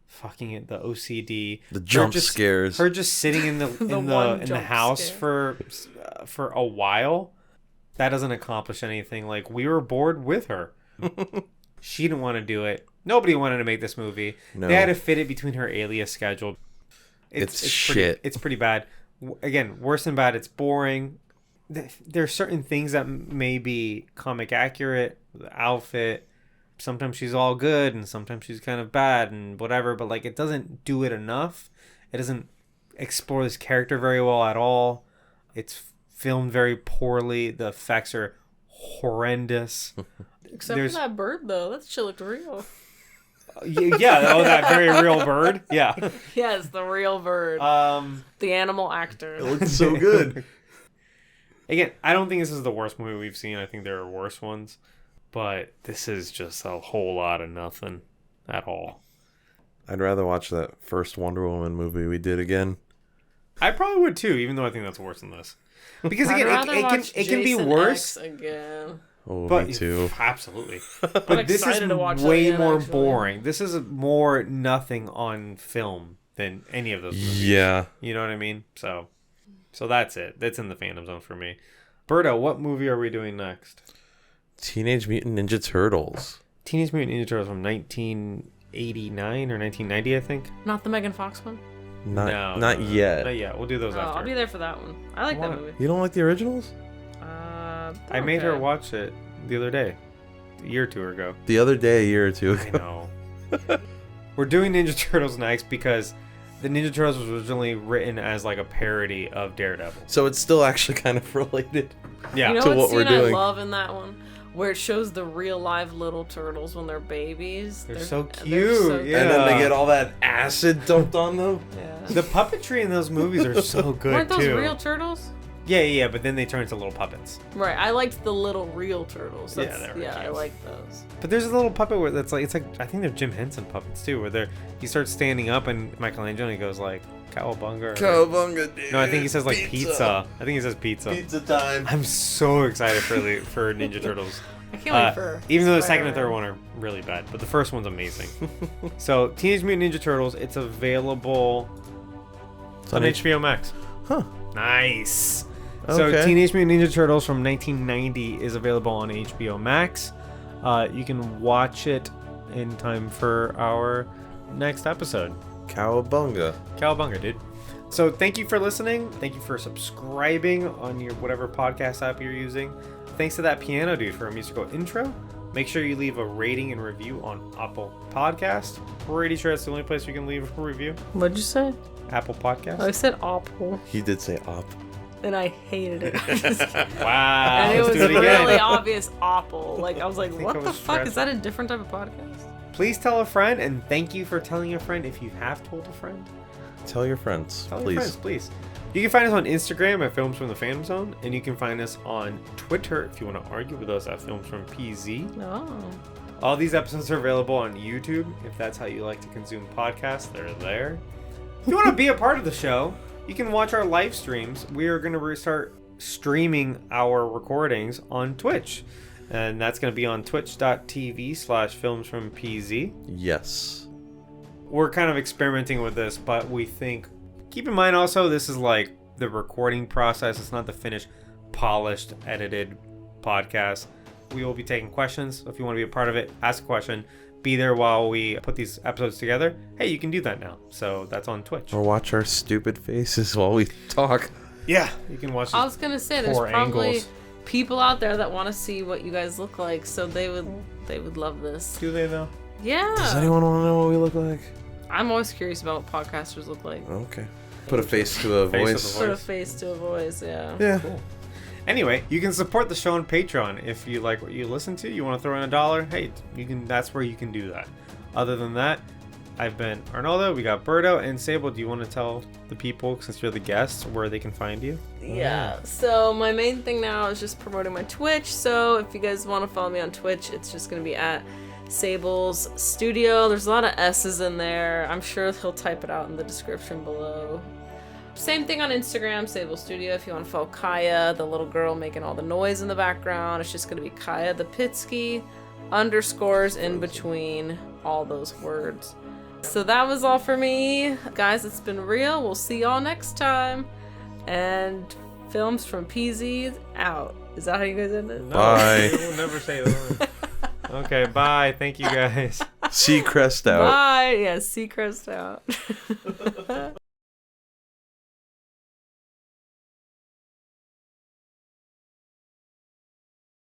fucking it, the OCD, The jump scares. her just sitting in the in the jump house scare. for a while. That doesn't accomplish anything. Like, we were bored with her. She didn't want to do it. Nobody wanted to make this movie. No. They had to fit it between her Alias schedule. It's Pretty, shit. it's pretty bad. Again, worse than bad. It's boring. There are certain things that may be comic accurate. The outfit. Sometimes she's all good, and sometimes she's kind of bad, and whatever. But like, it doesn't do it enough. It doesn't explore this character very well at all. It's filmed very poorly. The effects are horrendous. Except There's- for that bird, though. That shit looked real. Yeah. Oh, that very real bird. Yeah. Yes, the real bird. The animal actor. It looks so good. Again, I don't think this is the worst movie we've seen. I think there are worse ones. But this is just a whole lot of nothing at all. I'd rather watch that first Wonder Woman movie we did again. I probably would too, even though I think that's worse than this. Because I'd again, rather watch it can be Jason worse. X again. Oh, But me too. absolutely. I'm But this is excited to watch that way again, more actually. boring. This is more nothing on film than any of those movies. Yeah. You know what I mean? So that's it. That's in the fandom zone for me. Berto, what movie are we doing next? Teenage Mutant Ninja Turtles. Teenage Mutant Ninja Turtles from 1989 or 1990, I think. Not the Megan Fox one? Not No, yet. Not yet. We'll do those Oh, after. I'll be there for that one. I like that What? movie. You don't like the originals? I made her watch it the other day, a year or two ago. The other day, a year or two I ago. know. We're doing Ninja Turtles next because the Ninja Turtles was originally written as like a parody of Daredevil. So it's still actually kind of related. Yeah. You know to what what we're scene doing. I love in that one? Where it shows the real live little turtles when they're babies. They're so they're cute, so yeah. And then they get all that acid dumped on them. Yeah. The puppetry in those movies are so good Weren't those too. real turtles? Yeah, but then they turn into little puppets. Right. I liked the little real turtles. Yeah, That's, they were yeah, I cute. like those. But there's a little puppet where it's like I think they're Jim Henson puppets too, where he starts standing up and Michelangelo and he goes like cowabunga. Cowabunga, dude. No, I think he says like pizza. I think he says pizza. Pizza time. I'm so excited for Ninja Turtles. I can't wait for. Even though the second and Spider-Man. third one are really bad, but the first one's amazing. So Teenage Mutant Ninja Turtles, it's available on HBO Max. Huh. Nice. So Okay. Teenage Mutant Ninja Turtles from 1990 is available on HBO Max. You can watch it in time for our next episode. Cowabunga. Cowabunga, dude. So thank you for listening. Thank you for subscribing on your whatever podcast app you're using. Thanks to that piano dude for a musical intro. Make sure you leave a rating and review on Apple Podcast. Pretty sure that's the only place you can leave a review. What'd you say? Apple Podcast. I said apple, He did say op. and I hated it. Wow. And it let's was do it again. really obvious apple. Like, I was like, think I what the was fuck? Is stressing. that a different type of podcast? Please tell a friend, and thank you for telling a friend if you have told a friend. Tell your friends, Tell please. your friends, please. You can find us on Instagram at Films from the Phantom Zone, and you can find us on Twitter if you want to argue with us at Films from PZ. No. All these episodes are available on YouTube. If that's how you like to consume podcasts, they're there. If you want to be a part of the show, you can watch our live streams. We are going to restart streaming our recordings on Twitch. And that's going to be on twitch.tv/filmsfrompz. Yes. We're kind of experimenting with this, but we think... Keep in mind also, this is like the recording process. It's not the finished, polished, edited podcast. We will be taking questions. If you want to be a part of it, ask a question. Be there while we put these episodes together. Hey, you can do that now. So that's on Twitch. Or watch our stupid faces while we talk. Yeah, you can watch. I was gonna say, there's poor probably angles. people out there that want to see what you guys look like, so they would love this. Do they though? Yeah. Does anyone want to know what we look like? I'm always curious about what podcasters look like. Okay. Put a face to a Face with voice. a Put a voice. face to a voice, yeah. Yeah. Cool. Anyway, you can support the show on Patreon if you like what you listen to. You want to throw in $1? Hey, you can. That's where you can do that. Other than that, I've been Arnoldo. We got Berto and Sable. Do you want to tell the people, since you're the guest, where they can find you? Yeah, so my main thing now is just promoting my Twitch. So if you guys want to follow me on Twitch, it's just going to be at Sable's Studio. There's a lot of S's in there. I'm sure he'll type it out in the description below. Same thing on Instagram, Sable Studio. If you want to follow Kaya, the little girl making all the noise in the background, it's just going to be Kaya the Pitsky, underscores in between all those words. So that was all for me. Guys, it's been real. We'll see y'all next time. And Films from PZ out. Is that how you guys end it? No, Bye. We'll never say that. Okay, bye. Thank you guys. Seacrest out. Bye. Yeah, Seacrest out.